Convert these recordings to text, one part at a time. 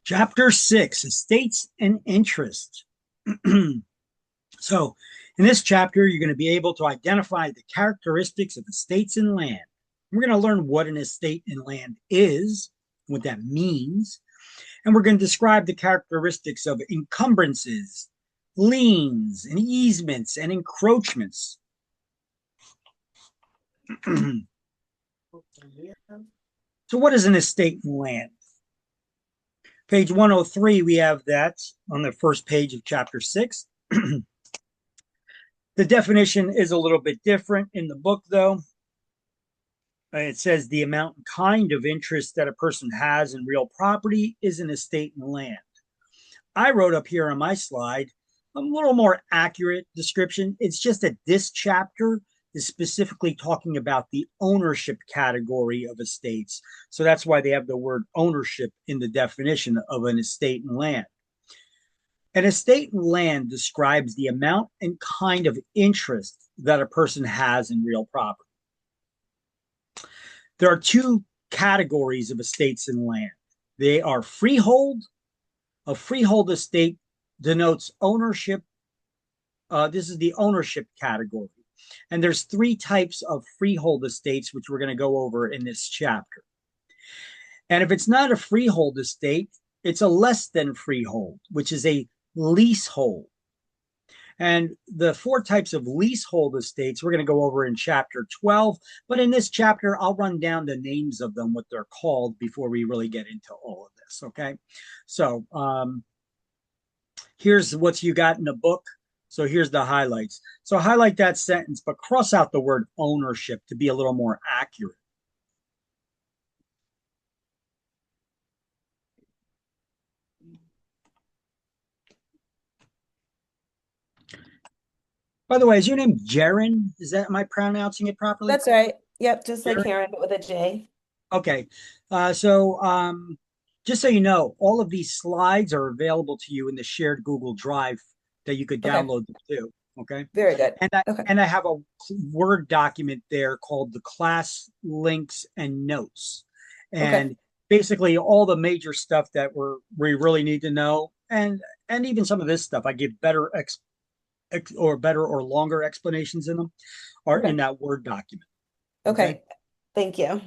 Chapter 6, Estates and Interest. So, in this chapter, you're going to be able to identify the characteristics of estates and land. We're going to learn what an estate and land is, what that means, and we're going to describe the characteristics of encumbrances, liens, and easements and encroachments. So, what is an estate and land? Page 103, we have that on the first page of chapter 6. The definition is a little bit different in the book, though. It says the amount and kind of interest that a person has in real property is an estate and land. I wrote up here on my slide a little more accurate description. It's just that this chapter is specifically talking about the ownership category of estates. So that's why they have the word ownership in the definition of an estate and land. An estate and land describes the amount and kind of interest that a person has in real property. There are two categories of estates and land. They are freehold. A freehold estate denotes ownership. This is the ownership category. And there's three types of freehold estates, which we're going to go over in this chapter. And if it's not a freehold estate, it's a less than freehold, which is a leasehold. And the four types of leasehold estates we're going to go over in chapter 12. But in this chapter, I'll run down the names of them, what they're called, before we really get into all of this. Okay. So here's what you got in the book. So here's the highlights. So highlight that sentence, but cross out the word ownership to be a little more accurate. By the way, is your name Jaren? Am I pronouncing it properly? That's right. Yep, just like Jaren? Karen, but with a J. Okay. Just so you know, all of these slides are available to you in the shared Google Drive that you could Okay, download them to. Okay. very good. And I Okay, and I have a Word document there called the class links and notes. okay, And basically all the major stuff that we really need to know, and even some of this stuff I give better or longer explanations in them are in okay, that Word document. Okay. okay. Thank you.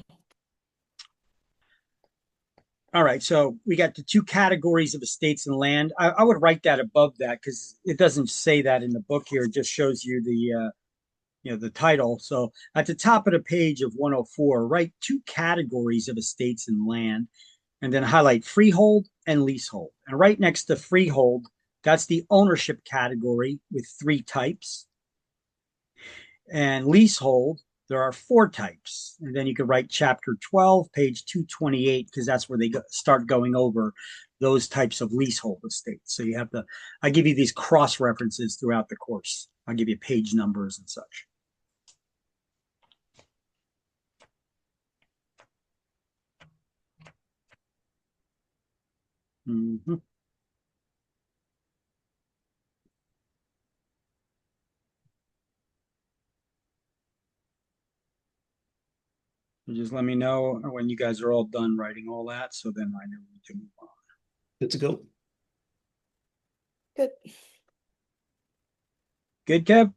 All right. So we got the two categories of estates and land. I would write that above that because it doesn't say that in the book here. It just shows you the title. So at the top of the page of 104, write two categories of estates and land, and then highlight freehold and leasehold. And right next to freehold, that's the ownership category with three types. And leasehold, there are four types. And then you can write chapter 12, page 228, because that's where they start going over those types of leasehold estates. So I give you these cross references throughout the course. I'll give you page numbers and such. Mm-hmm. So just let me know when you guys are all done writing all that, so then I know we can move on. Good to go. Good. Good, Kev?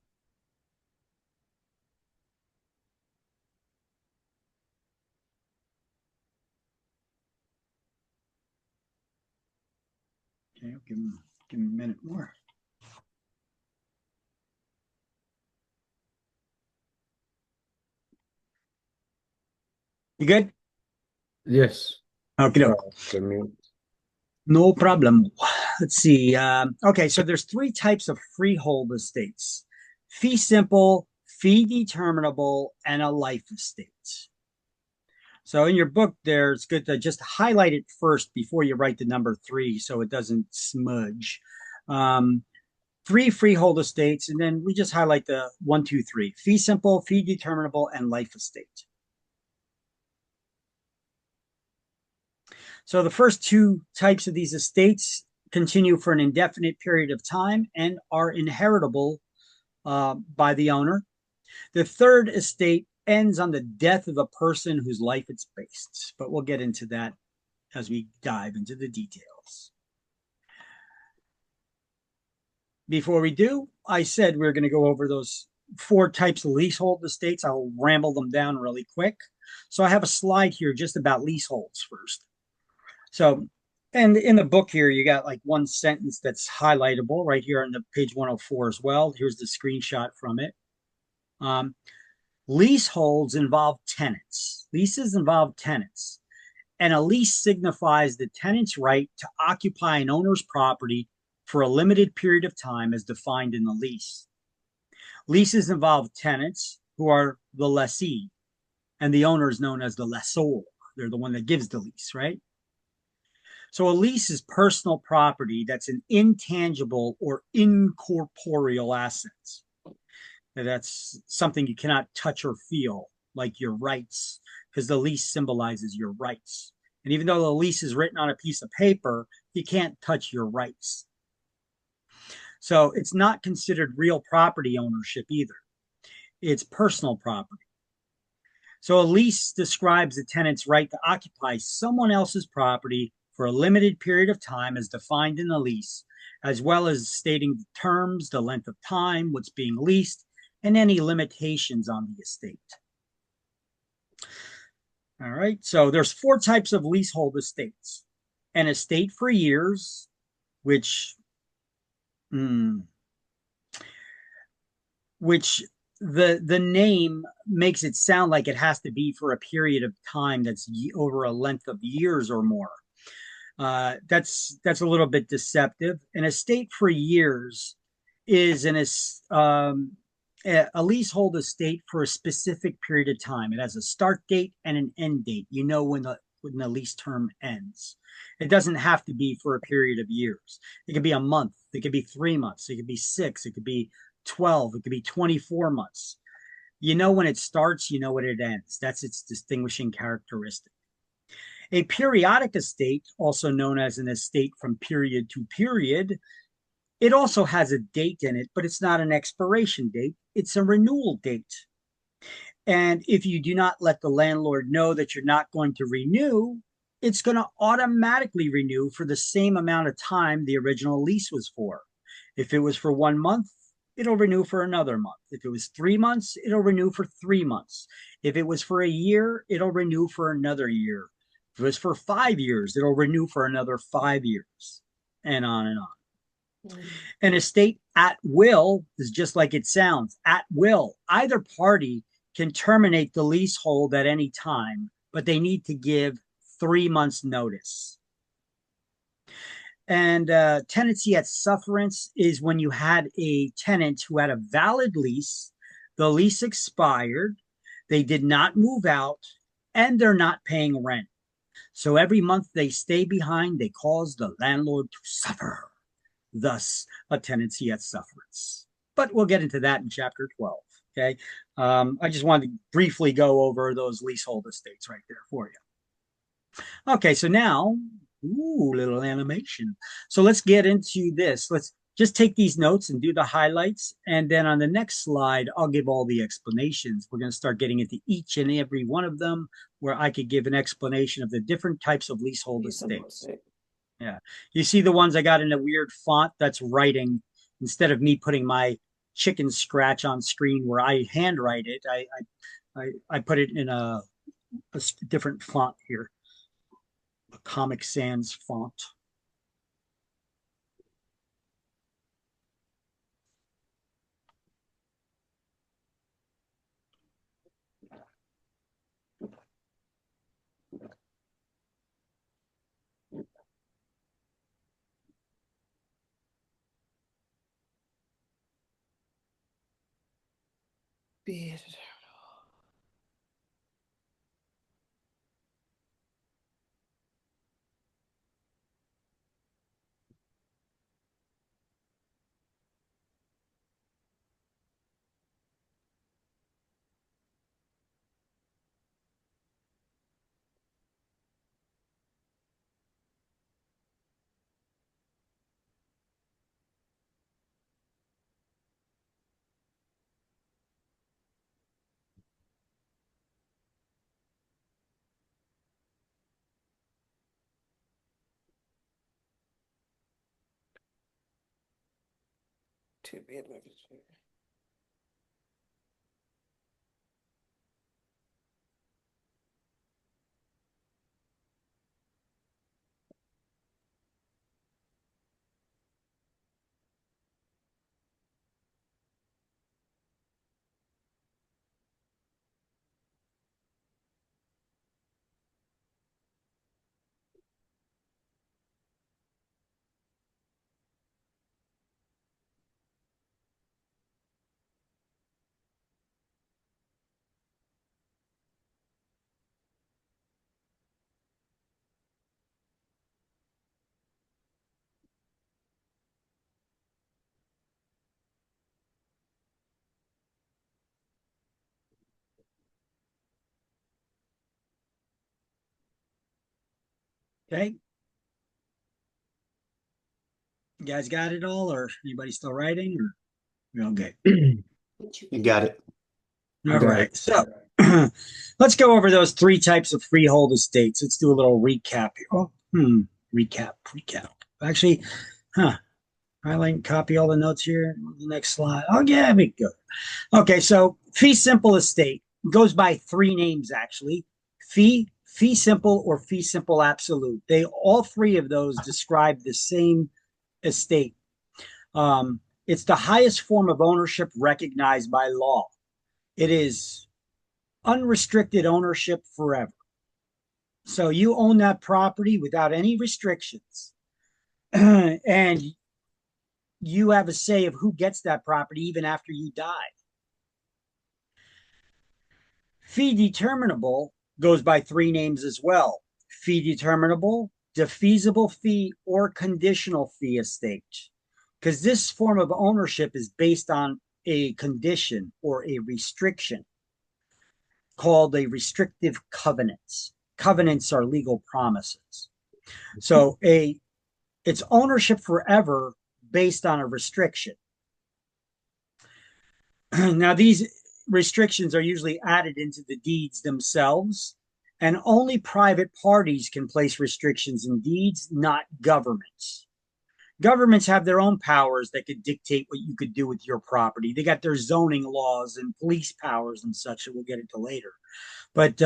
Okay, give him a minute more. You good? Yes. Okay, no problem. Let's see. Okay, so there's three types of freehold estates: fee simple, fee determinable, and a life estate. So in your book there, it's good to just highlight it first before you write the number three so it doesn't smudge. Um, Three freehold estates, and then we just highlight the one, two, three: fee simple, fee determinable, and life estate. So the first two types of these estates continue for an indefinite period of time and are inheritable by the owner. The third estate ends on the death of the person whose life it's based, but we'll get into that as we dive into the details. details. Before we do, I said we are going to go over those 4 types of leasehold estates. I'll ramble them down really quick. So I have a slide here just about leaseholds first. So, and in the book here, you got like one sentence that's highlightable right here on the page 104 as well. Here's the screenshot from it. Leaseholds involve tenants. Leases involve tenants. And a lease signifies the tenant's right to occupy an owner's property for a limited period of time as defined in the lease. Leases involve tenants who are the lessee, and the owner is known as the lessor. They're the one that gives the lease, right? So a lease is personal property that's an intangible or incorporeal asset. That's something you cannot touch or feel, like your rights, because the lease symbolizes your rights. And even though the lease is written on a piece of paper, you can't touch your rights. So it's not considered real property ownership either. It's personal property. So a lease describes the tenant's right to occupy someone else's property for a limited period of time as defined in the lease, as well as stating the terms, the length of time, what's being leased, and any limitations on the estate. All right, so there's 4 types of leasehold estates. An estate for years, which the name makes it sound like it has to be for a period of time that's over a length of years or more. That's a little bit deceptive. An estate for years is a leasehold estate for a specific period of time. It has a start date and an end date. You know when the lease term ends. It doesn't have to be for a period of years. It could be a month. It could be 3 months. It could be 6. It could be 12. It could be 24 months. You know when it starts, you know when it ends. That's its distinguishing characteristic. A periodic estate, also known as an estate from period to period, it also has a date in it, but it's not an expiration date. It's a renewal date. And if you do not let the landlord know that you're not going to renew, it's going to automatically renew for the same amount of time the original lease was for. If it was for 1 month, it'll renew for another month. If it was 3 months, it'll renew for 3 months. If it was for a year, it'll renew for another year. If it was for 5 years, it'll renew for another 5 years, and on and on. An estate at will is just like it sounds, at will. Either party can terminate the leasehold at any time, but they need to give 3 months notice. And tenancy at sufferance is when you had a tenant who had a valid lease, the lease expired, they did not move out, and they're not paying rent. So every month they stay behind, they cause the landlord to suffer. Thus, a tenancy at sufferance. But we'll get into that in chapter 12. Okay. I just wanted to briefly go over those leasehold estates right there for you. Okay, so now, little animation. So let's get into this. Let's just take these notes and do the highlights. And then on the next slide, I'll give all the explanations. We're going to start getting into each and every one of them where I could give an explanation of the different types of leasehold estates. Yeah. You see the ones I got in a weird font? That's writing. Instead of me putting my chicken scratch on screen where I handwrite it, I put it in a different font here, a Comic Sans font. To be administered. Okay. You guys got it all, or anybody still writing, or we okay? You got it. All Got right. it. So let's go over those three types of freehold estates. Let's do a little recap here. Recap. Actually, highlight and copy all the notes here. The next slide. Oh, yeah, we go. Okay, so fee simple estate goes by three names actually. Fee simple, or fee simple absolute. All three of those describe the same estate. It's the highest form of ownership recognized by law. It is unrestricted ownership forever. So you own that property without any restrictions. And you have a say of who gets that property even after you die. Fee determinable goes by three names as well. Fee determinable, defeasible fee, or conditional fee estate. Because this form of ownership is based on a condition or a restriction called a restrictive covenants. Covenants are legal promises. So it's ownership forever based on a restriction. Now, these restrictions are usually added into the deeds themselves, and only private parties can place restrictions in deeds, not governments. Governments have their own powers that could dictate what you could do with your property. They got their zoning laws and police powers and such that we'll get into later. But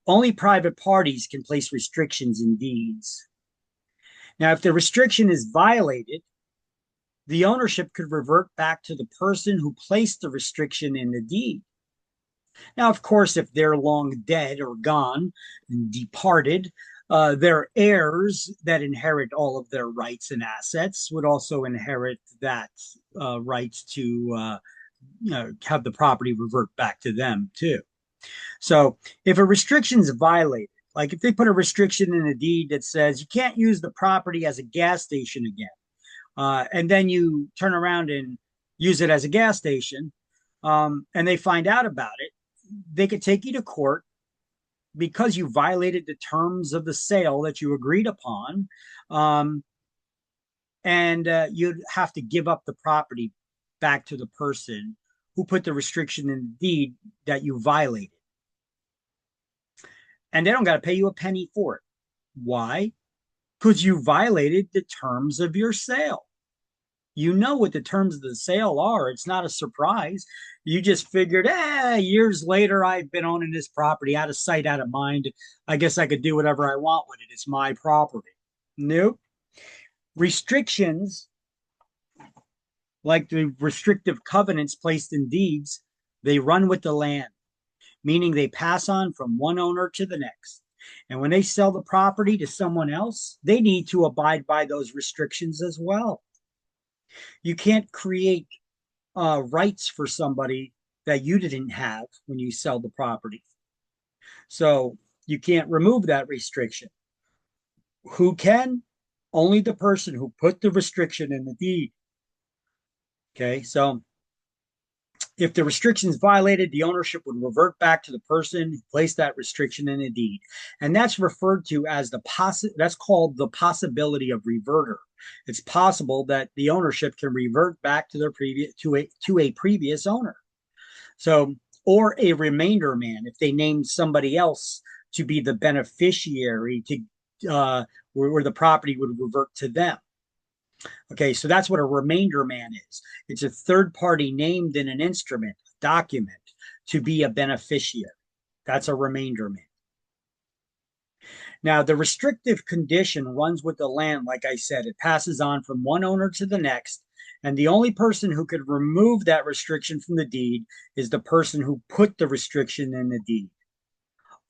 only private parties can place restrictions in deeds. Now, if the restriction is violated, the ownership could revert back to the person who placed the restriction in the deed. Now, of course, if they're long dead or gone and departed, their heirs that inherit all of their rights and assets would also inherit that right to have the property revert back to them too. So if a restriction is violated, like if they put a restriction in a deed that says you can't use the property as a gas station again, and then you turn around and use it as a gas station, and they find out about it, they could take you to court because you violated the terms of the sale that you agreed upon, and you'd have to give up the property back to the person who put the restriction in the deed that you violated. And they don't got to pay you a penny for it. Why? Because you violated the terms of your sale. You know what the terms of the sale are. It's not a surprise. You just figured, years later, I've been owning this property out of sight, out of mind. I guess I could do whatever I want with it. It's my property. Nope. Restrictions, like the restrictive covenants placed in deeds, they run with the land, meaning they pass on from one owner to the next. And when they sell the property to someone else, they need to abide by those restrictions as well. You can't create rights for somebody that you didn't have when you sell the property. So you can't remove that restriction. Who can? Only the person who put the restriction in the deed. Okay, so if the restriction is violated, the ownership would revert back to the person who placed that restriction in the deed. And that's referred to as that's called the possibility of reverter. It's possible that the ownership can revert back to their a previous owner. So, or a remainder man, if they named somebody else to be the beneficiary to where the property would revert to them. Okay, so that's what a remainder man is. It's a third party named in an instrument, document, to be a beneficiary. That's a remainder man. Now, the restrictive condition runs with the land, like I said, it passes on from one owner to the next. And the only person who could remove that restriction from the deed is the person who put the restriction in the deed,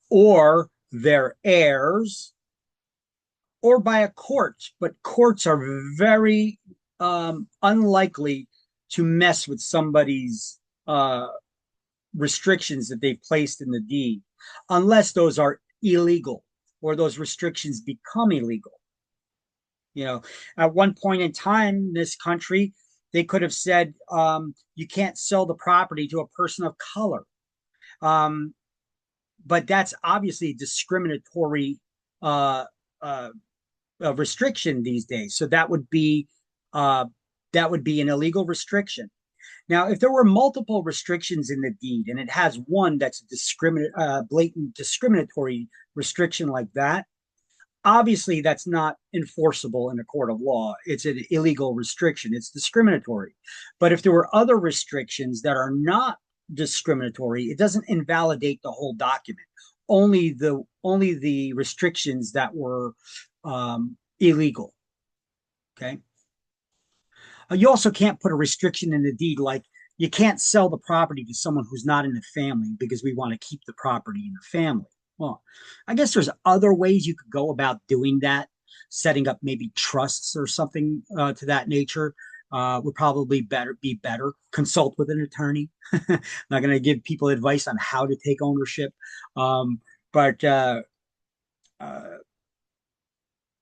or their heirs, or by a court. But courts are very unlikely to mess with somebody's restrictions that they've placed in the deed, unless those are illegal or those restrictions become illegal. You know, at one point in time in this country, they could have said you can't sell the property to a person of color. But that's obviously a discriminatory restriction these days. So that would be an illegal restriction. Now, if there were multiple restrictions in the deed and it has one that's a blatant discriminatory restriction like that, obviously that's not enforceable in a court of law. It's an illegal restriction. It's discriminatory. But if there were other restrictions that are not discriminatory, it doesn't invalidate the whole document. Only the restrictions that were illegal. Okay. You also can't put a restriction in the deed like you can't sell the property to someone who's not in the family because we want to keep the property in the family. Well, I guess there's other ways you could go about doing that, setting up maybe trusts or something to that nature would probably be better. Consult with an attorney. I'm not going to give people advice on how to take ownership, but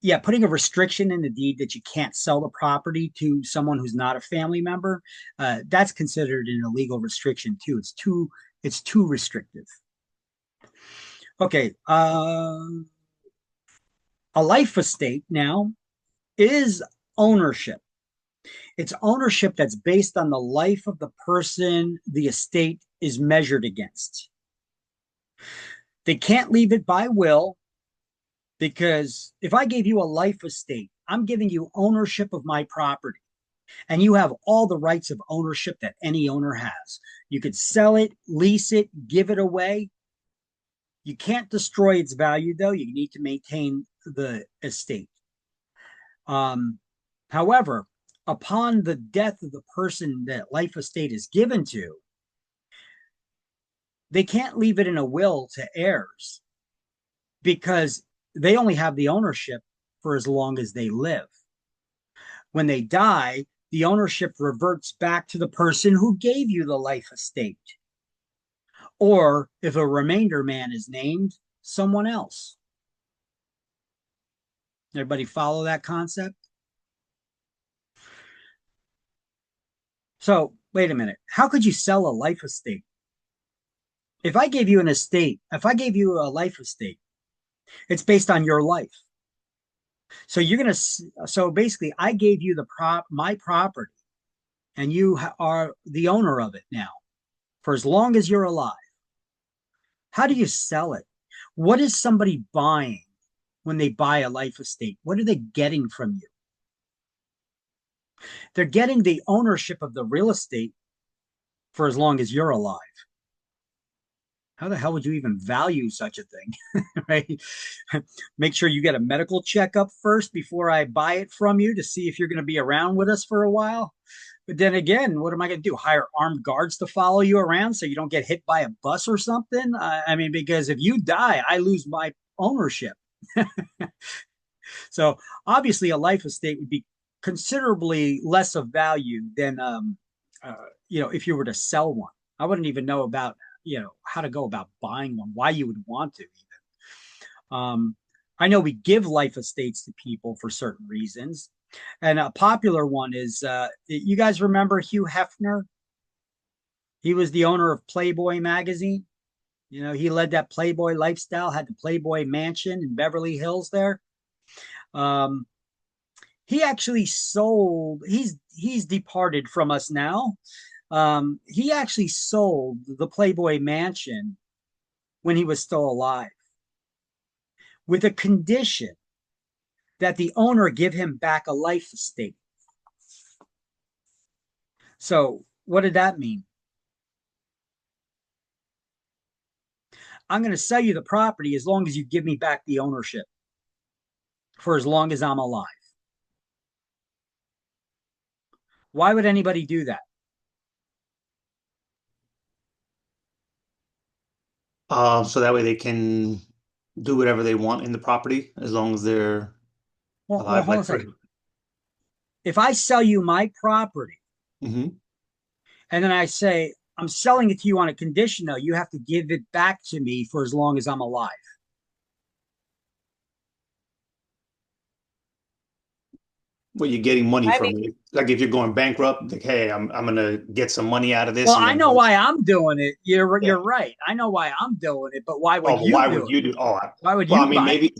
yeah, putting a restriction in the deed that you can't sell the property to someone who's not a family member, that's considered an illegal restriction too. It's too restrictive. Okay, a life estate now is ownership. It's ownership that's based on the life of the person the estate is measured against. They can't leave it by will, because if I gave you a life estate, I'm giving you ownership of my property, and you have all the rights of ownership that any owner has. You could sell it, lease it, give it away. You can't destroy its value, though. You need to maintain the estate. However, upon the death of the person that life estate is given to, they can't leave it in a will to heirs, because they only have the ownership for as long as they live. When they die, the ownership reverts back to the person who gave you the life estate. Or if a remainder man is named, someone else. Everybody follow that concept? So, wait a minute. How could you sell a life estate? If I gave you a life estate, it's based on your life. So basically I gave you my property, and you are the owner of it now for as long as you're alive. How do you sell it? What is somebody buying when they buy a life estate? What are they getting from you? They're getting the ownership of the real estate for as long as you're alive. How the hell would you even value such a thing, right? Make sure you get a medical checkup first before I buy it from you to see if you're going to be around with us for a while. But then again, what am I going to do? Hire armed guards to follow you around so you don't get hit by a bus or something? I mean, because if you die, I lose my ownership. So obviously a life estate would be considerably less of value than, if you were to sell one. I wouldn't even know about how to go about buying one, why you would want to even. I know we give life estates to people for certain reasons, and a popular one is you guys remember Hugh Hefner? He was the owner of Playboy magazine. He led that Playboy lifestyle, had the Playboy mansion in Beverly Hills there. He actually sold, he's departed from us now. He actually sold the Playboy mansion when he was still alive, with a condition that the owner give him back a life estate. So what did that mean? I'm going to sell you the property as long as you give me back the ownership for as long as I'm alive. Why would anybody do that? So that way they can do whatever they want in the property as long as they're Well, alive. hold on Like a for, second. If I sell you my property hmm and then I say, I'm selling it to you on a condition, though, you have to give it back to me for as long as I'm alive. Well, you're getting money I from mean, it. Like if you're going bankrupt, like, hey, I'm gonna get some money out of this, Well, and I then know why I'm doing it. yeah. You're right. I know why I'm doing it, but why Oh, would but you why do would it? you do? Oh, Why would well, I you mean, buy it?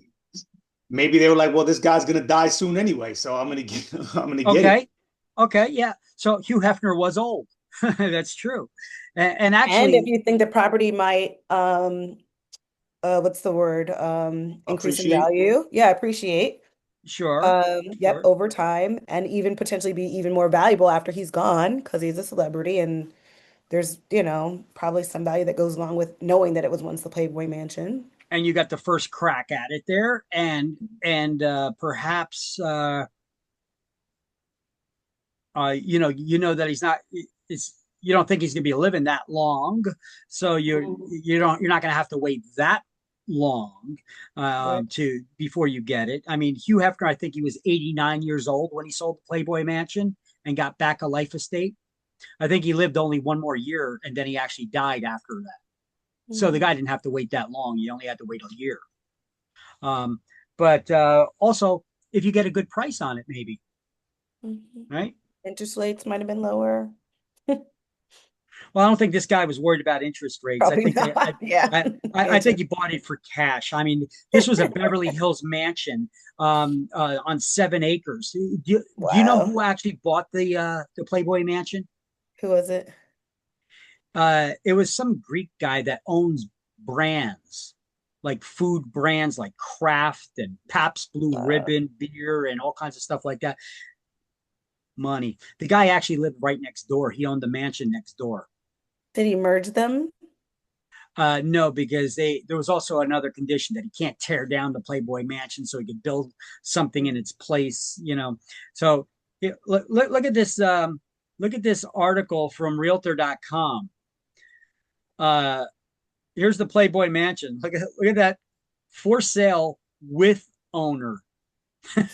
maybe they were like, well, this guy's gonna die soon anyway, so I'm gonna get I'm gonna get it. Okay. Okay. Yeah. So Hugh Hefner was old. That's true. And and if actually, you think the property might, what's the word? Increase in Appreciate. value. Yeah, appreciate. sure, Yep, sure. over time, and even potentially be even more valuable after he's gone because he's a celebrity, and there's, probably some value that goes along with knowing that it was once the Playboy Mansion. And you got the first crack at it there. And perhaps, you know that he's not, it's, you don't think he's going to be living that long. So Mhm. you're not going to have to wait that long Right. to before you get it. I mean, Hugh Hefner, I think he was 89 years old when he sold the Playboy Mansion and got back a life estate. I think he lived only one more year and then he actually died after that. So the Mhm. guy didn't have to wait that long. He only had to wait a year. Um, but also, if you get a good price on it, maybe, Mhm. right? Interest rates might have been lower. Well, I don't think this guy was worried about interest rates. Probably not. Yeah. I Mansion. think he bought it for cash. I mean, this was a Beverly Hills mansion on 7 acres. Do you know Wow. who actually bought the Playboy Mansion? Who was it? It was some Greek guy that owns brands like food brands like Kraft and Pabst Blue Uh, Ribbon beer and all kinds of stuff like that. Money. The guy actually lived right next door. He owned the mansion next door. did he merge them? No, because there was also another condition that he can't tear down the Playboy Mansion, so he could build something in its place. So look at this. Look at this article from Realtor.com. Uh, Here's the Playboy Mansion. Look at that for sale with owner. That's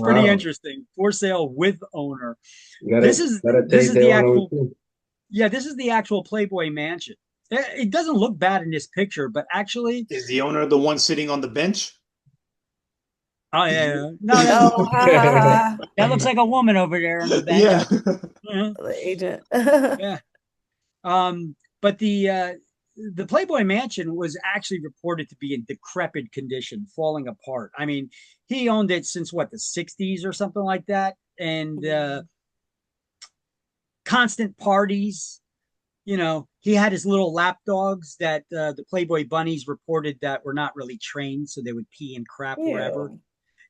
pretty Wow. interesting. For sale with owner. You This gotta is gotta this take is their the own actual too. Yeah, this is the actual Playboy Mansion. It doesn't look bad in this picture, but actually, Is the owner the one sitting on the bench? oh Is yeah, no, he? Oh, ha ha ha. that looks like a woman over there on the Yeah. bench. Mhm. The agent. Yeah. But the Playboy Mansion was actually reported to be in decrepit condition, falling apart. I mean, he owned it since what, the 60s or something like that, and Mhm. constant parties. He had his little lap dogs that the Playboy bunnies reported that were not really trained, so they would pee and crap wherever. Ew.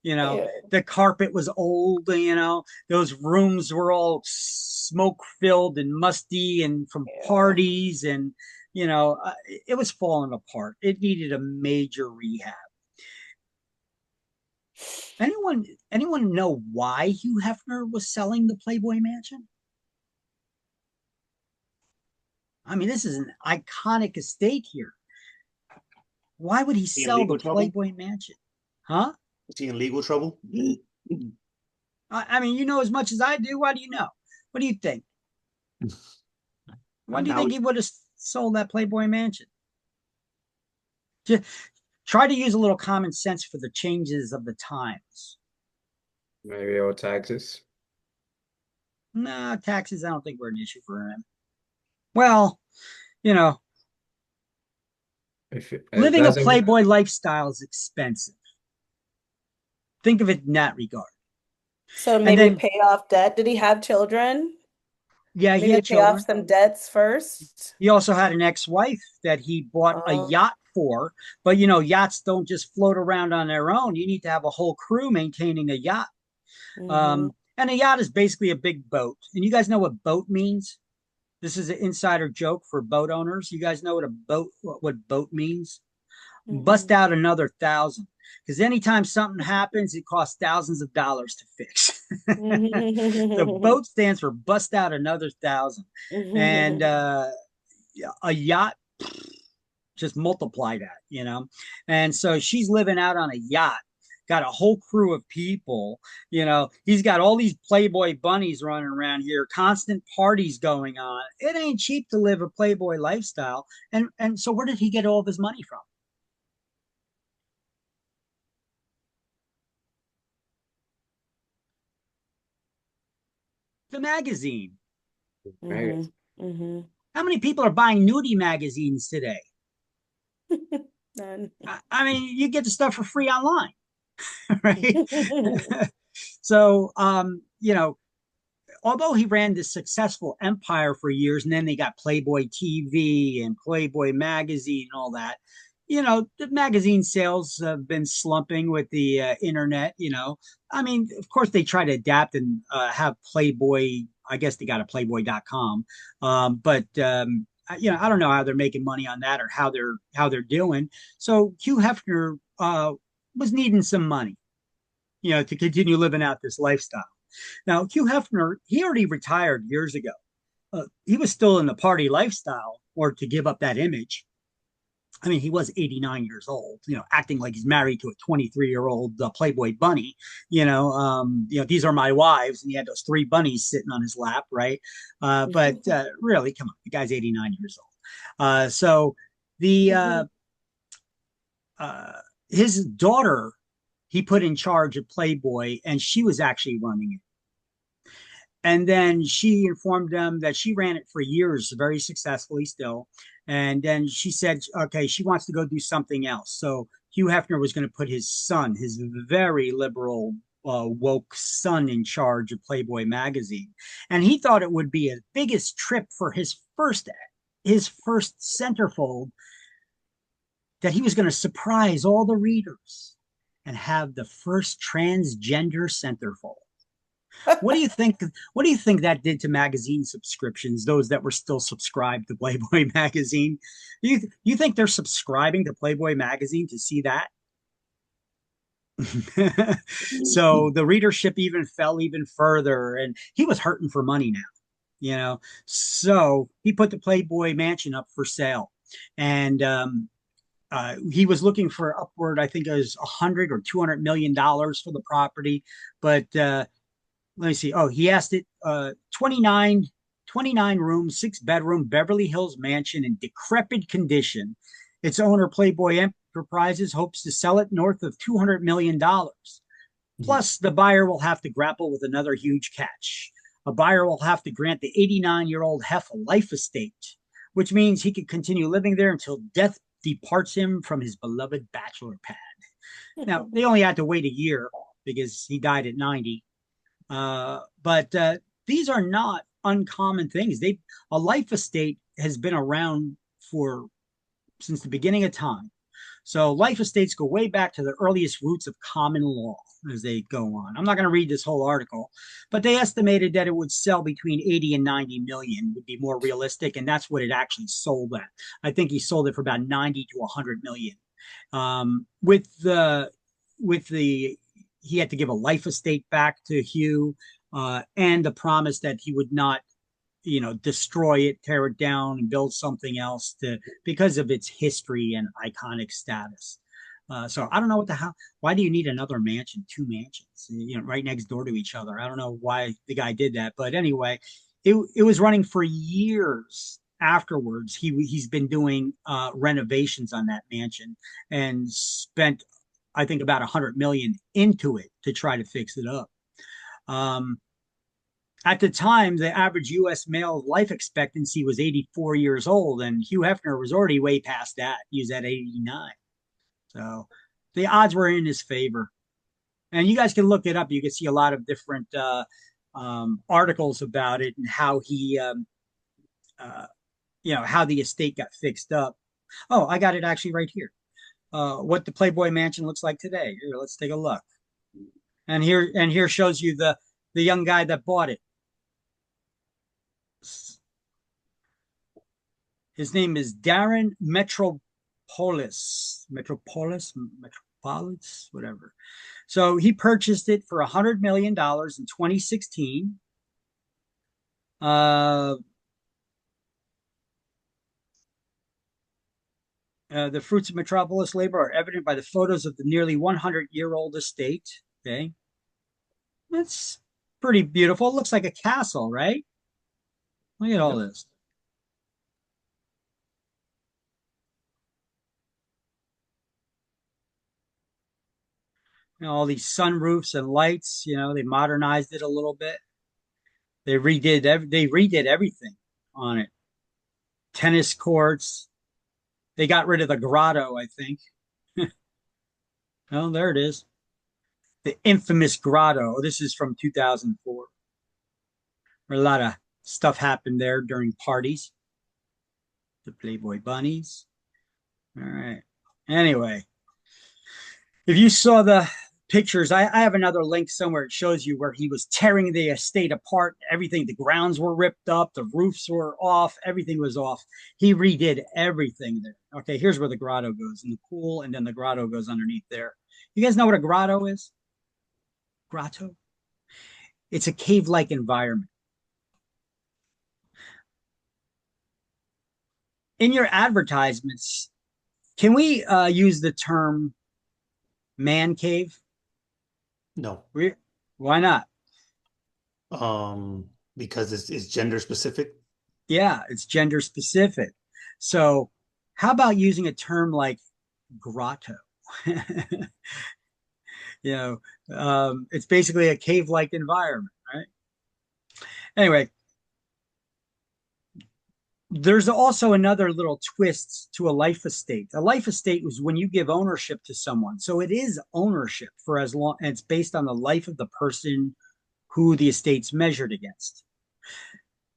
You know, Ew. the carpet was old, those rooms were all smoke filled and musty and from Ew. parties and, it was falling apart. It needed a major rehab. Anyone know why Hugh Hefner was selling the Playboy Mansion? I mean, this is an iconic estate here. Why would he He in sell the legal trouble? Playboy Mansion? Huh? Is he in legal trouble? I mean, you know as much as I do. Why do you know? What do you think? Why do you Now, think he would have sold that Playboy Mansion? Just try to use a little common sense for the changes of the times. Maybe old taxes. No, taxes, I don't think were an issue for him. Well, you know, If it living a doesn't, Playboy lifestyle is expensive. Think of it in that regard. So And maybe to then, pay off debt. Did he have children? yeah, he Maybe to had pay off children. some debts first. He also had an ex-wife that he bought a Um, yacht for. But yachts don't just float around on their own. You need to have a whole crew maintaining a yacht. Hmm. And a yacht is basically a big boat. And you guys know what boat means? This is an insider joke for boat owners. You guys know what boat means? Bust Hmm. out another 1,000. Because anytime something happens, it costs thousands of dollars to fix. So boat stands for bust out another 1,000. And a yacht, just multiply that. And so she's living out on a yacht, got a whole crew of people. He's got all these Playboy bunnies running around here, constant parties going on. It ain't cheap to live a Playboy lifestyle. And so where did he get all of his money from? The magazine. Hmm. Right. Hmm. How many people are buying nudie magazines today? None. I mean, you get the stuff for free online, right? So, although he ran this successful empire for years, and then they got Playboy TV and Playboy magazine and all that, the magazine sales have been slumping with the internet. I mean, of course, they try to adapt and have Playboy. I guess they got a Playboy.com, but I don't know how they're making money on that or how they're doing. So Hugh Hefner was needing some money, to continue living out this lifestyle. Now, Hugh Hefner, he already retired years ago. He was still in the party lifestyle or to give up that image. I mean, he was 89 years old, acting like he's married to a 23-year-old Playboy bunny. These are my wives, and he had those three bunnies sitting on his lap, right? But really, come on, the guy's 89 years old. So the uh, his daughter, he put in charge of Playboy, and she was actually running it. And then she informed them that she ran it for years, very successfully still. And then she said, okay, she wants to go do something else. So Hugh Hefner was going to put his son, his very liberal, woke son, in charge of Playboy magazine. And he thought it would be his biggest trip for his first centerfold, that he was going to surprise all the readers and have the first transgender centerfold. What do you think? What do you think that did to magazine subscriptions? Those that were still subscribed to Playboy magazine. Do you think they're subscribing to Playboy magazine to see that? So the readership even fell even further, and he was hurting for money now. So he put the Playboy Mansion up for sale, and he was looking for upward, I think it was 100 or 200 million dollars for the property, but let me see. Oh, he asked it 29 rooms, 6 bedroom Beverly Hills mansion in decrepit condition. Its owner, Playboy Enterprises, hopes to sell it north of $200 million. Plus, the buyer will have to grapple with another huge catch. A buyer will have to grant the 89-year-old Hef a life estate, which means he could continue living there until death departs him from his beloved bachelor pad. Now, they only had to wait a year because he died at 90. But these are not uncommon things. A life estate has been around for since the beginning of time. So life estates go way back to the earliest roots of common law as they go on. I'm not going to read this whole article, but they estimated that it would sell between 80 and 90 million would be more realistic, and that's what it actually sold at. I think he sold it for about 90 to 100 million. With the he had to give a life estate back to Hugh, and the promise that he would not, destroy it, tear it down, and build something else because of its history and iconic status. So I don't know what the hell. Why do you need another mansion, two mansions, right next door to each other? I don't know why the guy did that, but anyway, it was running for years afterwards. He's been doing renovations on that mansion and spent, I think, about 100 million into it to try to fix it up. Um, at the time, the average U.S. male life expectancy was 84 years old, and Hugh Hefner was already way past that. He was at 89. So the odds were in his favor. And you guys can look it up. You can see a lot of different articles about it and how uh, how the estate got fixed up. Oh, I got it actually right here. What the Playboy Mansion looks like today. Here, let's take a look. And here shows you the young guy that bought it. His name is Darren Metropolis, whatever. So he purchased it for $100 million in 2016. The fruits of Metropolis labor are evident by the photos of the nearly 100-year-old estate. Okay. That's pretty beautiful. It looks like a castle, right? Look at all this. All these sunroofs and lights, they modernized it a little bit. They redid everything on it. Tennis courts. They got rid of the grotto, I think. Oh, there it is. The infamous grotto. This is from 2004. Where a lot of stuff happened there during parties. The Playboy bunnies. All right. Anyway, if you saw the pictures, I have another link somewhere. It shows you where he was tearing the estate apart. Everything, the grounds were ripped up, the roofs were off, everything was off. He redid everything there. Okay, here's where the grotto goes in the pool, and then the grotto goes underneath there. You guys know what a grotto is? Grotto? It's a cave-like environment. In your advertisements, can we use the term man cave? No, Why not? because it's gender specific. Yeah, it's gender specific. So, how about using a term like grotto? It's basically a cave-like environment, right? Anyway, there's also another little twist to a life estate. A life estate was when you give ownership to someone. So it is ownership for as long, and it's based on the life of the person who the estate's measured against.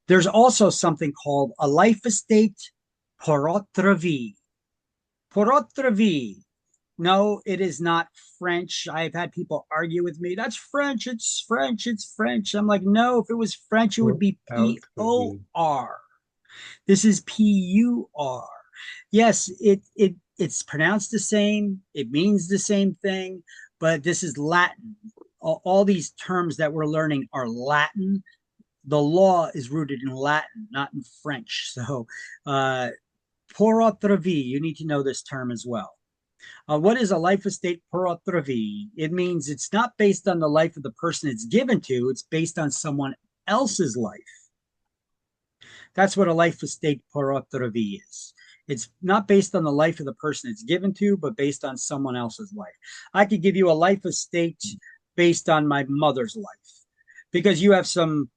There's also something called a life estate porotravie. Porotravie. No, it is not French. I've had people argue with me. That's French. It's French. It's French. I'm like, no, if it was French, it would be P-O-R. This is P-U-R. Yes, it's pronounced the same. It means the same thing, but this is Latin. All these terms that we're learning are Latin. The law is rooted in Latin, not in French. So, porotravie, you need to know this term as well. What is a life estate porotravie? It means it's not based on the life of the person it's given to, it's based on someone else's life. That's what a life estate porotravie is. It's not based on the life of the person it's given to, but based on someone else's life. I could give you a life estate based on my mother's life because you have some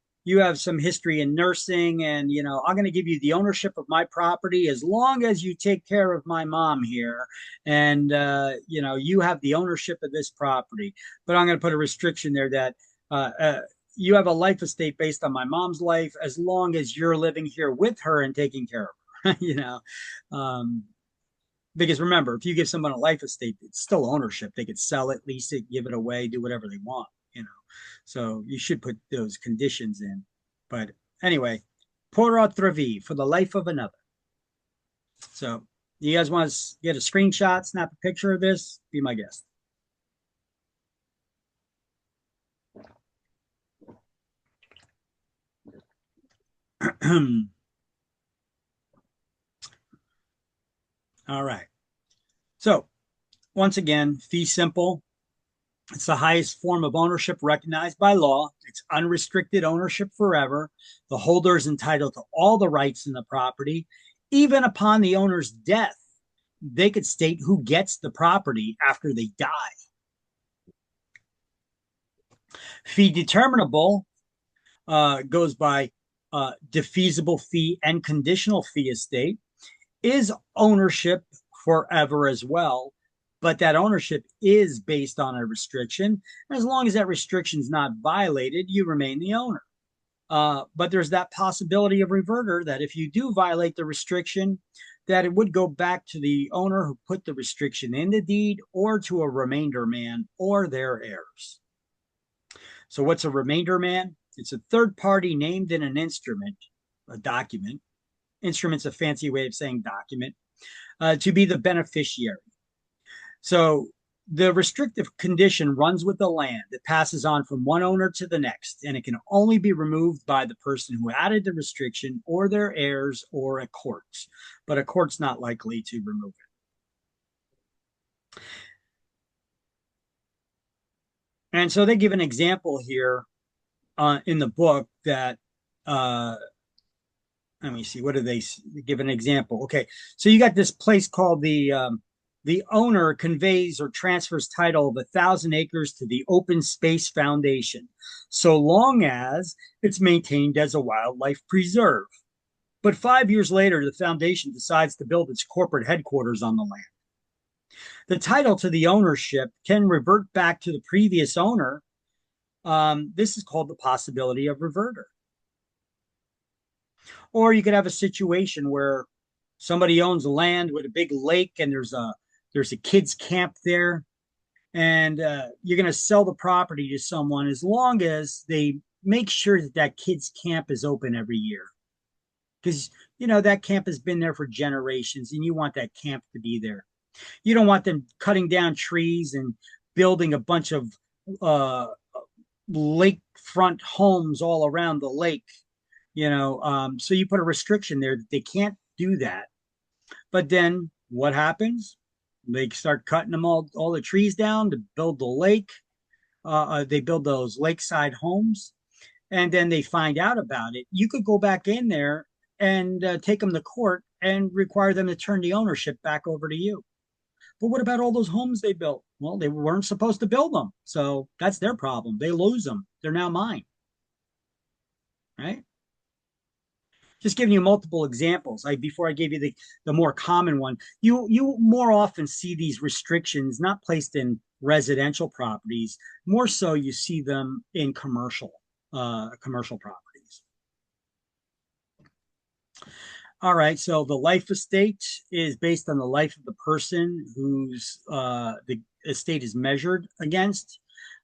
history in nursing, and I'm going to give you the ownership of my property as long as you take care of my mom here, and you have the ownership of this property. But I'm going to put a restriction there that you have a life estate based on my mom's life as long as you're living here with her and taking care of her. Because remember, if you give someone a life estate, it's still ownership. They could sell it, lease it, give it away, do whatever they want. So you should put those conditions in. But anyway, porotravie, for the life of another. So you guys want to get a screenshot, snap a picture of this? Be my guest. All right. So once again, fee simple. It's the highest form of ownership recognized by law. It's unrestricted ownership forever. The holder is entitled to all the rights in the property. Even upon the owner's death, they could state who gets the property after they die. Fee determinable goes by defeasible fee and conditional fee estate, is ownership forever as well. But that ownership is based on a restriction. As long as that restriction is not violated, you remain the owner. But there's that possibility of reverter that if you do violate the restriction, that it would go back to the owner who put the restriction in the deed or to a remainder man or their heirs. So what's a remainder man? It's a third party named in an instrument, a document. Instrument's a fancy way of saying document, to be the beneficiary. So the restrictive condition runs with the land. It passes on from one owner to the next, and it can only be removed by the person who added the restriction or their heirs or a court. But a court's not likely to remove it. And so they give an example here in the book that, let me see, what do they give an example? Okay, so you got this place called the owner conveys or transfers title of 1,000 acres to the Open Space Foundation, so long as it's maintained as a wildlife preserve. But 5 years later, the foundation decides to build its corporate headquarters on the land. The title to the ownership can revert back to the previous owner. This is called the possibility of reverter. Or you could have a situation where somebody owns land with a big lake and there's a kids camp there, and you're going to sell the property to someone as long as they make sure that that kids camp is open every year, because that camp has been there for generations and you want that camp to be there. You don't want them cutting down trees and building a bunch of lakefront homes all around the lake, so you put a restriction there that they can't do that. But then what happens? They start cutting them all the trees down to build the lake. They build those lakeside homes, and then they find out about it. You could go back in there and take them to court and require them to turn the ownership back over to you. But what about all those homes they built? Well, they weren't supposed to build them, so that's their problem. They lose them. They're now mine. Right? Just giving you multiple examples. Before I gave you the more common one, you more often see these restrictions not placed in residential properties. More so, you see them in commercial properties. All right, so the life estate is based on the life of the person whose the estate is measured against.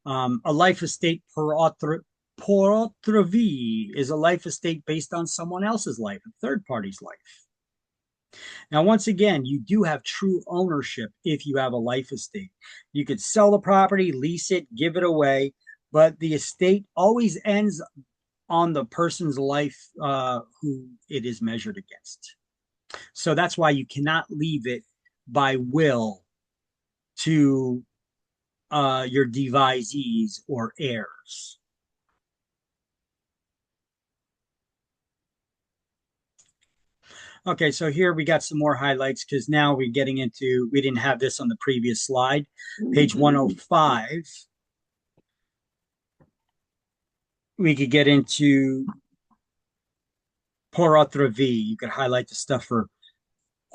A life estate per author is a life estate based on someone else's life, a third party's life. Now, once again, you do have true ownership if you have a life estate. You could sell the property, lease it, give it away, but the estate always ends on the person's life who it is measured against. So that's why you cannot leave it by will to your devisees or heirs. Okay, so here we got some more highlights because now we're getting into, we didn't have this on the previous slide, page 105. We could get into por otra vie. You could highlight the stuff for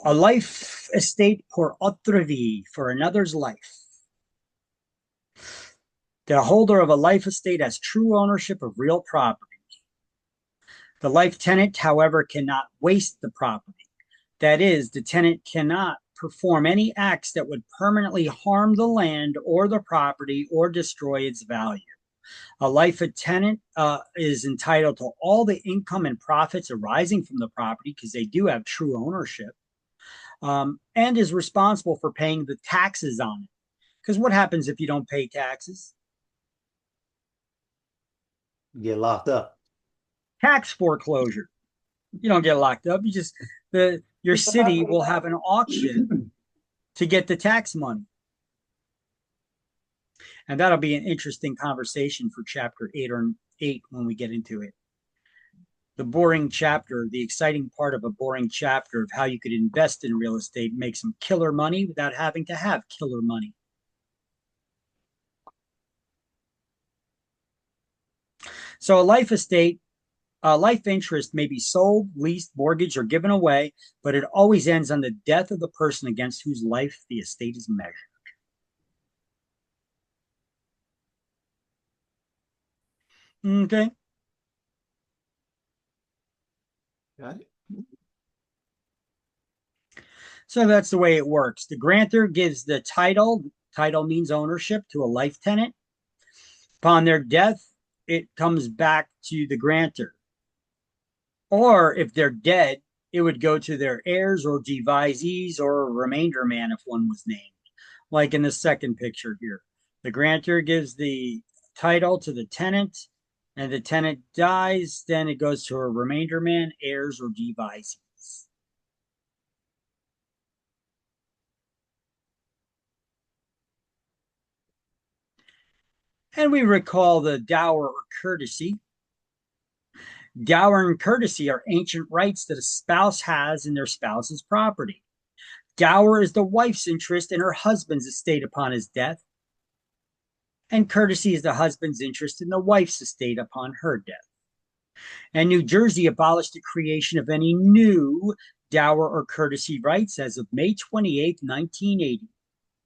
a life estate por otra vie, for another's life. The holder of a life estate has true ownership of real property. The life tenant, however, cannot waste the property. That is, the tenant cannot perform any acts that would permanently harm the land or the property or destroy its value. A life tenant is entitled to all the income and profits arising from the property because they do have true ownership, and is responsible for paying the taxes on it. Because what happens if you don't pay taxes? You get locked up. Tax foreclosure. You don't get locked up. You just your city will have an auction to get the tax money. And that'll be an interesting conversation for chapter 8 when we get into it. The boring chapter, the exciting part of a boring chapter of how you could invest in real estate, make some killer money without having to have killer money. So a life estate, a life interest may be sold, leased, mortgaged, or given away, but it always ends on the death of the person against whose life the estate is measured. Okay. Got it. So that's the way it works. The grantor gives the title. Title means ownership to a life tenant. Upon their death, it comes back to the grantor. Or if they're dead, it would go to their heirs or devisees or a remainder man if one was named, like in the second picture here. The grantor gives the title to the tenant, and the tenant dies, then it goes to a remainder man, heirs, or devisees. And we recall the dower or courtesy. Dower and courtesy are ancient rights that a spouse has in their spouse's property. Dower is the wife's interest in her husband's estate upon his death, and courtesy is the husband's interest in the wife's estate upon her death. And New Jersey abolished the creation of any new dower or courtesy rights as of May 28, 1980,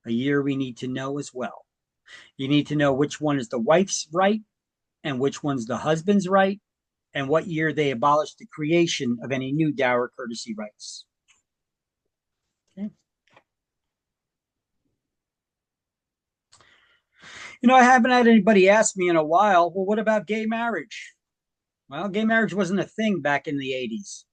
a year we need to know as well. You need to know which one is the wife's right and which one's the husband's right, and what year they abolished the creation of any new dower courtesy rights. Okay. You know, I haven't had anybody ask me in a while, well, what about gay marriage? Well, gay marriage wasn't a thing back in the 80s.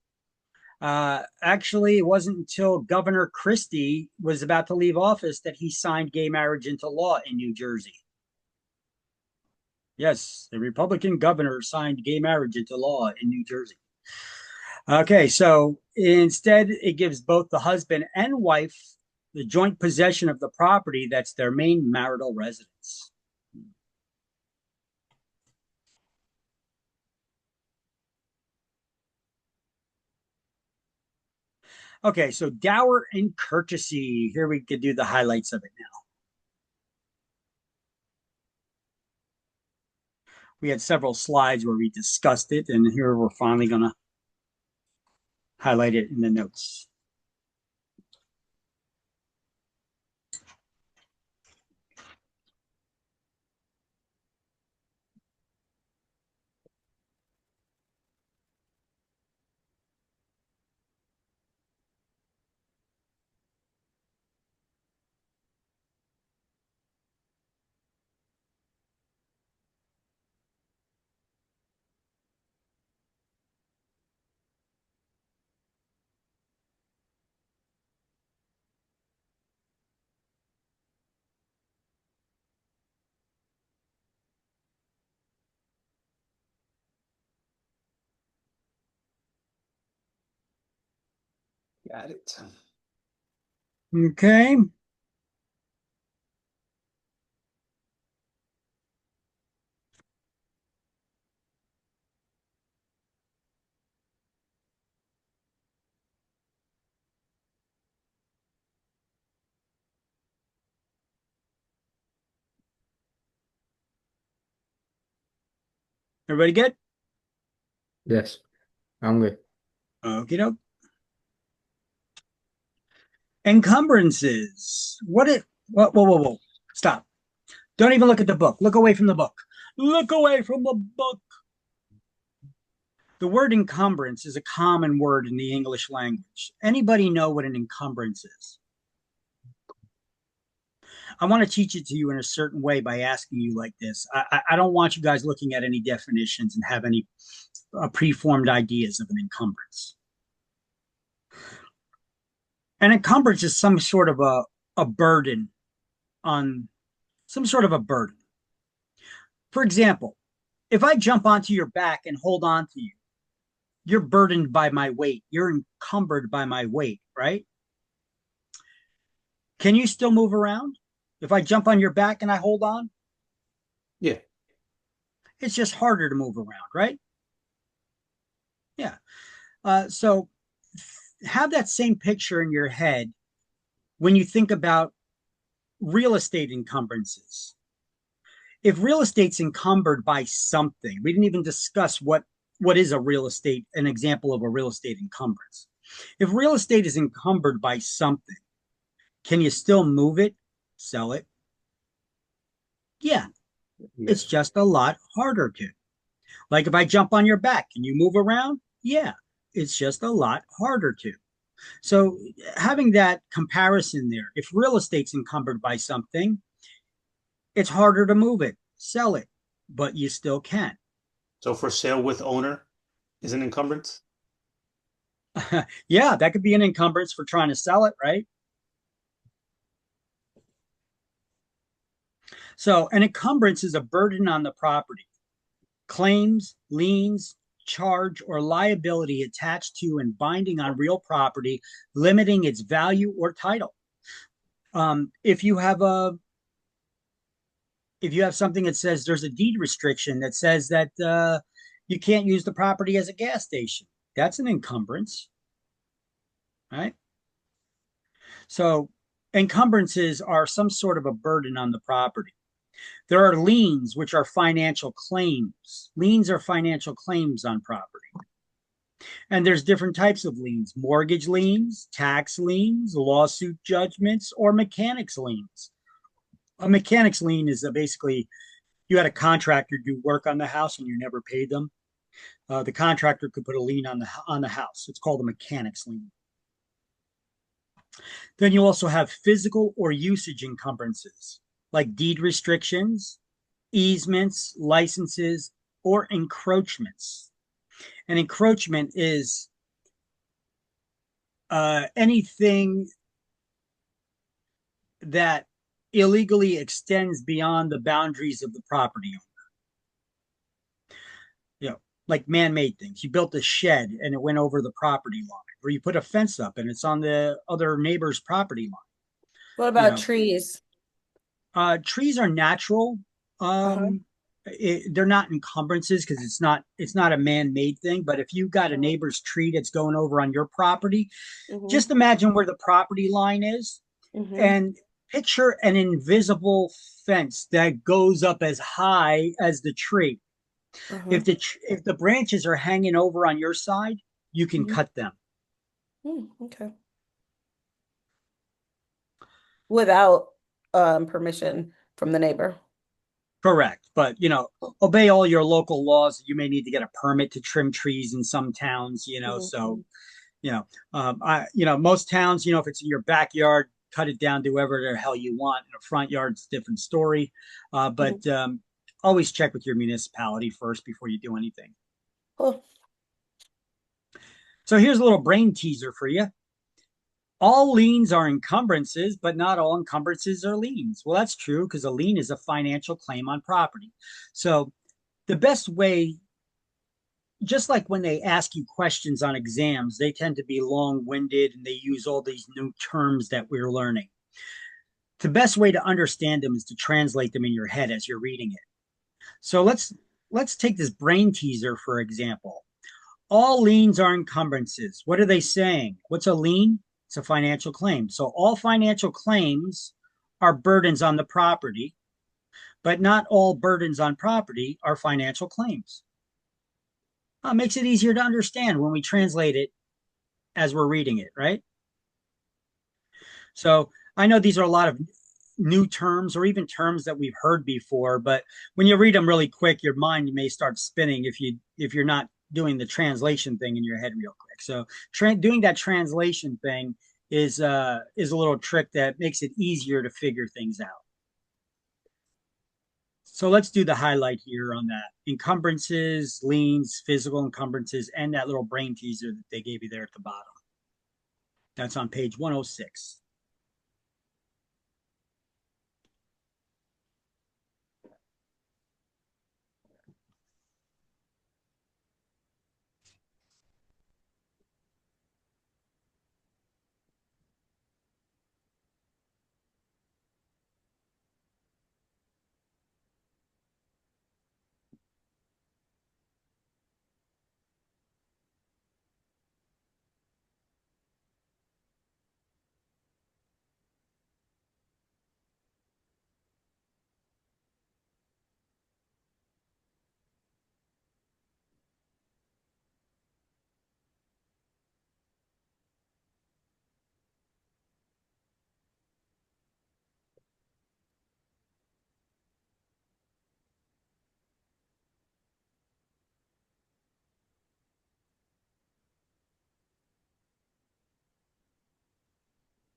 Actually, it wasn't until Governor Christie was about to leave office that he signed gay marriage into law in New Jersey. Yes, the Republican governor signed gay marriage into law in New Jersey. Okay, so instead, it gives both the husband and wife the joint possession of the property that's their main marital residence. Okay, so dower and courtesy. Here we could do the highlights of it now. We had several slides where we discussed it, and here we're finally going to highlight it in the notes. Got it. Okay. Everybody good? Yes, I'm good. Okie doke. Encumbrances. Whoa. Stop. Don't even look at the book. Look away from the book. Look away from the book. The word encumbrance is a common word in the English language. Anybody know what an encumbrance is? I want to teach it to you in a certain way by asking you like this. I don't want you guys looking at any definitions and have any preformed ideas of an encumbrance. An encumbrance is some sort of a burden on some sort of a burden. For example, if I jump onto your back and hold on to you, you're burdened by my weight. You're encumbered by my weight, right? Can you still move around? If I jump on your back and I hold on, Yeah. it's just harder to move around, right? Yeah. So have that same picture in your head when you think about real estate encumbrances. If real estate's encumbered by something, we didn't even discuss what is a real estate, an example of a real estate encumbrance. If real estate is encumbered by something, can you still move it, sell it? Yeah, it's just a lot harder to. Like if I jump on your back, can you move around? Yeah, it's just a lot harder to. So having that comparison there, if real estate's encumbered by something, it's harder to move it, sell it, but you still can. So for sale with owner is an encumbrance? Yeah, that could be an encumbrance for trying to sell it, right? So an encumbrance is a burden on the property. Claims, liens, charge, or liability attached to and binding on real property, limiting its value or title. If you have something that says there's a deed restriction that says that you can't use the property as a gas station, that's an encumbrance, right? So encumbrances are some sort of a burden on the property. There are liens, which are financial claims. Liens are financial claims on property. And there's different types of liens: mortgage liens, tax liens, lawsuit judgments, or mechanics liens. A mechanics lien is basically you had a contractor do work on the house and you never paid them. The contractor could put a lien on the house. It's called a mechanics lien. Then you also have physical or usage encumbrances, like deed restrictions, easements, licenses, or encroachments. An encroachment is anything that illegally extends beyond the boundaries of the property owner. You know, like man-made things. You built a shed and it went over the property line, or you put a fence up and it's on the other neighbor's property line. What You about know, trees? trees are natural. Uh-huh. They're not encumbrances because it's not a man-made thing. But if you've got a Uh-huh. neighbor's tree that's going over on your property, Mm-hmm. just imagine where the property line is Mm-hmm. and picture an invisible fence that goes up as high as the tree. Uh-huh. If the branches are hanging over on your side, you can Mm-hmm. cut them. Okay. Without permission from the neighbor. Correct. But, obey all your local laws. You may need to get a permit to trim trees in some towns, so, Mm-hmm. most towns, if it's in your backyard, cut it down to whatever the hell you want. In a front yard, it's a different story. But always check with your municipality first before you do anything. Cool. So here's a little brain teaser for you. All liens are encumbrances, but not all encumbrances are liens. Well, that's true because a lien is a financial claim on property. So the best way, just like when they ask you questions on exams, they tend to be long-winded and they use all these new terms that we're learning. The best way to understand them is to translate them in your head as you're reading it. So let's take this brain teaser for example. All liens are encumbrances. What are they saying? What's a lien? It's a financial claim. So all financial claims are burdens on the property, but not all burdens on property are financial claims. Makes it easier to understand when we translate it as we're reading it, right? So I know these are a lot of new terms or even terms that we've heard before, but when you read them really quick, your mind may start spinning if you're not doing the translation thing in your head real quick. So doing that translation thing is a little trick that makes it easier to figure things out. So let's do the highlight here on that: encumbrances, liens, physical encumbrances, and that little brain teaser that they gave you there at the bottom. That's on page 106.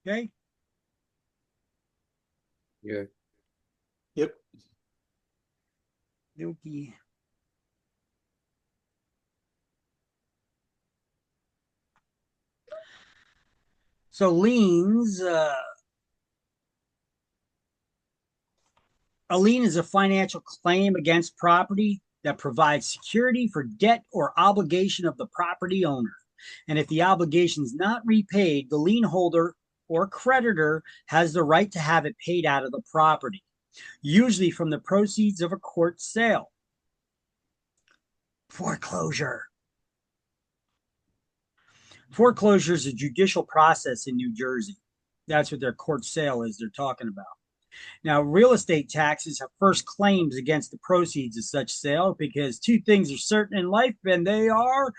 Okay. Yeah. Yep. Okay. So liens, a lien is a financial claim against property that provides security for debt or obligation of the property owner. And if the obligation is not repaid, the lien holder or creditor has the right to have it paid out of the property, usually from the proceeds of a court sale. Foreclosure. Foreclosure is a judicial process in New Jersey. That's what their court sale is they're talking about. Now, real estate taxes have first claims against the proceeds of such sale because two things are certain in life, and they are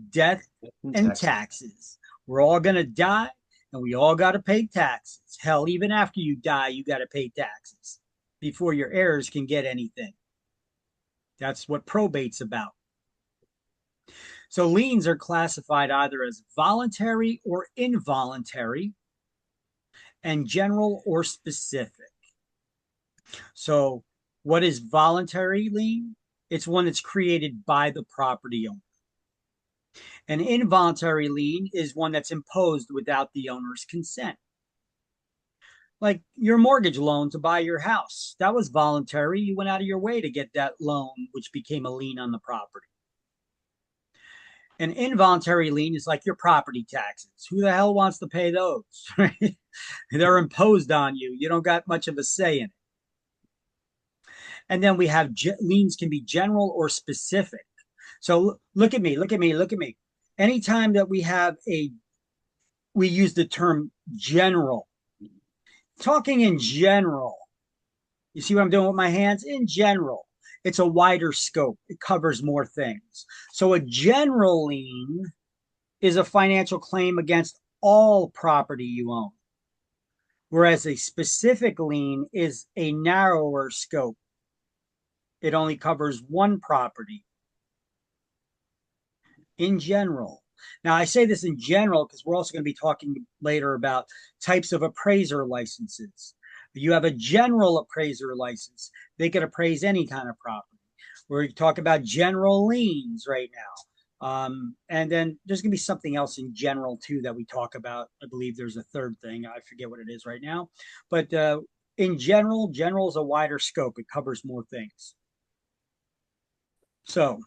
death and taxes. We're all going to die, and we all got to pay taxes. Hell, even after you die, you got to pay taxes before your heirs can get anything. That's what probate's about. So liens are classified either as voluntary or involuntary, and general or specific. So what is voluntary lien? It's one that's created by the property owner. An involuntary lien is one that's imposed without the owner's consent. Like your mortgage loan to buy your house. That was voluntary. You went out of your way to get that loan, which became a lien on the property. An involuntary lien is like your property taxes. Who the hell wants to pay those? Right? They're imposed on you. You don't got much of a say in it. And then we have liens can be general or specific. So look at me. Anytime that we use the term general, talking in general, you see what I'm doing with my hands? In general, it's a wider scope. It covers more things. So a general lien is a financial claim against all property you own, whereas a specific lien is a narrower scope. It only covers one property. In general. Now, I say this in general because we're also going to be talking later about types of appraiser licenses. You have a general appraiser license. They can appraise any kind of property. We're talking about general liens right now. And then there's going to be something else in general, too, that we talk about. I believe there's a third thing. I forget what it is right now. But in general is a wider scope. It covers more things. So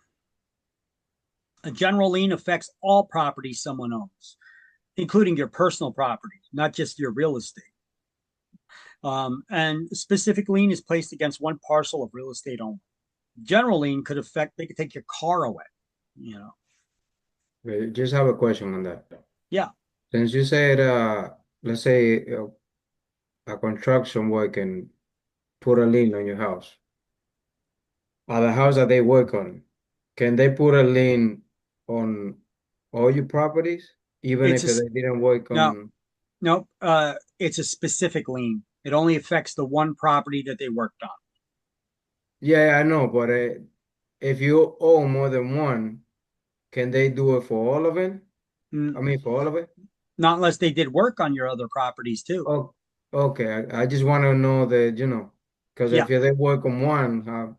a general lien affects all property someone owns, including your personal property, not just your real estate. And specific lien is placed against one parcel of real estate only. General lien could affect, they could take your car away, you know. Wait, just have a question on that. Yeah. Since you said, let's say a construction work can put a lien on your house. The house that they work on, can they put a lien on all your properties, even It's if a, they didn't work no, on? it's a specific lien. It only affects the one property that they worked on. Yeah, I know, but if you own more than one, can they do it for all of it? I mean, for all of it? Not unless they did work on your other properties too. Oh, okay. I just want to know that, because Yeah. if they work on one,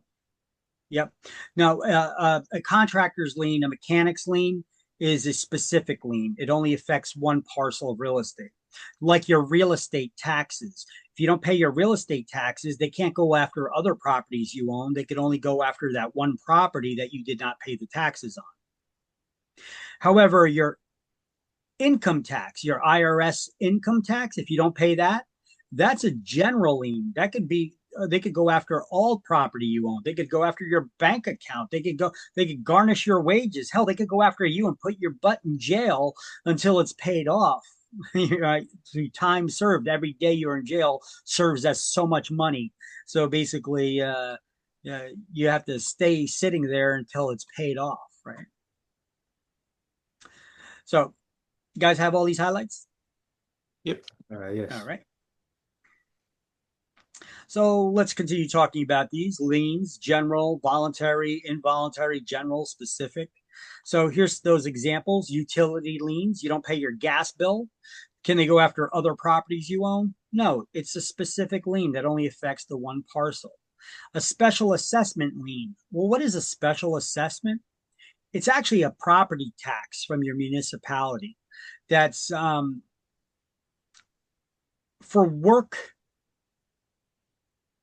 Yep. Now, a contractor's lien, a mechanic's lien is a specific lien. It only affects one parcel of real estate, like your real estate taxes. If you don't pay your real estate taxes, they can't go after other properties you own. They could only go after that one property that you did not pay the taxes on. However, your income tax, your IRS income tax, if you don't pay that, that's a general lien. That could be they could go after all property you own. They could go after your bank account. They could garnish your wages. Hell, they could go after you and put your butt in jail until it's paid off. Through time served, every day you're in jail serves as so much money. So basically, you have to stay sitting there until it's paid off, right? So, you guys have all these highlights? Yep. yes. All right. So let's continue talking about these liens: general, voluntary, involuntary, general, specific. So here's those examples. Utility liens: you don't pay your gas bill. Can they go after other properties you own? No, it's a specific lien that only affects the one parcel. A special assessment lien. Well, what is a special assessment? It's actually a property tax from your municipality that's for work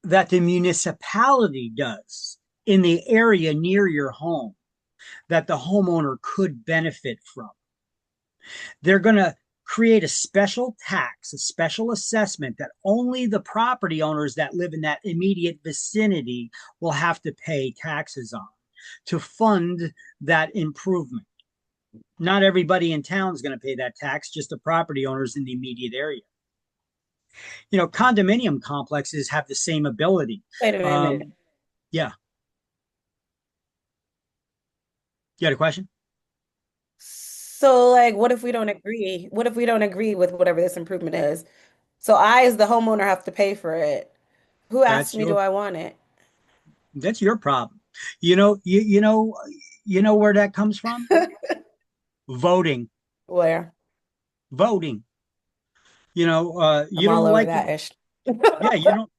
that the municipality does in the area near your home that the homeowner could benefit from. They're going to create a special tax, a special assessment that only the property owners that live in that immediate vicinity will have to pay taxes on to fund that improvement. Not everybody in town is going to pay that tax, just the property owners in the immediate area. You know, condominium complexes have the same ability. Wait a minute. Yeah. You had a question? So, like, what if we don't agree? What if we don't agree with whatever this improvement is? So I, as the homeowner, have to pay for it. Who asked That's me, do your I want it? that's your problem. You know where that comes from? Voting. Where? Voting. You I'm all don't over like that it. ish. Yeah, you don't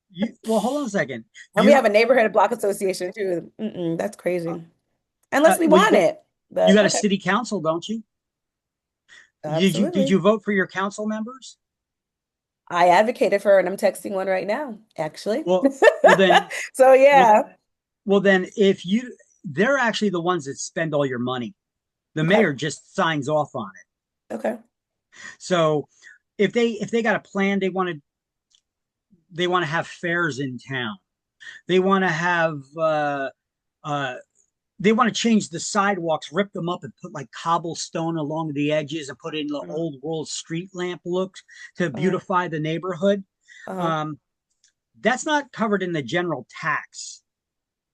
well, hold on a second. And we You have a neighborhood block association too. That's crazy. Unless we well, want it. you But got a okay. city council, don't you? Did Absolutely. you vote for your council members? I advocated for her and I'm texting one right now, actually. Well, well then, So well, yeah. well then, if you, they're actually the ones that spend all your money. The Okay. mayor just signs off on it. Okay. So if they got a plan, they want to have fairs in town. They want to have uh, they want to change the sidewalks, rip them up, and put like cobblestone along the edges, and put in the Uh-huh. old world street lamp looks to Uh-huh. beautify the neighborhood. Uh-huh. Um, that's not covered in the general tax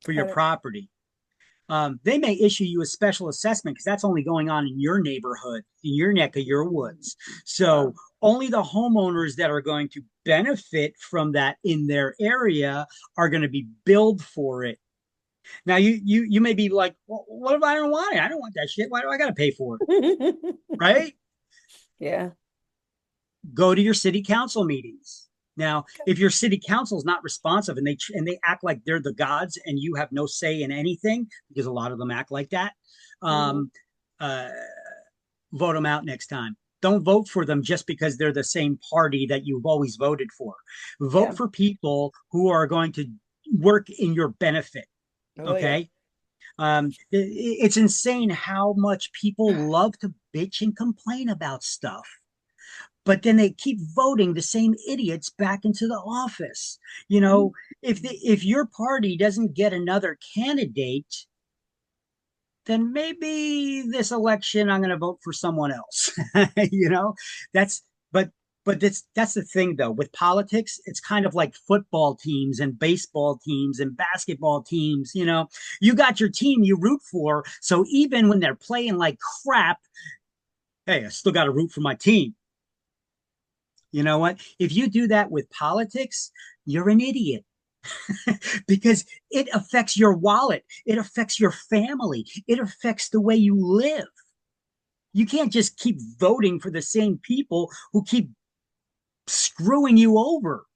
for your Got it. property. They may issue you a special assessment because that's only going on in your neighborhood, in your neck of your woods. So Wow. only the homeowners that are going to benefit from that in their area are going to be billed for it. Now you may be like, well, what if I don't want it? I don't want that shit. Why do I got to pay for it? Right? Yeah. Go to your city council meetings. Now, if your city council is not responsive and they act like they're the gods and you have no say in anything, because a lot of them act like that, Mhm. uh, vote them out next time. Don't vote for them just because they're the same party that you've always voted for. Vote Yeah. for people who are going to work in your benefit. Oh yeah. Okay. It's insane how much people love to bitch and complain about stuff, but then they keep voting the same idiots back into the office. You know, if your party doesn't get another candidate, then maybe this election I'm going to vote for someone else. You know, that's but that's the thing though with politics. It's kind of like football teams and baseball teams and basketball teams. You know, you got your team you root for, so even when they're playing like crap, hey, I still got to root for my team. You know what? If you do that with politics, you're an idiot because it affects your wallet, it affects your family, it affects the way you live. You can't just keep voting for the same people who keep screwing you over.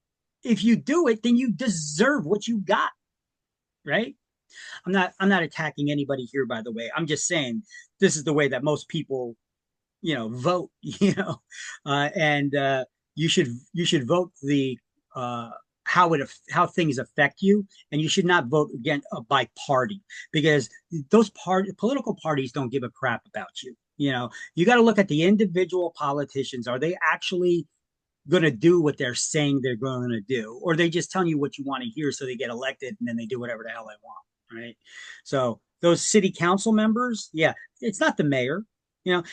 If you do it, then you deserve what you got, right? I'm not attacking anybody here, by the way. I'm just saying this is the way that most people, vote, and you should vote the uh, how things affect you, and you should not vote again by party because those political parties don't give a crap about you. You got to look at the individual politicians. Are they actually going to do what they're saying they're going to do, or are they just telling you what you want to hear so they get elected and then they do whatever the hell they want, right? So those city council members, yeah, it's not the mayor.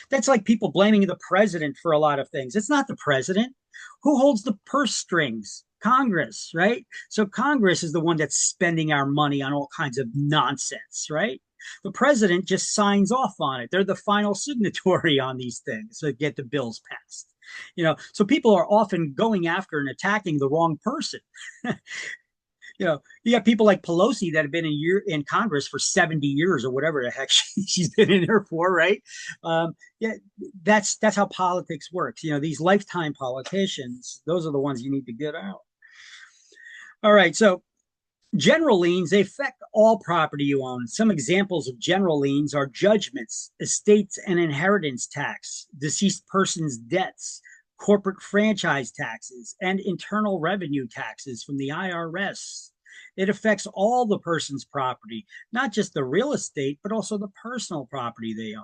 That's like people blaming the president for a lot of things. It's not the president. Who holds the purse strings? Congress, right? So Congress is the one that's spending our money on all kinds of nonsense, right? The president just signs off on it. They're the final signatory on these things to get the bills passed. So people are often going after and attacking the wrong person. You got people like Pelosi that have been in Congress for 70 years or whatever the heck she's been in there for, right? Yeah, that's how politics works. These lifetime politicians, those are the ones you need to get out. All right, so general liens, they affect all property you own. Some examples of general liens are judgments, estates and inheritance tax, deceased person's debts, corporate franchise taxes, and internal revenue taxes from the IRS. It affects all the person's property, not just the real estate, but also the personal property they own.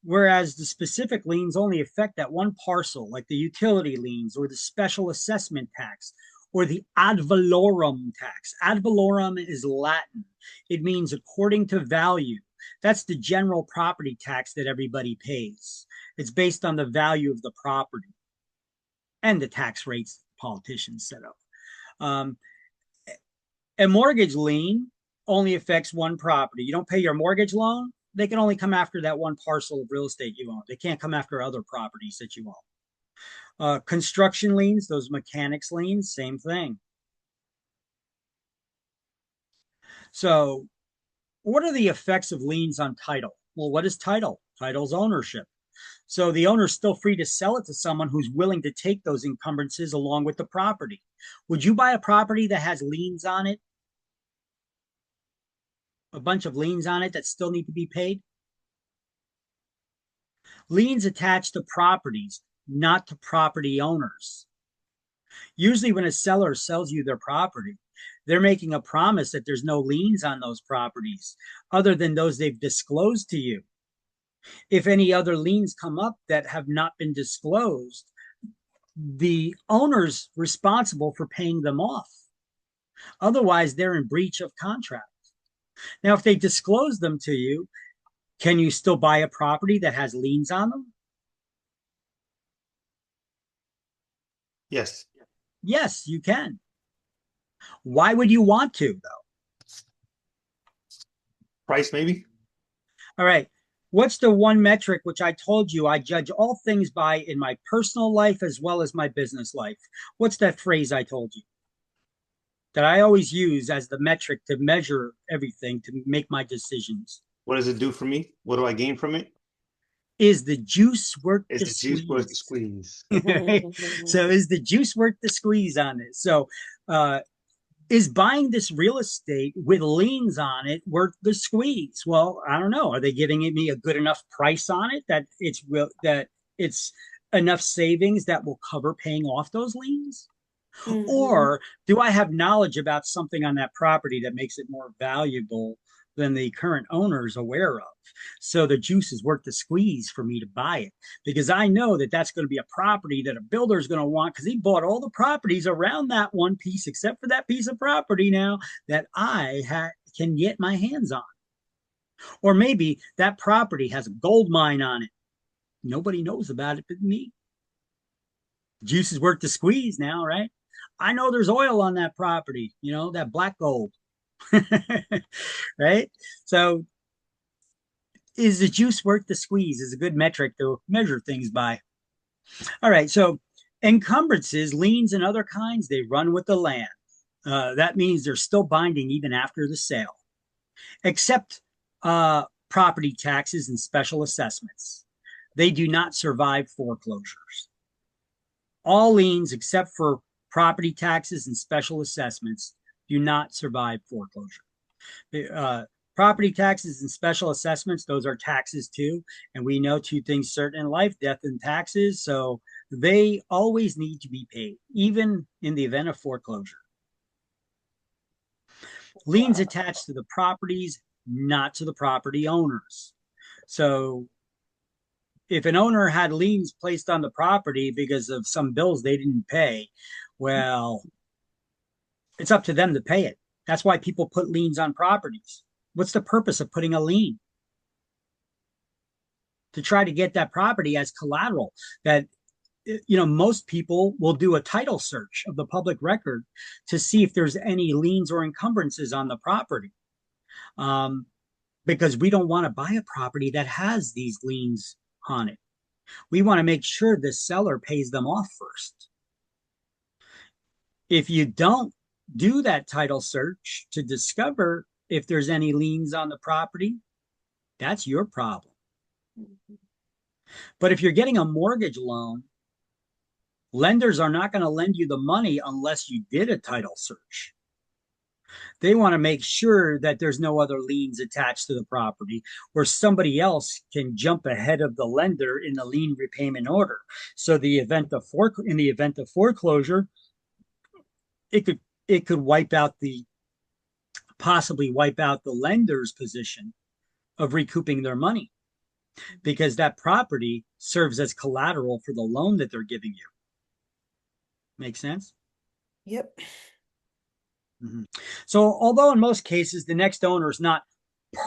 Whereas the specific liens only affect that one parcel, like the utility liens or the special assessment tax or the ad valorem tax. Ad valorem is Latin. It means according to value. That's the general property tax that everybody pays. It's based on the value of the property and the tax rates politicians set up. A mortgage lien only affects one property. You don't pay your mortgage loan, they can only come after that one parcel of real estate you own. They can't come after other properties that you own. Construction liens, those mechanics liens, same thing. So what are the effects of liens on title? Well, what is title? Title's ownership. So the owner's still free to sell it to someone who's willing to take those encumbrances along with the property. Would you buy a property that has liens on it? A bunch of liens on it that still need to be paid? Liens attach to properties, not to property owners. Usually when a seller sells you their property, they're making a promise that there's no liens on those properties other than those they've disclosed to you. If any other liens come up that have not been disclosed, the owner's responsible for paying them off. Otherwise, they're in breach of contract. Now, if they disclose them to you, can you still buy a property that has liens on them? Yes. Yes, you can. Why would you want to, though? Price, maybe? All right. What's the one metric which I told you I judge all things by in my personal life as well as my business life? What's that phrase I told you that I always use as the metric to measure everything to make my decisions? What does it do for me? What do I gain from it? Is the juice worth Is the the juice worth the squeeze? squeeze? So is the juice worth the squeeze on this? So is buying this real estate with liens on it worth the squeeze? Well, I don't know. Are they giving me a good enough price on it that it's enough savings that will cover paying off those liens? Mhm. Or do I have knowledge about something on that property that makes it more valuable than the current owner is aware of? So the juice is worth the squeeze for me to buy it because I know that that's going to be a property that a builder is going to want because he bought all the properties around that one piece, except for that piece of property now that can get my hands on. Or maybe that property has a gold mine on it. Nobody knows about it but me. Juice is worth the squeeze now, right? I know there's oil on that property, that black gold. Right? So is the juice worth the squeeze is a good metric to measure things by. All right. So encumbrances, liens, and other kinds, they run with the land. That means they're still binding even after the sale, except property taxes and special assessments. They do not survive foreclosures. All liens, except for property taxes and special assessments, do not survive foreclosure. Property taxes and special assessments, those are taxes too. And we know two things certain in life, death and taxes. So they always need to be paid, even in the event of foreclosure. Liens attached to the properties, not to the property owners. So if an owner had liens placed on the property because of some bills they didn't pay, well, it's up to them to pay it. That's why people put liens on properties. What's the purpose of putting a lien? To try to get that property as collateral. That, most people will do a title search of the public record to see if there's any liens or encumbrances on the property. Because we don't want to buy a property that has these liens on it. We want to make sure the seller pays them off first. If you don't do that title search to discover if there's any liens on the property, that's your problem. But if you're getting a mortgage loan, lenders are not going to lend you the money unless you did a title search. They want to make sure that there's no other liens attached to the property, or somebody else can jump ahead of the lender in the lien repayment order. So in the event of foreclosure, it could possibly wipe out the lender's position of recouping their money, because that property serves as collateral for the loan that they're giving you. Make sense? Yep. So, although in most cases the next owner is not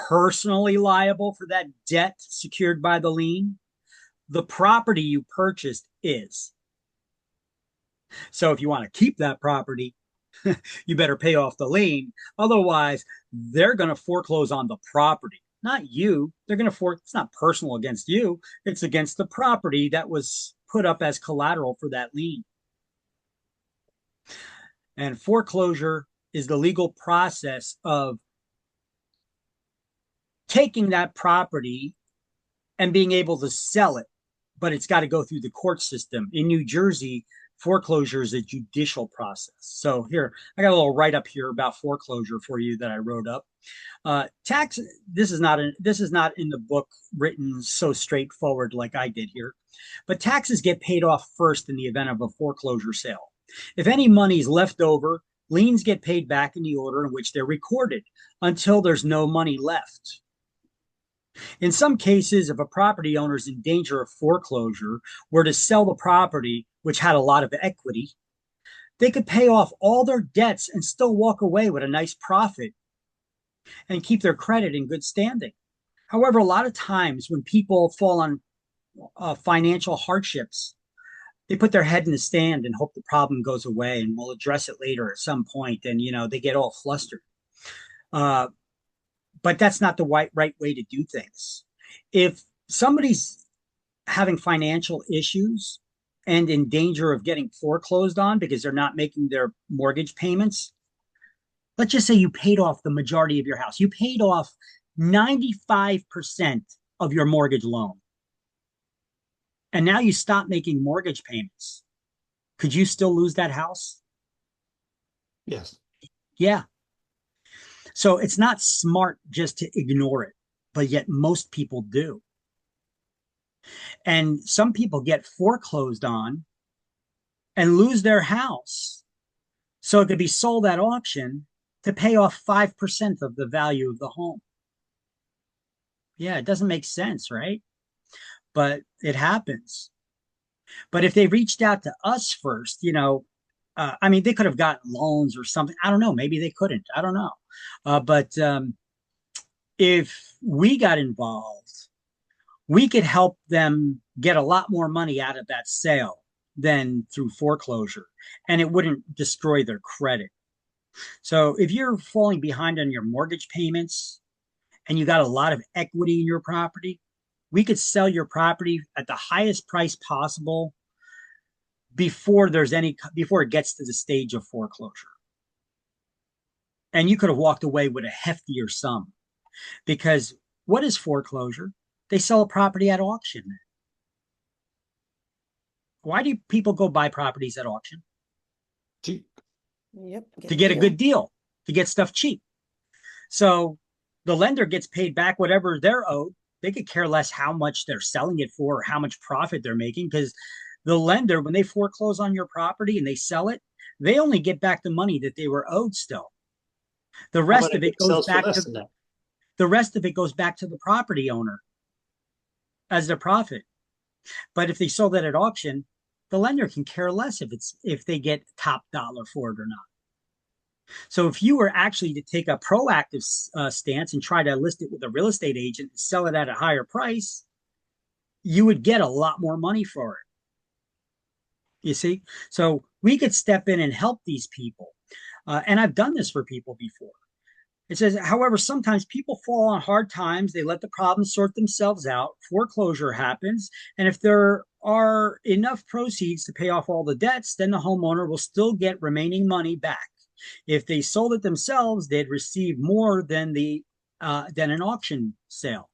personally liable for that debt secured by the lien, the property you purchased is. So, if you want to keep that property, you better pay off the lien. Otherwise, they're going to foreclose on the property, not you. They're going to it's not personal against you. It's against the property that was put up as collateral for that lien. And foreclosure is the legal process of taking that property and being able to sell it, but it's got to go through the court system. In New Jersey, foreclosure is a judicial process. So here, I got a little write-up here about foreclosure for you that I wrote up. This is not in the book written so straightforward like I did here, but taxes get paid off first in the event of a foreclosure sale. If any money is left over, liens get paid back in the order in which they're recorded until there's no money left. In some cases, if a property owner is in danger of foreclosure, were to sell the property, which had a lot of equity, they could pay off all their debts and still walk away with a nice profit and keep their credit in good standing. However, a lot of times when people fall on financial hardships, they put their head in the sand and hope the problem goes away and we'll address it later at some point. And, they get all flustered. But that's not the right way to do things. If somebody's having financial issues and in danger of getting foreclosed on because they're not making their mortgage payments, let's just say you paid off the majority of your house. You paid off 95% of your mortgage loan. And now you stop making mortgage payments. Could you still lose that house? Yes. Yeah. So it's not smart just to ignore it, but yet most people do. And some people get foreclosed on and lose their house. So it could be sold at auction to pay off 5% of the value of the home. Yeah, it doesn't make sense, right? But it happens. But if they reached out to us first, they could have gotten loans or something. I don't know. Maybe they couldn't. I don't know. But if we got involved, we could help them get a lot more money out of that sale than through foreclosure, and it wouldn't destroy their credit. So if you're falling behind on your mortgage payments and you got a lot of equity in your property, we could sell your property at the highest price possible before it gets to the stage of foreclosure. And you could have walked away with a heftier sum, because what is foreclosure? They sell a property at auction. Why do people go buy properties at auction? Cheap. Yep. To get a good deal, to get stuff cheap. So the lender gets paid back whatever they're owed. They could care less how much they're selling it for or how much profit they're making, because the lender, when they foreclose on your property and they sell it, they only get back the money that they were owed still. The rest of it goes back to the property owner as their profit. But if they sold it at auction, the lender can care less if they get top dollar for it or not. So if you were actually to take a proactive stance and try to list it with a real estate agent and sell it at a higher price, you would get a lot more money for it. You see? So we could step in and help these people. And I've done this for people before. It says, however, sometimes people fall on hard times. They let the problems sort themselves out. Foreclosure happens. And if there are enough proceeds to pay off all the debts, then the homeowner will still get remaining money back. If they sold it themselves, they'd receive more than an auction sale.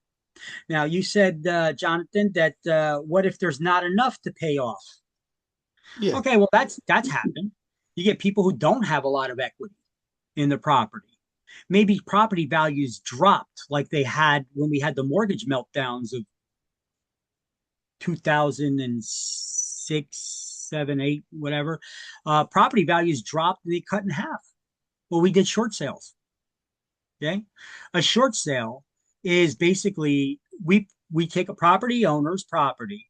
Now, you said, Jonathan, that what if there's not enough to pay off? Yeah. Okay, well, that's happened. You get people who don't have a lot of equity. in the property. Maybe property values dropped like they had when we had the mortgage meltdowns of 2006, 7, 8, whatever. Property values dropped, they cut in half. Well, we did short sales. Okay. A short sale is basically we take a property owner's property,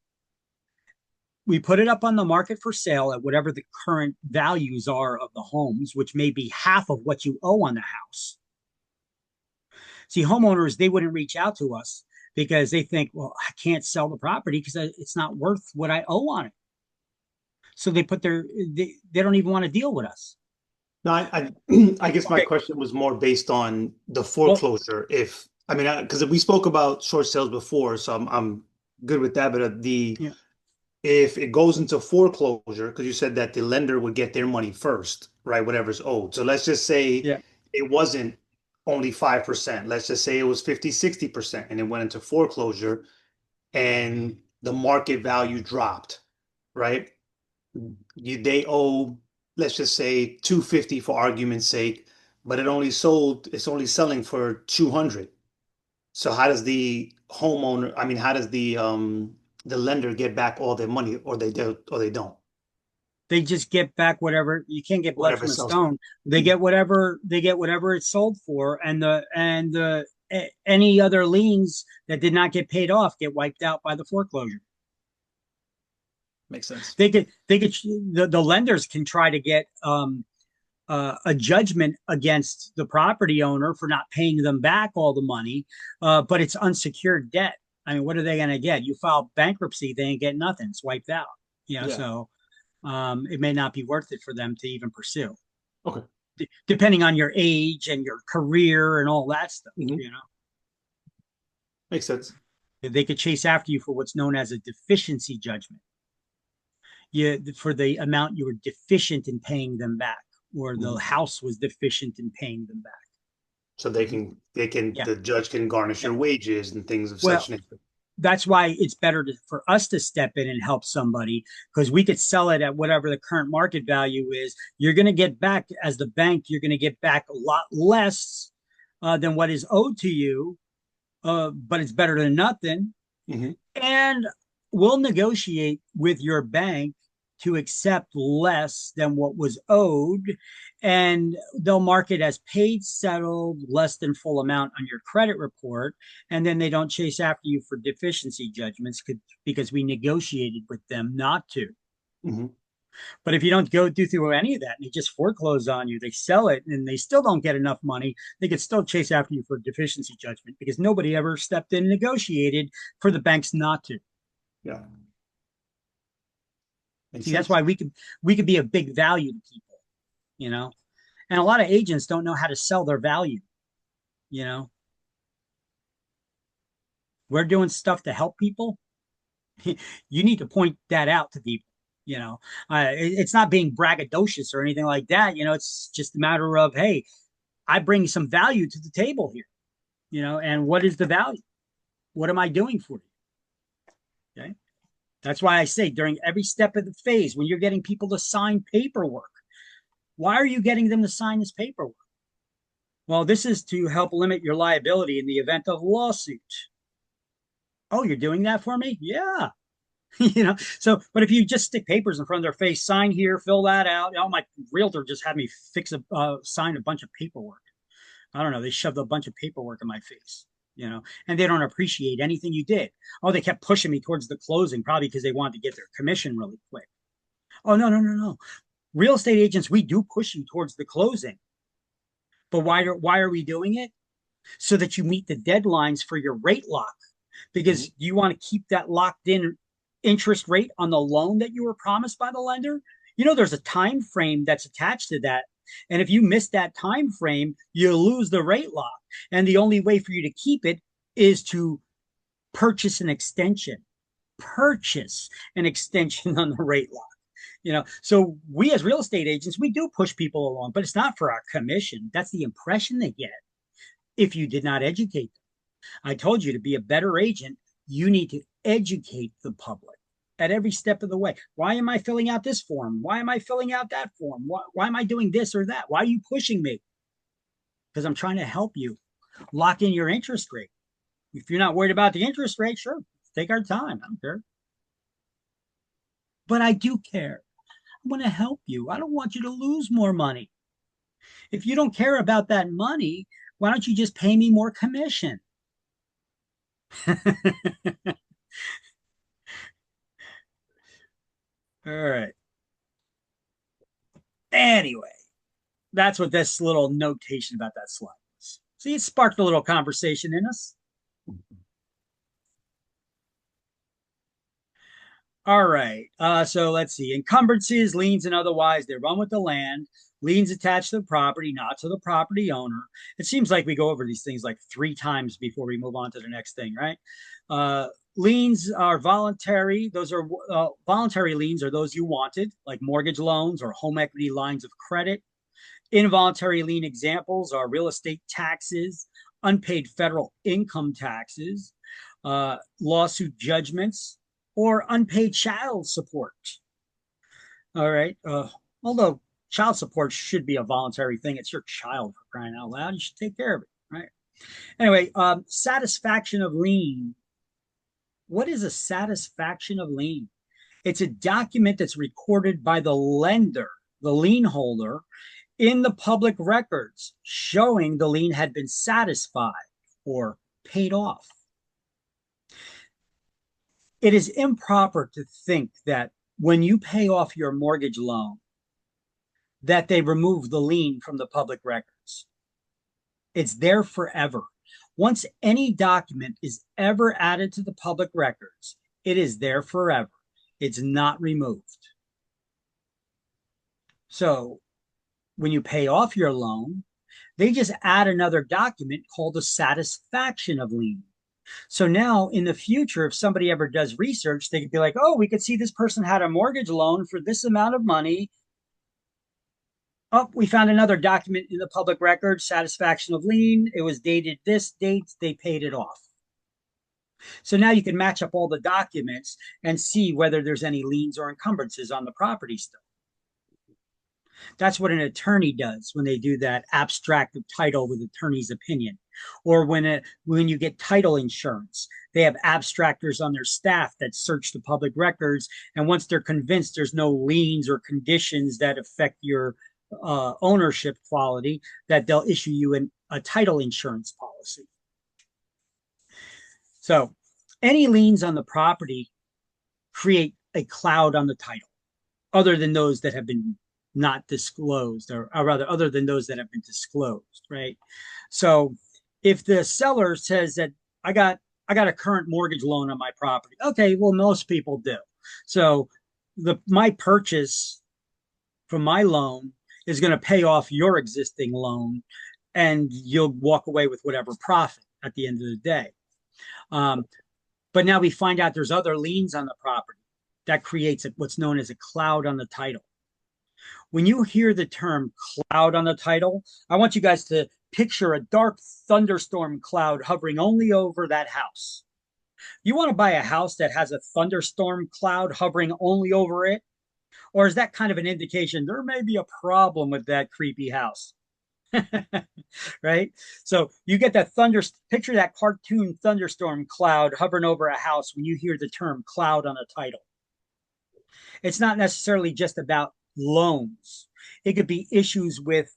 we put it up on the market for sale at whatever the current values are of the homes, which may be half of what you owe on the house. See, homeowners, they wouldn't reach out to us because they think, well, I can't sell the property because it's not worth what I owe on it. So they don't even want to deal with us. No, I guess my Okay. question was more based on the Well, foreclosure. Because we spoke about short sales before, so I'm good with that. But yeah, if it goes into foreclosure, because you said that the lender would get their money first, right? Whatever's owed. So let's just say yeah. it wasn't only 5%. Let's just say it was 50, 60%, and it went into foreclosure and the market value dropped, right? They owe, let's just say 250 for argument's sake, but it's only selling for 200. So how does the how does the lender get back all their money, or they don't? They just get back whatever. You can't get blood Whatever from a sells. stone. They get whatever it's sold for, and any other liens that did not get paid off get wiped out by the foreclosure. Makes sense. The lenders can try to get a judgment against the property owner for not paying them back all the money, but it's unsecured debt. I mean, what are they going to get? You file bankruptcy, they ain't get nothing. It's wiped out. Yeah. So it may not be worth it for them to even pursue. Okay. Depending on your age and your career and all that stuff, Mhm. Makes sense. They could chase after you for what's known as a deficiency judgment. For the amount you were deficient in paying them back, or the house was deficient in paying them back. So Yeah. the judge can garnish your wages and things of Well, such nature. that's why it's better for us to step in and help somebody, because we could sell it at whatever the current market value is. You're going to get back, as the bank, you're going to get back a lot less than what is owed to you, but it's better than nothing. Mm-hmm. And we'll negotiate with your bank to accept less than what was owed, and they'll mark it as paid, settled, less than full amount on your credit report, and then they don't chase after you for deficiency judgments because we negotiated with them not to. Mm-hmm. But if you don't go through any of that and they just foreclose on you, they sell it and they still don't get enough money, they could still chase after you for deficiency judgment because nobody ever stepped in and negotiated for the banks not to. Yeah. See, that's why we could be a big value to people, and a lot of agents don't know how to sell their value. We're doing stuff to help people. You need to point that out to people. It's not being braggadocious or anything like that. It's just a matter of, hey, I bring some value to the table here. And what is the value? What am I doing for you? Okay. That's why I say during every step of the phase, when you're getting people to sign paperwork, why are you getting them to sign this paperwork? Well, this is to help limit your liability in the event of lawsuit. Oh, you're doing that for me? Yeah. But if you just stick papers in front of their face, sign here, fill that out. My realtor just had me sign a bunch of paperwork. I don't know. They shoved a bunch of paperwork in my face. And they don't appreciate anything you did. Oh, they kept pushing me towards the closing, probably because they wanted to get their commission really quick. Oh, no. Real estate agents, we do push you towards the closing. But why are we doing it? So that you meet the deadlines for your rate lock. Because you want to keep that locked in interest rate on the loan that you were promised by the lender. There's a time frame that's attached to that. And if you miss that time frame, you lose the rate lock. And the only way for you to keep it is to purchase an extension. Purchase an extension on the rate lock. So we as real estate agents, we do push people along, but it's not for our commission. That's the impression they get if you did not educate them. I told you, to be a better agent, you need to educate the public at every step of the way. Why am I filling out this form? Why am I filling out that form? Why am I doing this or that? Why are you pushing me? because I'm trying to help you lock in your interest rate. If you're not worried about the interest rate, sure, take our time. I don't care. But I do care. I want to help you. I don't want you to lose more money. If you don't care about that money, why don't you just pay me more commission? All right. Anyway, that's what this little notation about that slide was. See, it sparked a little conversation in us. All right. So let's see. Encumbrances, liens, and otherwise, they run with the land. Liens attached to the property, not to the property owner. It seems like we go over these things like 3 times before we move on to the next thing, right? Liens are voluntary. Those are voluntary liens are those you wanted, like mortgage loans or home equity lines of credit. Involuntary lien examples are real estate taxes, unpaid federal income taxes, lawsuit judgments, or unpaid child support. All right. Although child support should be a voluntary thing, it's your child, for crying out loud. You should take care of it, right? Anyway, satisfaction of lien. What is a satisfaction of lien? It's a document that's recorded by the lender, the lien holder, in the public records showing the lien had been satisfied or paid off. It is improper to think that when you pay off your mortgage loan, that they remove the lien from the public records. It's there forever. Once any document is ever added to the public records, it is there forever. It's not removed. So when you pay off your loan, they just add another document called a satisfaction of lien. So now in the future, if somebody ever does research, they could be like, oh, we could see this person had a mortgage loan for this amount of money. Oh, we found another document in the public record, satisfaction of lien. It was dated this date. They paid it off. So now you can match up all the documents and see whether there's any liens or encumbrances on the property still. That's what an attorney does when they do that abstract of title with attorney's opinion. Or when you get title insurance, they have abstractors on their staff that search the public records. And once they're convinced there's no liens or conditions that affect your ownership quality, that they'll issue you a title insurance policy. So any liens on the property create a cloud on the title, other than those that have been not disclosed, or rather, other than those that have been disclosed, right? So if the seller says that I got a current mortgage loan on my property, okay, well, most people do. So my purchase from my loan is going to pay off your existing loan, and you'll walk away with whatever profit at the end of the day. But now we find out there's other liens on the property. That creates what's known as a cloud on the title. When you hear the term cloud on the title, I want you guys to picture a dark thunderstorm cloud hovering only over that house. You want to buy a house that has a thunderstorm cloud hovering only over it? Or is that kind of an indication there may be a problem with that creepy house? Right? So you get that picture that cartoon thunderstorm cloud hovering over a house when you hear the term cloud on the title. It's not necessarily just about loans. It could be issues with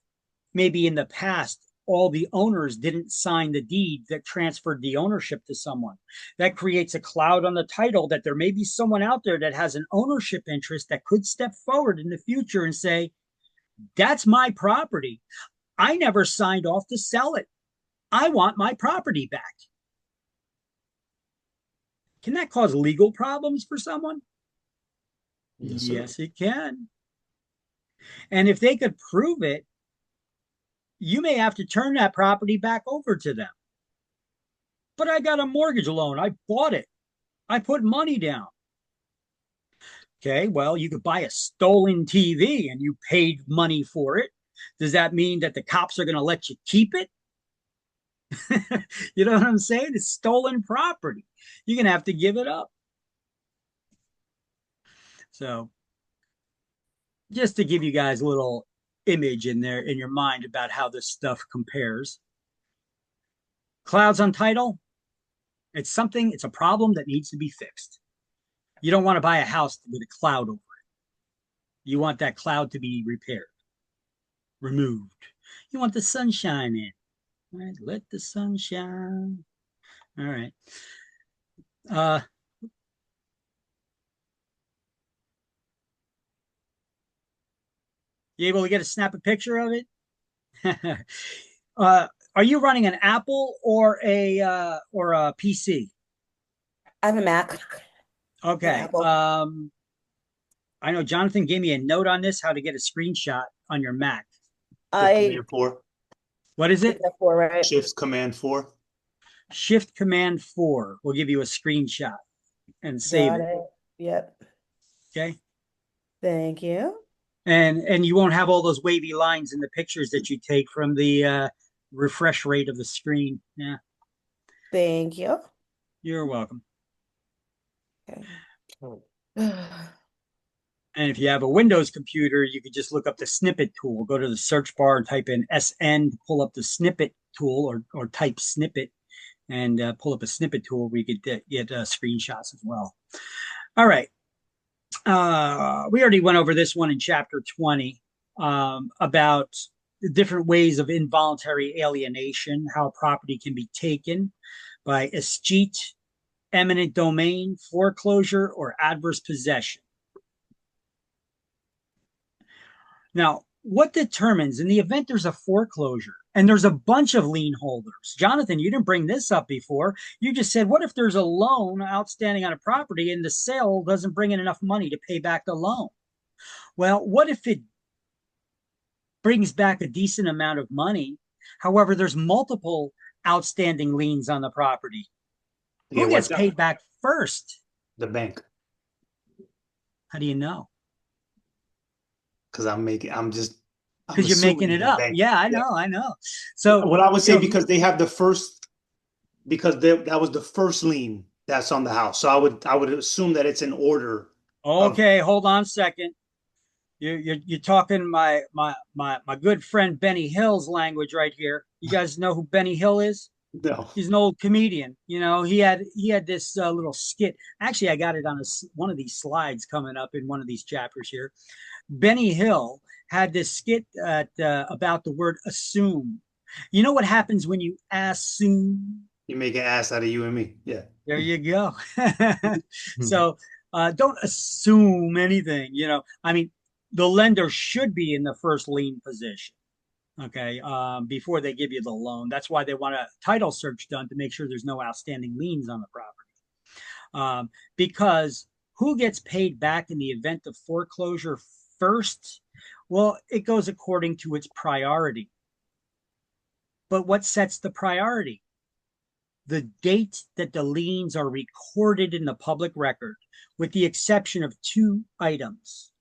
maybe in the past, all the owners didn't sign the deed that transferred the ownership to someone. That creates a cloud on the title that there may be someone out there that has an ownership interest that could step forward in the future and say, that's my property. I never signed off to sell it. I want my property back. Can that cause legal problems for someone? Yes, it can. And if they could prove it, you may have to turn that property back over to them. But I got a mortgage loan. I bought it. I put money down. Okay, well, you could buy a stolen TV and you paid money for it. Does that mean that the cops are going to let you keep it? You know what I'm saying? It's stolen property. You're going to have to give it up. So just to give you guys a little image in there in your mind about how this stuff compares. Clouds on title, it's a problem that needs to be fixed. You don't want to buy a house with a cloud over it. You want that cloud to be repaired, removed. You want the sunshine in. All right, let the sun shine. All right. You able to get a snap a picture of it? Are you running an Apple or a PC? I have a Mac, an Okay. Apple. I know Jonathan gave me a note on this, how to get a screenshot on your Mac. I Command 4, What is it? F4, right? Shift Command 4. Shift Command 4 will give you a screenshot and save Got it. it. Yep. Okay. Thank you. And you won't have all those wavy lines in the pictures that you take from the refresh rate of the screen. Yeah, Thank you. you're welcome. Okay. And if you have a Windows computer, you could just look up the snippet tool, go to the search bar and type in SN, pull up the snippet tool or type snippet and pull up a snippet tool where you could get screenshots as well. All right. We already went over this one in chapter 20 about the different ways of involuntary alienation, how property can be taken by escheat, eminent domain, foreclosure, or adverse possession. Now, what determines in the event there's a foreclosure and there's a bunch of lien holders? Jonathan, you didn't bring this up before. You just said, what if there's a loan outstanding on a property and the sale doesn't bring in enough money to pay back the loan? Well, what if it brings back a decent amount of money? However, there's multiple outstanding liens on the property. Who gets paid back first? The bank. How do you know? Because I'm Because you're making it up. Yeah, I know. So what I would say, because they have the first, because that was the first lien that's on the house. So I would assume that it's in order. Okay, hold on a second. You're talking my good friend Benny Hill's language right here. You guys know who Benny Hill is? No. He's an old comedian. You know, he had this little skit. Actually, I got it on one of these slides coming up in one of these chapters here. Benny Hill had this skit about the word assume. You know what happens when you assume? You make an ass out of you and me. Yeah. There you go. So don't assume anything. You know, I mean, the lender should be in the first lien position. Okay, before they give you the loan. That's why they want a title search done to make sure there's no outstanding liens on the property. Because who gets paid back in the event of foreclosure first? Well, it goes according to its priority. But what sets the priority? The date that the liens are recorded in the public record, with the exception of two items.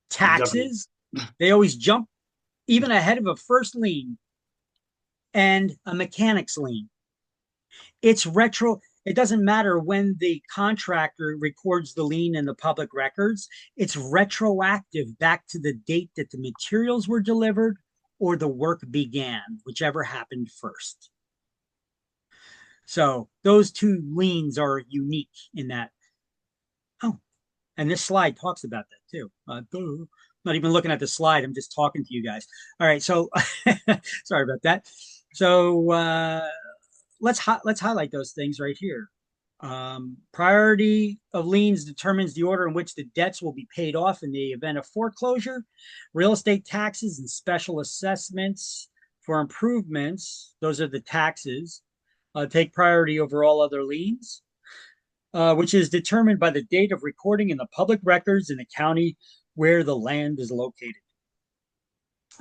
Taxes, they always jump even ahead of a first lien, and a mechanics lien. It's retro. It doesn't matter when the contractor records the lien in the public records. It's retroactive back to the date that the materials were delivered or the work began, whichever happened first. So those two liens are unique in that. Oh, and this slide talks about that too. Not even looking at the slide. I'm just talking to you guys. All right. So sorry about that. So let's highlight those things right here. Priority of liens determines the order in which the debts will be paid off in the event of foreclosure. Real estate taxes and special assessments for improvements, those are the taxes, take priority over all other liens, which is determined by the date of recording in the public records in the county where the land is located.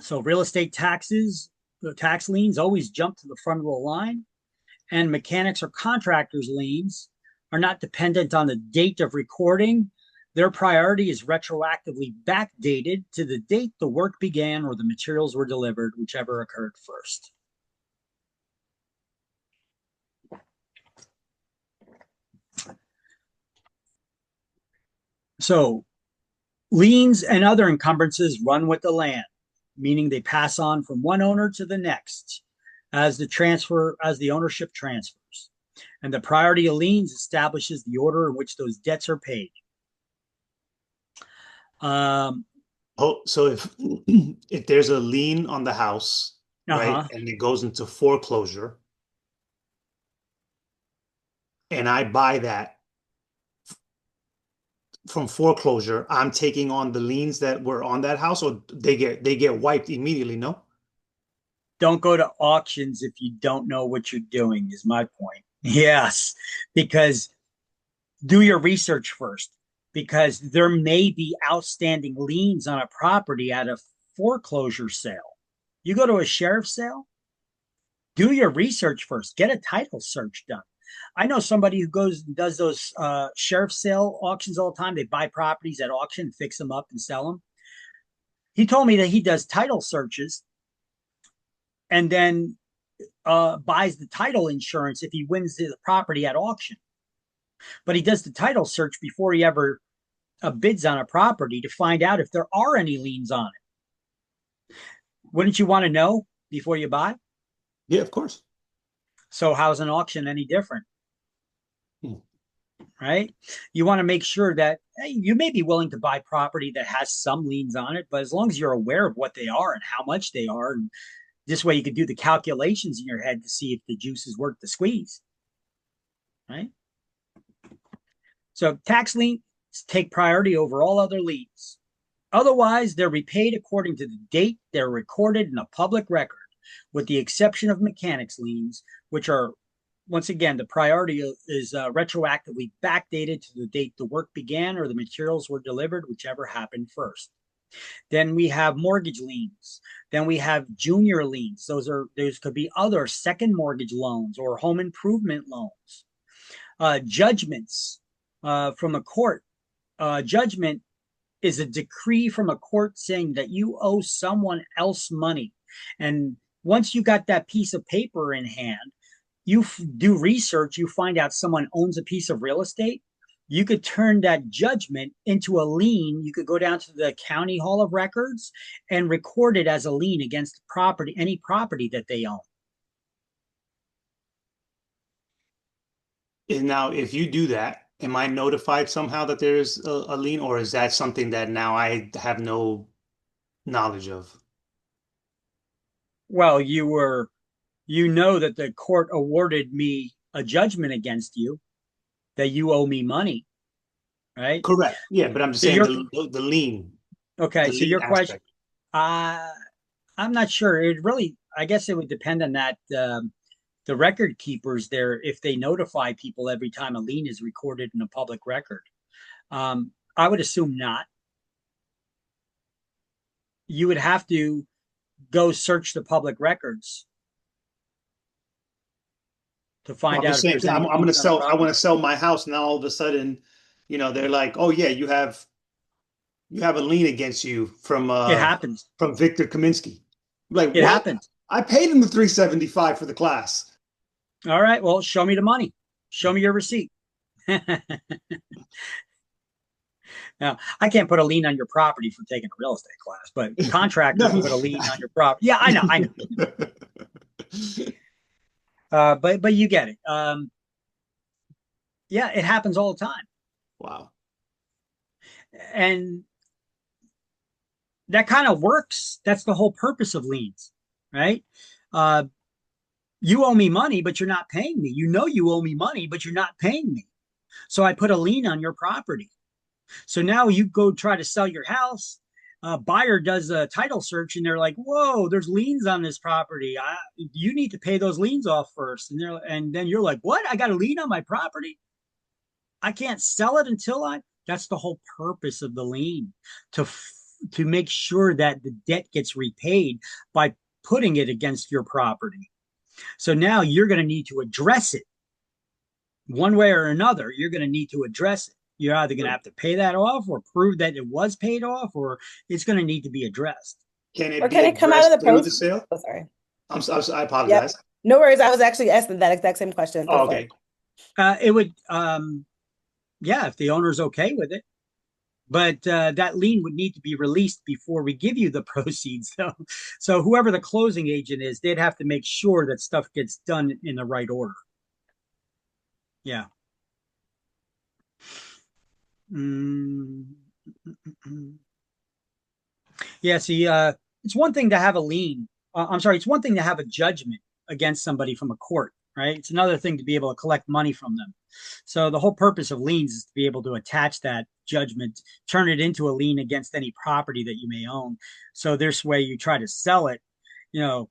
So real estate taxes, the tax liens always jump to the front of the line, and mechanics or contractors liens are not dependent on the date of recording. Their priority is retroactively backdated to the date the work began or the materials were delivered, whichever occurred first. So liens and other encumbrances run with the land. meaning they pass on from one owner to the next as the ownership transfers. And the priority of liens establishes the order in which those debts are paid. Oh, so if there's a lien on the house, right, and it goes into foreclosure, and I buy that from foreclosure, I'm taking on the liens that were on that house, or they get wiped immediately, no? Don't go to auctions if you don't know what you're doing, is my point. Yes, because do your research first, because there may be outstanding liens on a property at a foreclosure sale. You go to a sheriff's sale, do your research first, get a title search done. I know somebody who goes and does those sheriff's sale auctions all the time. They buy properties at auction, fix them up, and sell them. He told me that he does title searches and then buys the title insurance if he wins the property at auction. But he does the title search before he ever bids on a property to find out if there are any liens on it. Wouldn't you want to know before you buy? Yeah, of course. So how's an auction any different? Right? You want to make sure that you may be willing to buy property that has some liens on it, but as long as you're aware of what they are and how much they are, and this way you could do the calculations in your head to see if the juice is worth the squeeze. Right? So tax liens take priority over all other liens. Otherwise, they're repaid according to the date they're recorded in a public record, with the exception of mechanics liens, which are, once again, the priority is retroactively backdated to the date the work began or the materials were delivered, whichever happened first. Then we have mortgage liens. Then we have junior liens. Those could be other second mortgage loans or home improvement loans. Judgments from a court. Judgment is a decree from a court saying that you owe someone else money. And once you got that piece of paper in hand, you do research, you find out someone owns a piece of real estate, you could turn that judgment into a lien. You could go down to the county hall of records and record it as a lien against property, any property that they own. And now, if you do that, am I notified somehow that there's a lien, or is that something that now I have no knowledge of? Well, you know that the court awarded me a judgment against you, that you owe me money, right? Correct. Yeah, but I'm just saying the lien. Okay, the so lien your question, aspect. I'm not sure. I guess it would depend on that. The record keepers there, if they notify people every time a lien is recorded in a public record. I would assume not. You would have to go search the public records to find out if there's any. I'm going to sell. I want to sell my house. Now all of a sudden, they're like, "Oh yeah, you have a lien against you from It happens. from Victor Kaminsky." Like, It what? happens. I paid him the $375 for the class. All right. Well, show me the money. Show me your receipt. Now, I can't put a lien on your property for taking a real estate class, but contractors can put a lien on your property. Yeah, I know. But you get it. Yeah, it happens all the time. Wow. And that kind of works. That's the whole purpose of liens, right? You owe me money, but you're not paying me. You know you owe me money, but you're not paying me. So I put a lien on your property. So now you go try to sell your house. Buyer does a title search and they're like, "Whoa, there's liens on this property. You need to pay those liens off first." And then you're like, "What? I got a lien on my property? I can't sell it until That's the whole purpose of the lien, to make sure that the debt gets repaid by putting it against your property. So now you're going to need to address it one way or another. You're going to need to address it. You're either going to have to pay that off or prove that it was paid off, or it's going to need to be addressed. Can it come out of the through post? the sale? Oh, sorry. I apologize. Yep. No worries. I was actually asking that exact same question. Oh, okay. It would, yeah, if the owner's okay with it. but that lien would need to be released before we give you the proceeds. So whoever the closing agent is, they'd have to make sure that stuff gets done in the right order. Yeah. Yeah, see, it's one thing to have a lien. I'm sorry, it's one thing to have a judgment against somebody from a court, right? It's another thing to be able to collect money from them. So the whole purpose of liens is to be able to attach that judgment, turn it into a lien against any property that you may own. So this way you try to sell it,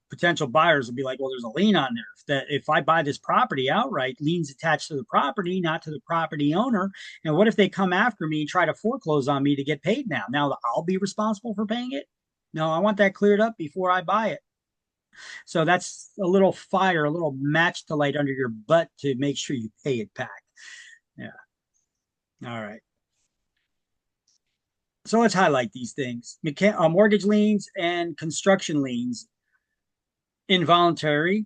potential buyers will be like, well, there's a lien on there. If I buy this property outright, liens attached to the property, not to the property owner. And what if they come after me and try to foreclose on me to get paid now? Now I'll be responsible for paying it? No, I want that cleared up before I buy it. So that's a little fire, a little match to light under your butt to make sure you pay it back. Yeah. All right. So let's highlight these things. Mortgage liens and construction liens, involuntary,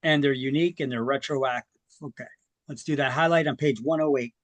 and they're unique and they're retroactive. Okay, let's do that highlight on page 108.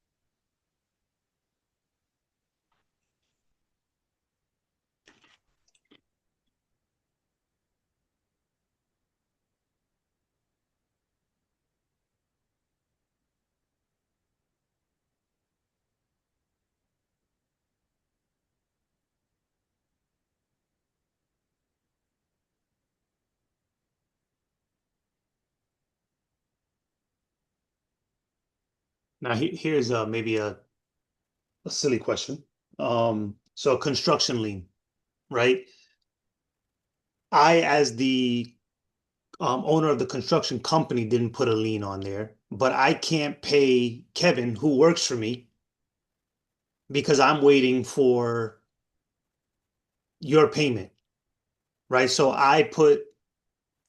Now here's maybe a silly question. So construction lien, right? I, as the owner of the construction company, didn't put a lien on there, but I can't pay Kevin, who works for me, because I'm waiting for your payment, right? So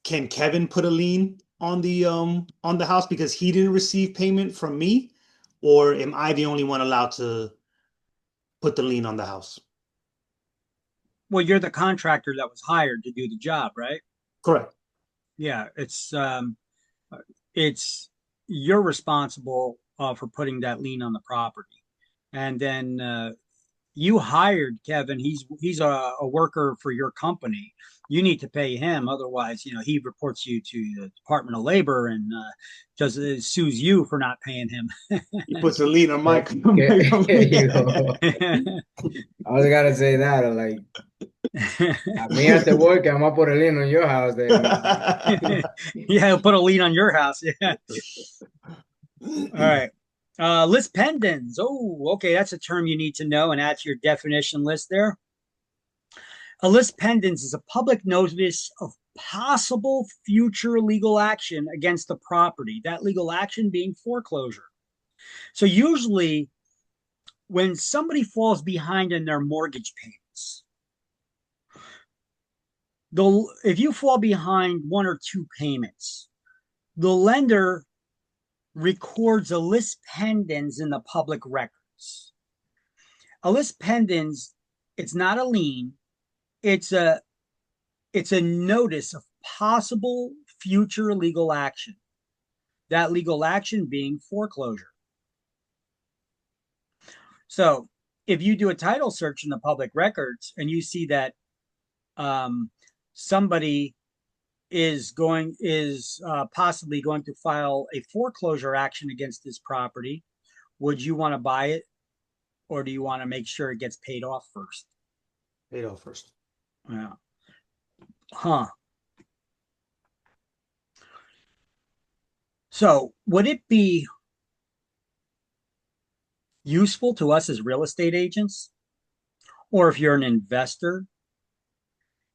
can Kevin put a lien on the house because he didn't receive payment from me, or am I the only one allowed to put the lien on the house? Well, you're the contractor that was hired to do the job, right? Correct. Yeah, it's you're responsible for putting that lien on the property, and then you hired Kevin. He's a worker for your company. You need to pay him, otherwise, he reports you to the Department of Labor and sues you for not paying him. He puts a lien on my There company. you go. I was gonna say that, like, me after work, I'm gonna put a lien on your house then. Yeah, put a lien on your house. Yeah. All right. List pendens. Oh, okay. That's a term you need to know and add to your definition list there. A lis pendens is a public notice of possible future legal action against the property, that legal action being foreclosure. So usually when somebody falls behind in their mortgage payments, if you fall behind one or two payments, the lender records a lis pendens in the public records. A lis pendens, it's not a lien. It's a notice of possible future legal action. That legal action being foreclosure. So if you do a title search in the public records and you see that somebody is possibly going to file a foreclosure action against this property, would you want to buy it, or do you want to make sure it gets paid off first? Paid off first. Yeah. Huh. So would it be useful to us as real estate agents, or if you're an investor,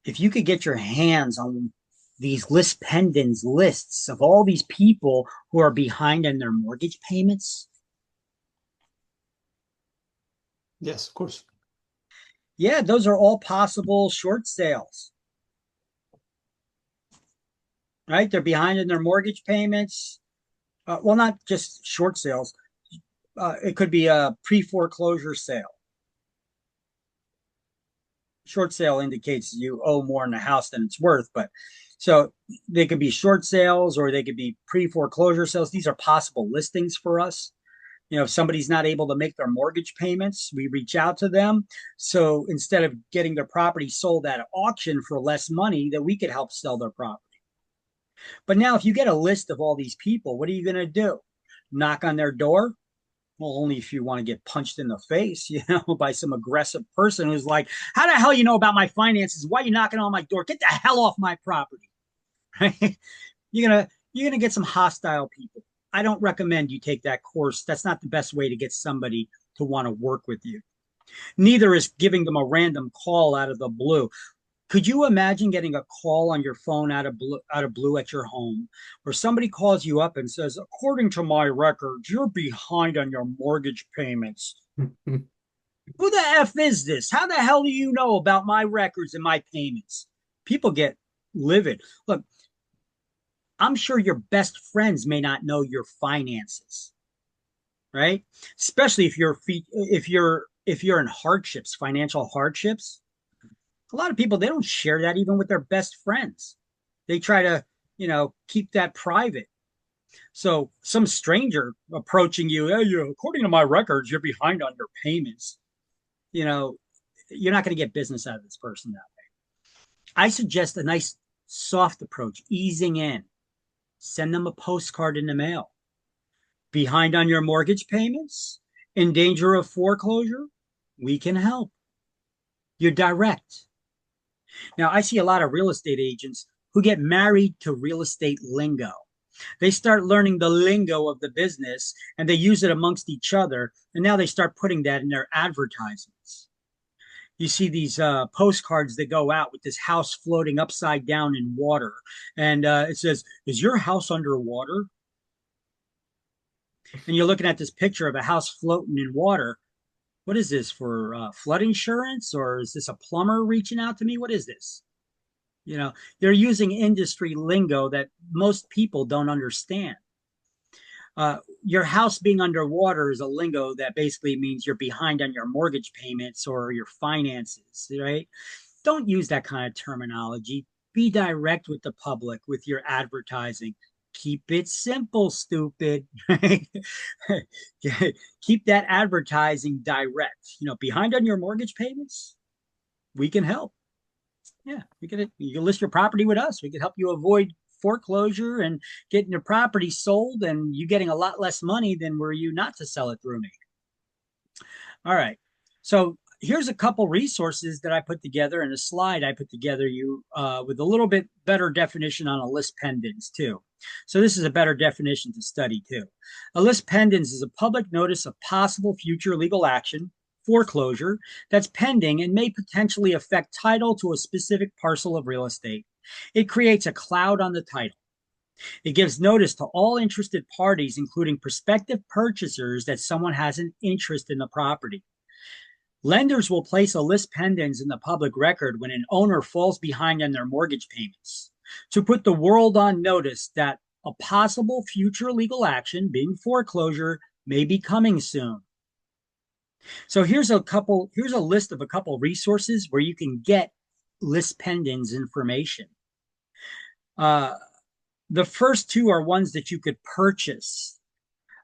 if you could get your hands on these lis pendens lists of all these people who are behind in their mortgage payments? Yes, of course. Yeah, those are all possible short sales. Right? They're behind in their mortgage payments. Well, not just short sales. It could be a pre-foreclosure sale. Short sale indicates you owe more in the house than it's worth, but so they could be short sales or they could be pre-foreclosure sales. These are possible listings for us. You know, if somebody's not able to make their mortgage payments, we reach out to them. So instead of getting their property sold at auction for less money, that we could help sell their property. But now, if you get a list of all these people, what are you going to do? Knock on their door? Well, only if you want to get punched in the face, by some aggressive person who's like, "How the hell you know about my finances? Why are you knocking on my door? Get the hell off my property!" Right? You're gonna get some hostile people. I don't recommend you take that course. That's not the best way to get somebody to want to work with you. Neither is giving them a random call out of the blue. Could you imagine getting a call on your phone out of blue at your home, where somebody calls you up and says, "According to my records, you're behind on your mortgage payments." Who the F is this? How the hell do you know about my records and my payments? People get livid. Look, I'm sure your best friends may not know your finances, right? Especially if you're in hardships, financial hardships. A lot of people, they don't share that even with their best friends. They try to, keep that private. So some stranger approaching you, "Hey, according to my records, you're behind on your payments." You're not going to get business out of this person that way. I suggest a nice soft approach, easing in. Send them a postcard in the mail. Behind on your mortgage payments? In danger of foreclosure? We can help. You're direct. Now, I see a lot of real estate agents who get married to real estate lingo. They start learning the lingo of the business and they use it amongst each other. And now they start putting that in their advertisements. You see these postcards that go out with this house floating upside down in water. And it says, "Is your house underwater?" And you're looking at this picture of a house floating in water. What is this, for flood insurance? Or is this a plumber reaching out to me? What is this? They're using industry lingo that most people don't understand. Your house being underwater is a lingo that basically means you're behind on your mortgage payments or your finances, right? Don't use that kind of terminology. Be direct with the public with your advertising. Keep it simple, stupid. Keep that advertising direct. Behind on your mortgage payments, we can help. Yeah, you can list your property with us. We can help you avoid foreclosure and getting your property sold, and you getting a lot less money than were you not to sell it through me. All right. So here's a couple resources that I put together, and a slide I put together with a little bit better definition on a lis pendens too. So this is a better definition to study too. A lis pendens is a public notice of possible future legal action, foreclosure, that's pending and may potentially affect title to a specific parcel of real estate. It creates a cloud on the title. It gives notice to all interested parties, including prospective purchasers, that someone has an interest in the property. Lenders will place a lis pendens in the public record when an owner falls behind on their mortgage payments to put the world on notice that a possible future legal action, being foreclosure, may be coming soon. So here's a list of a couple resources where you can get lis pendens information. The first two are ones that you could purchase,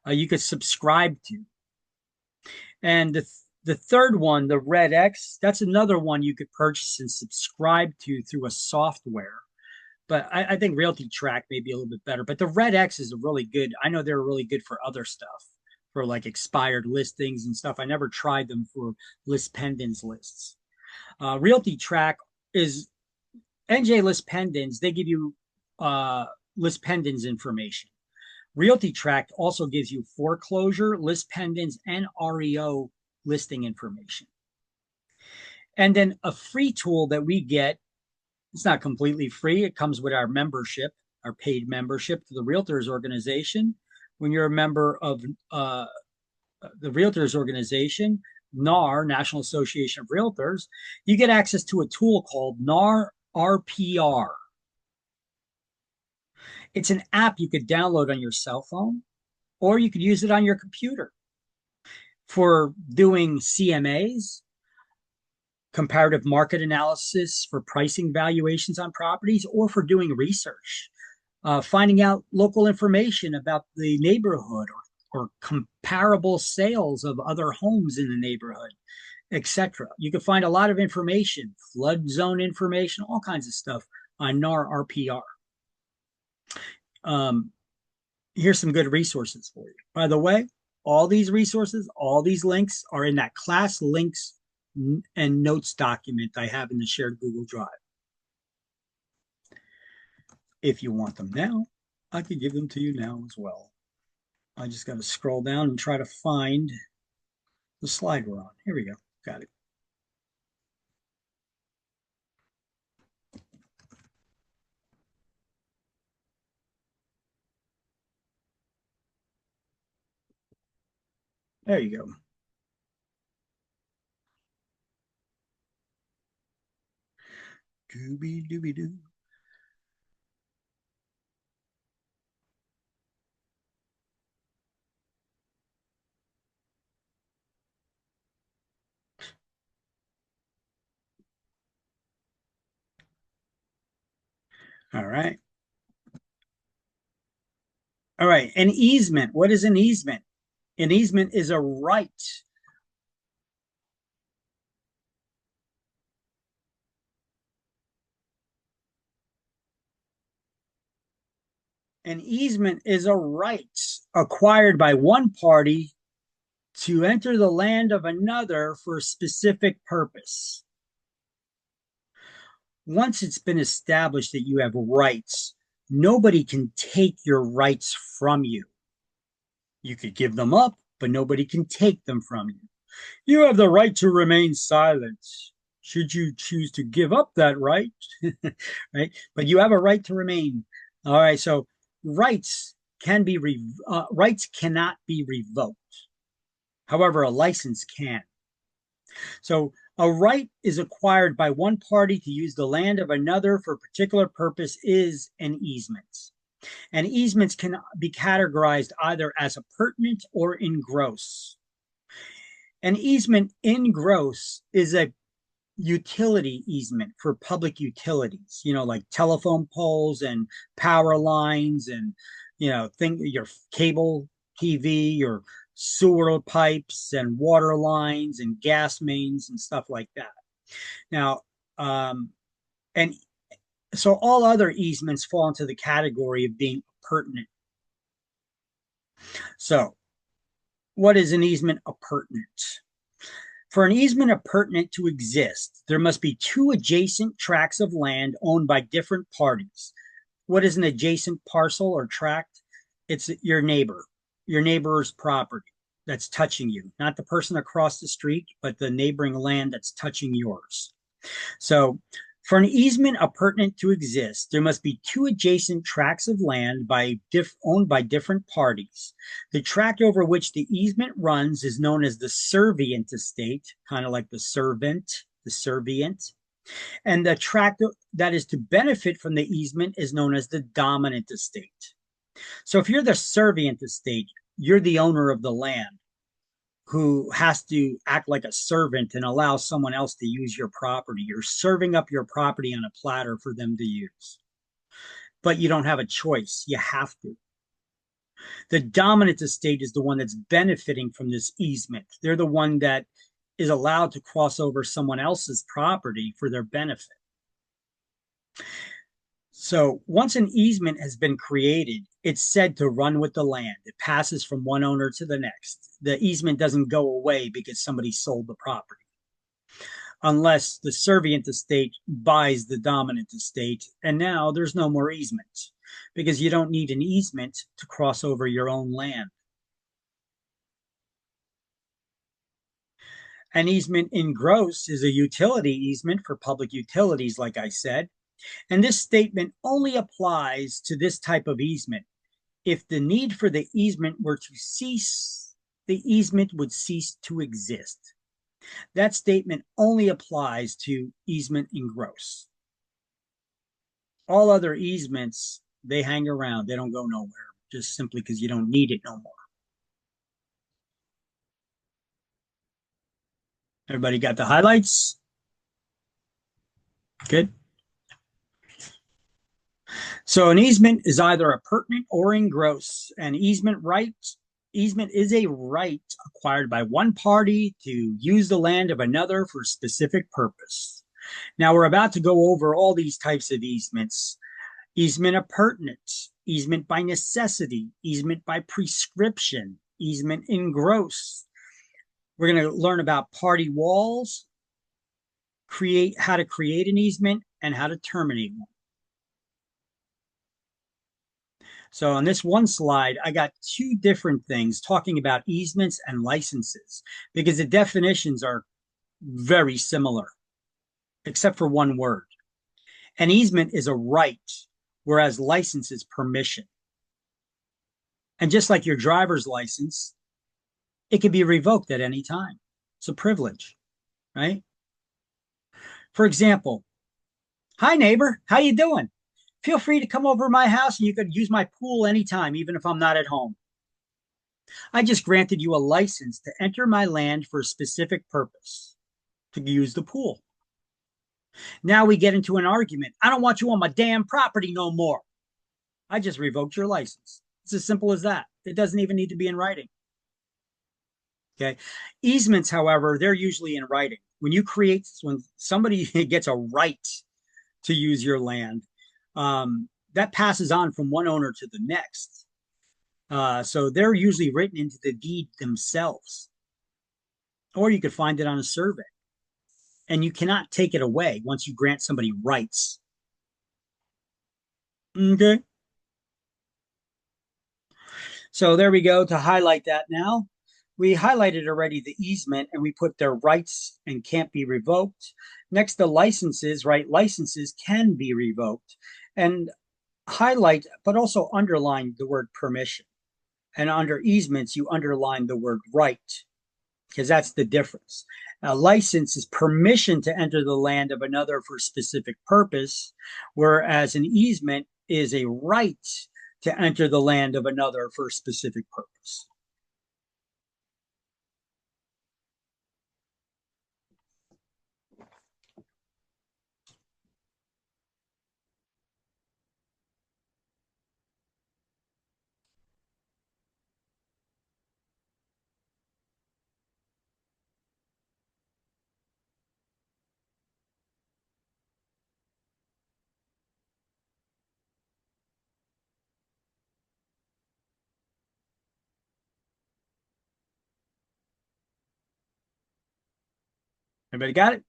you could subscribe to. And the third one, the Red X, that's another one you could purchase and subscribe to through a software. But I think RealtyTrack may be a little bit better. But the Red X is a really good. I know they're really good for other stuff, for like expired listings and stuff. I never tried them for lis pendens lists. RealtyTrack is NJ lis pendens. They give you lis pendens information. RealtyTrack also gives you foreclosure, lis pendens, and REO listing information. And then a free tool that we get, it's not completely free. It comes with our membership, our paid membership to the Realtors Organization. When you're a member of the Realtors Organization, NAR, National Association of Realtors, you get access to a tool called NAR RPR. It's an app you could download on your cell phone, or you could use it on your computer for doing CMAs, comparative market analysis for pricing valuations on properties, or for doing research, finding out local information about the neighborhood, or comparable sales of other homes in the neighborhood, etc. You can find a lot of information, flood zone information, all kinds of stuff on NAR RPR. Here's some good resources for you. By the way, all these resources, all these links are in that class links and notes document I have in the shared Google Drive. If you want them now, I could give them to you now as well. I just got to scroll down and try to find the slide we're on. Here we go. Got it. There you go. Dooby dooby doo. All right. All right. An easement. What is an easement? An easement is a right. An easement is a right acquired by one party to enter the land of another for a specific purpose. Once it's been established that you have rights, nobody can take your rights from you. You could give them up, but nobody can take them from you. You have the right to remain silent. Should you choose to give up that right, right? But you have a right to remain. All right. So rights can be rights cannot be revoked. However, a license can. So a right is acquired by one party to use the land of another for a particular purpose is an easement. And easements can be categorized either as appurtenant or in gross. An easement in gross is a utility easement for public utilities, like telephone poles and power lines and, your cable TV, your sewer pipes and water lines and gas mains and stuff like that. Now, and so all other easements fall into the category of being appurtenant. So what is an easement appurtenant? For an easement appurtenant to exist, there must be two adjacent tracts of land owned by different parties. What is an adjacent parcel or tract? It's your neighbor's property that's touching you, not the person across the street, but the neighboring land that's touching yours. So for an easement appurtenant to exist, there must be two adjacent tracts of land owned by different parties. The tract over which the easement runs is known as the servient estate, kind of like the servant, the servient. And the tract that is to benefit from the easement is known as the dominant estate. So if you're the servient estate, you're the owner of the land who has to act like a servant and allow someone else to use your property. You're serving up your property on a platter for them to use. But you don't have a choice. You have to. The dominant estate is the one that's benefiting from this easement. They're the one that is allowed to cross over someone else's property for their benefit. So once an easement has been created, it's said to run with the land. It passes from one owner to the next. The easement doesn't go away because somebody sold the property, unless the servient estate buys the dominant estate, and now there's no more easement because you don't need an easement to cross over your own land. An easement in gross is a utility easement for public utilities, like I said. And this statement only applies to this type of easement. If the need for the easement were to cease, the easement would cease to exist. That statement only applies to easement in gross. All other easements, they hang around. They don't go nowhere, just simply because you don't need it no more. Everybody got the highlights? Good. So an easement is either appurtenant or in gross. An easement right Easement is a right acquired by one party to use the land of another for a specific purpose. Now we're about to go over all these types of easements. Easement appurtenance, easement by necessity, easement by prescription, easement in gross. We're going to learn about party walls, how to create an easement, and how to terminate one. So on this one slide, I got two different things talking about easements and licenses because the definitions are very similar, except for one word. An easement is a right, whereas license is permission. And just like your driver's license, it can be revoked at any time. It's a privilege, right? For example, hi neighbor, how you doing? Feel free to come over to my house and you could use my pool anytime, even if I'm not at home. I just granted you a license to enter my land for a specific purpose, to use the pool. Now we get into an argument. I don't want you on my damn property no more. I just revoked your license. It's as simple as that. It doesn't even need to be in writing. Okay. Easements, however, they're usually in writing. When somebody gets a right to use your land, that passes on from one owner to the next. So they're usually written into the deed themselves, or you could find it on a survey. And you cannot take it away once you grant somebody rights. Okay. So there we go to highlight that now. We highlighted already the easement and we put their rights and can't be revoked. Next, the licenses, right? Licenses can be revoked. And highlight, but also underline the word permission. And under easements, you underline the word right, because that's the difference. A license is permission to enter the land of another for a specific purpose, whereas an easement is a right to enter the land of another for a specific purpose. Everybody got it?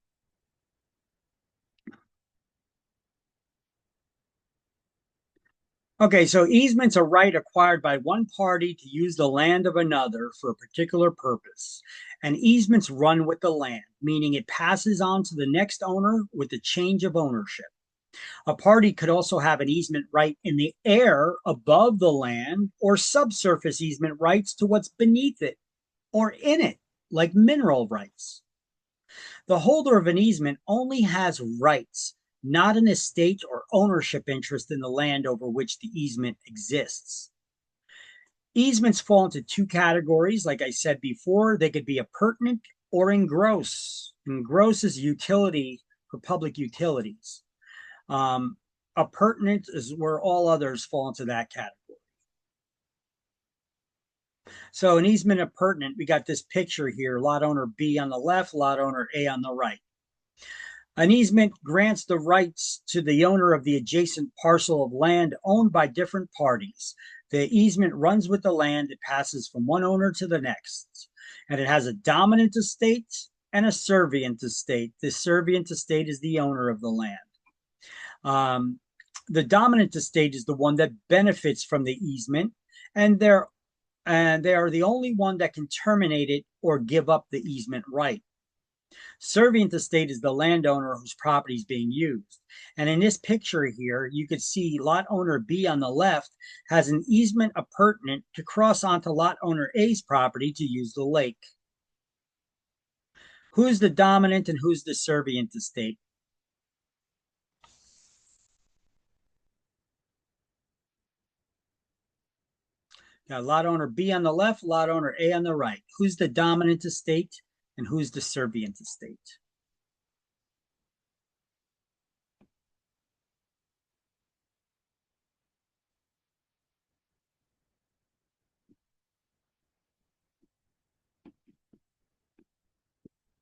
Okay, so easements are right acquired by one party to use the land of another for a particular purpose. And easements run with the land, meaning it passes on to the next owner with the change of ownership. A party could also have an easement right in the air above the land or subsurface easement rights to what's beneath it or in it, like mineral rights. The holder of an easement only has rights, not an estate or ownership interest in the land over which the easement exists. Easements fall into two categories. Like I said before, they could be appurtenant or in gross. In gross is utility for public utilities. Appurtenant is where all others fall into that category. So an easement appurtenant, we got this picture here, lot owner B on the left, lot owner A on the right. An easement grants the rights to the owner of the adjacent parcel of land owned by different parties. The easement runs with the land. It passes from one owner to the next. And it has a dominant estate and a servient estate. The servient estate is the owner of the land. The dominant estate is the one that benefits from the easement, and they are the only one that can terminate it or give up the easement right. Servient estate is the landowner whose property is being used. And in this picture here, you could see lot owner B on the left has an easement appurtenant to cross onto lot owner A's property to use the lake. Who's the dominant and who's the servient estate? Got lot owner B on the left, lot owner A on the right. Who's the dominant estate and who's the servient estate?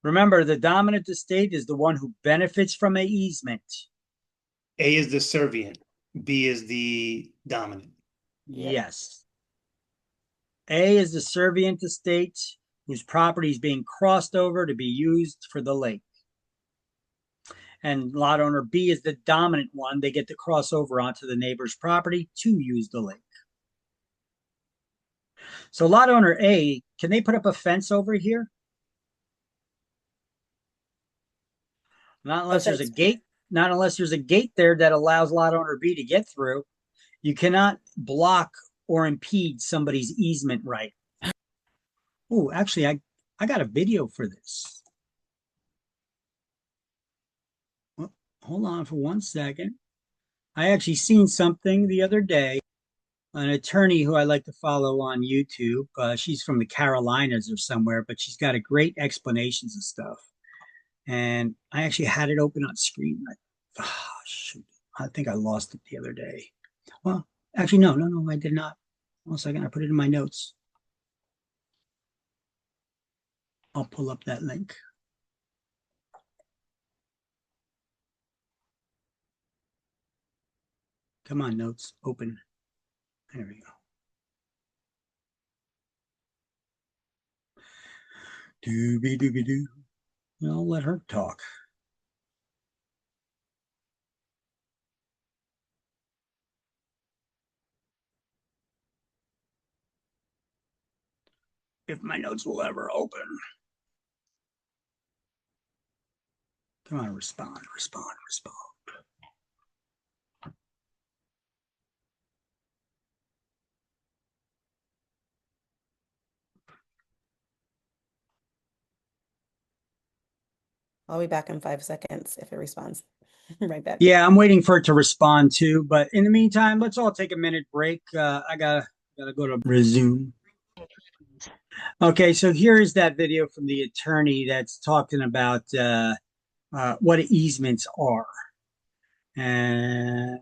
Remember, the dominant estate is the one who benefits from an easement. A is the servient, B is the dominant. Yep. Yes. A is the servient estate whose property is being crossed over to be used for the lake. And lot owner B is the dominant one. They get to cross over onto the neighbor's property to use the lake. So lot owner A, can they put up a fence over here? Not unless there's a gate, not unless there's a gate there that allows lot owner B to get through. You cannot block or impede somebody's easement right. Oh, actually, I got a video for this. Well, hold on for 1 second. I actually seen something the other day. An attorney who I like to follow on YouTube. She's from the Carolinas or somewhere, but she's got a great explanations of stuff. And I actually had it open on screen. Shoot. I think I lost it the other day. Well, actually, no, I did not. 1 second, I put it in my notes. I'll pull up that link. Come on, notes, open. There we go. Doobie doobie doo. I'll let her talk. If my notes will ever open. Come on, respond. I'll be back in 5 seconds if it responds. Right back. Yeah, I'm waiting for it to respond too. But in the meantime, let's all take a minute break. I gotta go to resume. Okay, so here is that video from the attorney that's talking about what easements are. And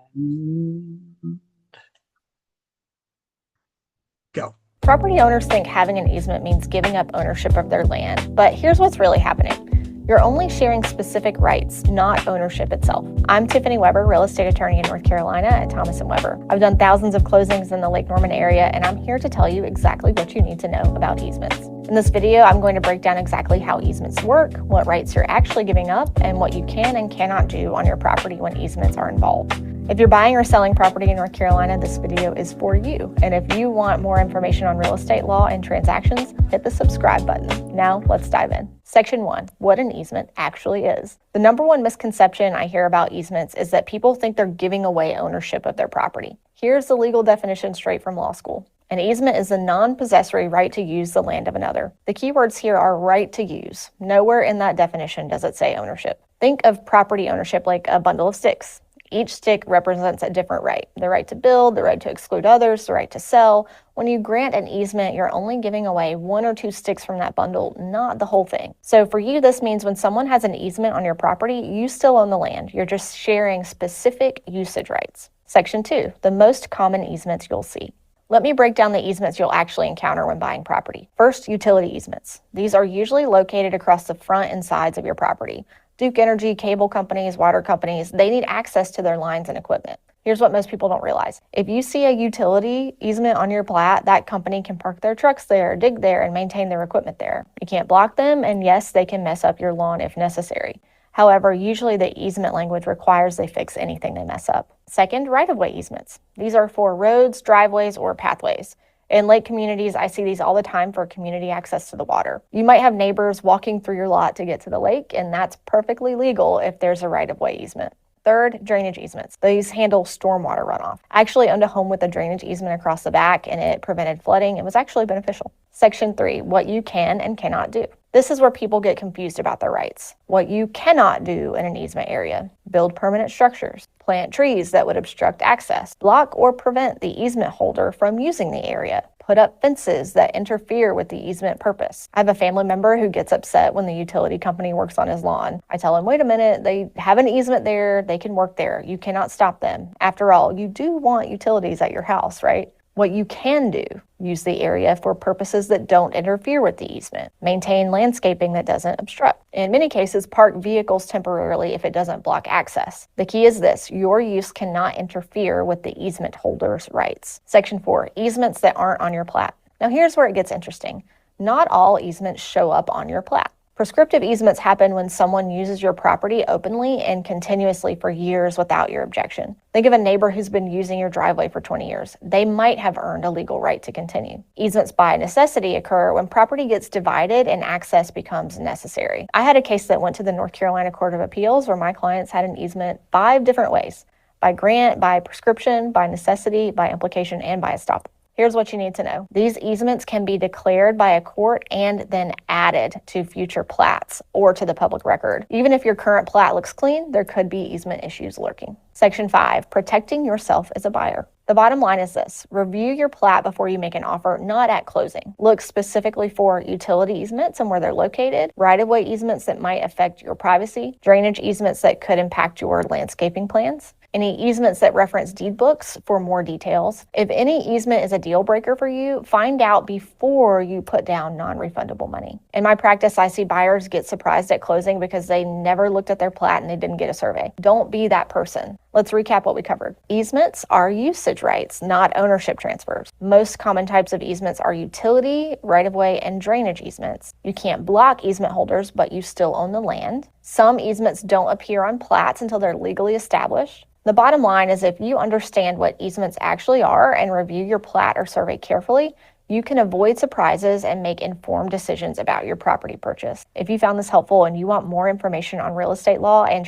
go. Property owners think having an easement means giving up ownership of their land, but here's what's really happening. You're only sharing specific rights, not ownership itself. I'm Tiffany Weber, real estate attorney in North Carolina at Thomas & Weber. I've done thousands of closings in the Lake Norman area, and I'm here to tell you exactly what you need to know about easements. In this video, I'm going to break down exactly how easements work, what rights you're actually giving up, and what you can and cannot do on your property when easements are involved. If you're buying or selling property in North Carolina, this video is for you. And if you want more information on real estate law and transactions, hit the subscribe button. Now let's dive in. Section 1, what an easement actually is. The number one misconception I hear about easements is that people think they're giving away ownership of their property. Here's the legal definition straight from law school. An easement is a non-possessory right to use the land of another. The key words here are right to use. Nowhere in that definition does it say ownership. Think of property ownership like a bundle of sticks. Each stick represents a different right. The right to build, the right to exclude others, the right to sell. When you grant an easement, you're only giving away 1 or 2 sticks from that bundle, not the whole thing. So for you, this means when someone has an easement on your property, you still own the land. You're just sharing specific usage rights. Section 2, the most common easements you'll see. Let me break down the easements you'll actually encounter when buying property. First, utility easements. These are usually located across the front and sides of your property. Duke Energy, cable companies, water companies, they need access to their lines and equipment. Here's what most people don't realize. If you see a utility easement on your plat, that company can park their trucks there, dig there, and maintain their equipment there. You can't block them, and yes, they can mess up your lawn if necessary. However, usually the easement language requires they fix anything they mess up. Second, right-of-way easements. These are for roads, driveways, or pathways. In lake communities, I see these all the time for community access to the water. You might have neighbors walking through your lot to get to the lake, and that's perfectly legal if there's a right-of-way easement. Third, drainage easements. These handle stormwater runoff. I actually owned a home with a drainage easement across the back, and it prevented flooding. It was actually beneficial. Section 3, what you can and cannot do. This is where people get confused about their rights. What you cannot do in an easement area: build permanent structures, plant trees that would obstruct access, block or prevent the easement holder from using the area, put up fences that interfere with the easement purpose. I have a family member who gets upset when the utility company works on his lawn. I tell him, wait a minute, they have an easement there, they can work there. You cannot stop them. After all, you do want utilities at your house, right? What you can do: use the area for purposes that don't interfere with the easement. Maintain landscaping that doesn't obstruct. In many cases, park vehicles temporarily if it doesn't block access. The key is this: your use cannot interfere with the easement holder's rights. Section 4, easements that aren't on your plat. Now here's where it gets interesting. Not all easements show up on your plat. Prescriptive easements happen when someone uses your property openly and continuously for years without your objection. Think of a neighbor who's been using your driveway for 20 years. They might have earned a legal right to continue. Easements by necessity occur when property gets divided and access becomes necessary. I had a case that went to the North Carolina Court of Appeals where my clients had an easement 5 different ways: by grant, by prescription, by necessity, by implication, and by estoppel. Here's what you need to know. These easements can be declared by a court and then added to future plats or to the public record. Even if your current plat looks clean, there could be easement issues lurking. Section 5, protecting yourself as a buyer. The bottom line is this: review your plat before you make an offer, not at closing. Look specifically for utility easements and where they're located, right-of-way easements that might affect your privacy, drainage easements that could impact your landscaping plans, any easements that reference deed books for more details. If any easement is a deal breaker for you, find out before you put down non-refundable money. In my practice, I see buyers get surprised at closing because they never looked at their plat and they didn't get a survey. Don't be that person. Let's recap what we covered. Easements are usage rights, not ownership transfers. Most common types of easements are utility, right-of-way, and drainage easements. You can't block easement holders, but you still own the land. Some easements don't appear on plats until they're legally established. The bottom line is, if you understand what easements actually are and review your plat or survey carefully, you can avoid surprises and make informed decisions about your property purchase. If you found this helpful and you want more information on real estate law and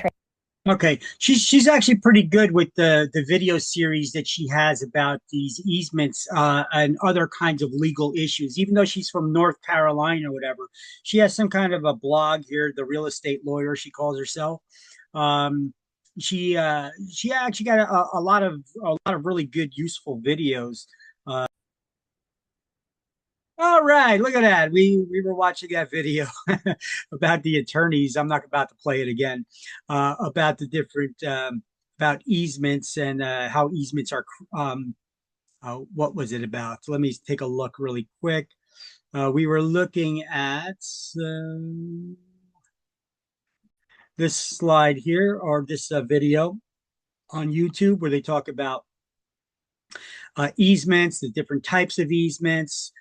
Okay, she's actually pretty good with the video series that she has about these easements and other kinds of legal issues. Even though she's from North Carolina or whatever, she has some kind of a blog here, the real estate lawyer, she calls herself. She actually got a lot of really good, useful videos. All right, look at that. We were watching that video about the attorneys. I'm not about to play it again. About the different about easements and how easements are. What was it about? So let me take a look really quick. We were looking at this slide here, or this video on YouTube, where they talk about easements, the different types of easements.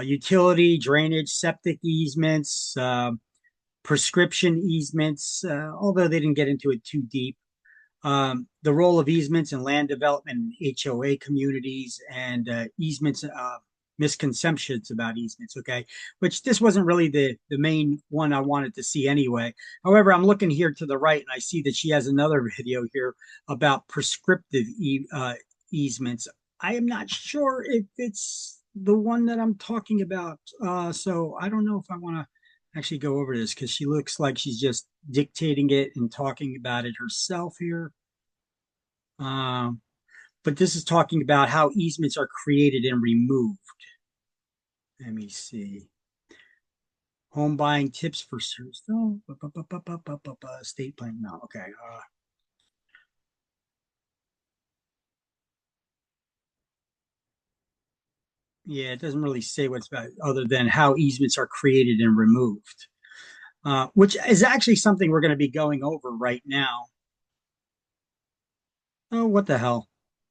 Utility, drainage, septic easements, prescription easements, although they didn't get into it too deep. The role of easements in land development in HOA communities, and easements, misconceptions about easements, okay? Which this wasn't really the main one I wanted to see anyway. However, I'm looking here to the right and I see that she has another video here about prescriptive easements. I am not sure if it's the one that I'm talking about. So I don't know if I want to actually go over this, because she looks like she's just dictating it and talking about it herself here. But this is talking about how easements are created and removed. Let me see. Home buying tips for estate plan. No, okay. Yeah, it doesn't really say what's about, other than how easements are created and removed, which is actually something we're going to be going over right now. Oh, what the hell?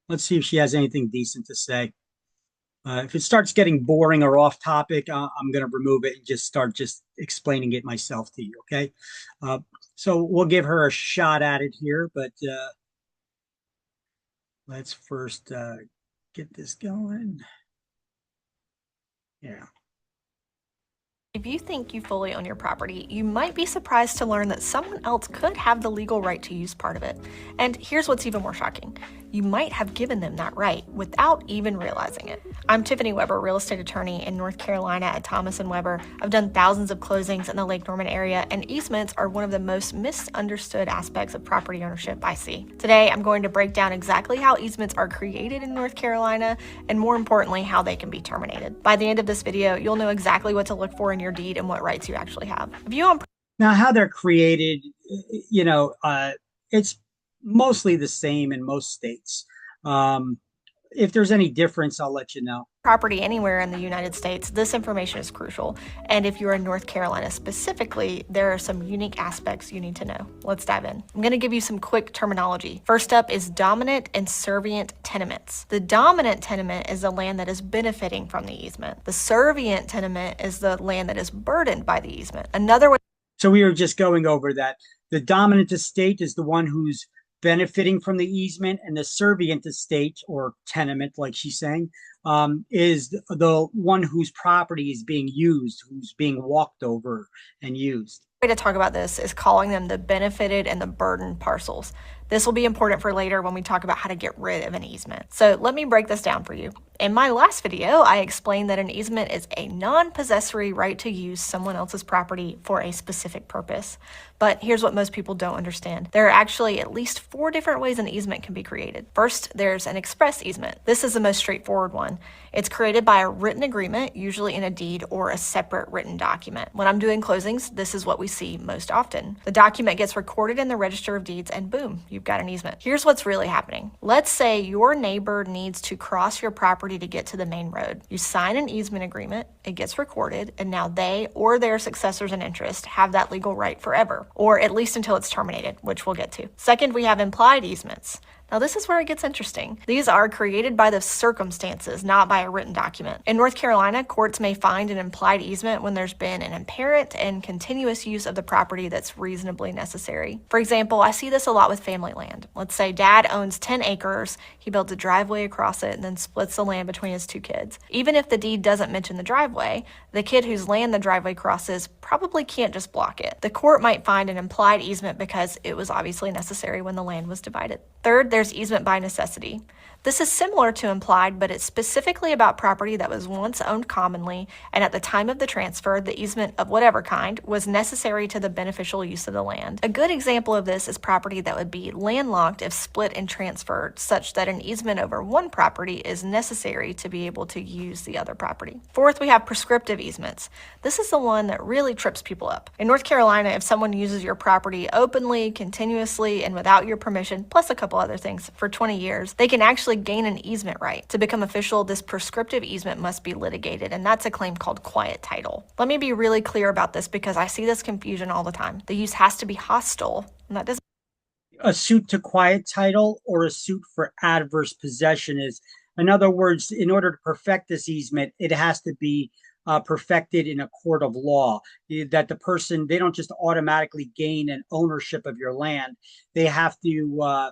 Let's see if she has anything decent to say. If it starts getting boring or off topic, I'm going to remove it and just start explaining it myself to you, okay? So we'll give her a shot at it here, but let's first get this going. Yeah. If you think you fully own your property, you might be surprised to learn that someone else could have the legal right to use part of it. And here's what's even more shocking. You might have given them that right without even realizing it. I'm Tiffany Weber, real estate attorney in North Carolina at Thomas & Weber. I've done thousands of closings in the Lake Norman area, and easements are one of the most misunderstood aspects of property ownership I see. Today, I'm going to break down exactly how easements are created in North Carolina, and more importantly, how they can be terminated. By the end of this video, you'll know exactly what to look for in your deed and what rights you actually have. Now, how they're created, you know, it's mostly the same in most states. If there's any difference, I'll let you know. Property anywhere in the United States, this information is crucial. And if you're in North Carolina specifically, there are some unique aspects you need to know. Let's dive in. I'm going to give you some quick terminology. First up is dominant and servient tenements. The dominant tenement is the land that is benefiting from the easement. The servient tenement is the land that is burdened by the easement. Another way. So we were just going over that. The dominant estate is the one who's benefiting from the easement, and the servient estate or tenement, like she's saying, is the one whose property is being used, who's being walked over and used. Way to talk about this is calling them the benefited and the burdened parcels. This will be important for later when we talk about how to get rid of an easement. So let me break this down for you. In my last video, I explained that an easement is a non-possessory right to use someone else's property for a specific purpose. But here's what most people don't understand. There are actually at least 4 different ways an easement can be created. First, there's an express easement. This is the most straightforward one. It's created by a written agreement, usually in a deed or a separate written document. When I'm doing closings, this is what we see most often. The document gets recorded in the Register of Deeds and boom, you've got an easement. Here's what's really happening. Let's say your neighbor needs to cross your property to get to the main road. You sign an easement agreement, it gets recorded, and now they or their successors in interest have that legal right forever, or at least until it's terminated, which we'll get to. Second, we have implied easements. Now, this is where it gets interesting. These are created by the circumstances, not by a written document. In North Carolina, courts may find an implied easement when there's been an apparent and continuous use of the property that's reasonably necessary. For example, I see this a lot with family land. Let's say dad owns 10 acres, he builds a driveway across it and then splits the land between his 2 kids. Even if the deed doesn't mention the driveway, the kid whose land the driveway crosses probably can't just block it. The court might find an implied easement because it was obviously necessary when the land was divided. Third, there's easement by necessity. This is similar to implied, but it's specifically about property that was once owned commonly, and at the time of the transfer, the easement of whatever kind was necessary to the beneficial use of the land. A good example of this is property that would be landlocked if split and transferred, such that an easement over one property is necessary to be able to use the other property. Fourth, we have prescriptive easements. This is the one that really trips people up. In North Carolina, if someone uses your property openly, continuously, and without your permission, plus a couple other things, for 20 years, they can actually gain an easement right. To become official, this prescriptive easement must be litigated, and that's a claim called quiet title. Let me be really clear about this because I see this confusion all the time. The use has to be hostile, and that doesn't. A suit to quiet title or a suit for adverse possession is, in other words, in order to perfect this easement, it has to be perfected in a court of law. That the person, they don't just automatically gain an ownership of your land. They have to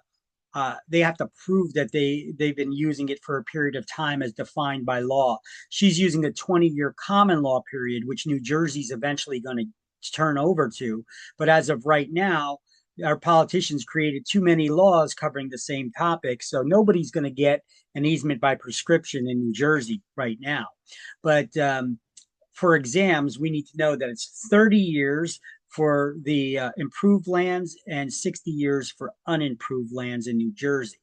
prove that they've been using it for a period of time as defined by law. She's using a 20-year common law period, which New Jersey's eventually going to turn over to. But as of right now, our politicians created too many laws covering the same topic. So nobody's going to get an easement by prescription in New Jersey right now. But for exams, we need to know that it's 30 years for the improved lands and 60 years for unimproved lands in New Jersey.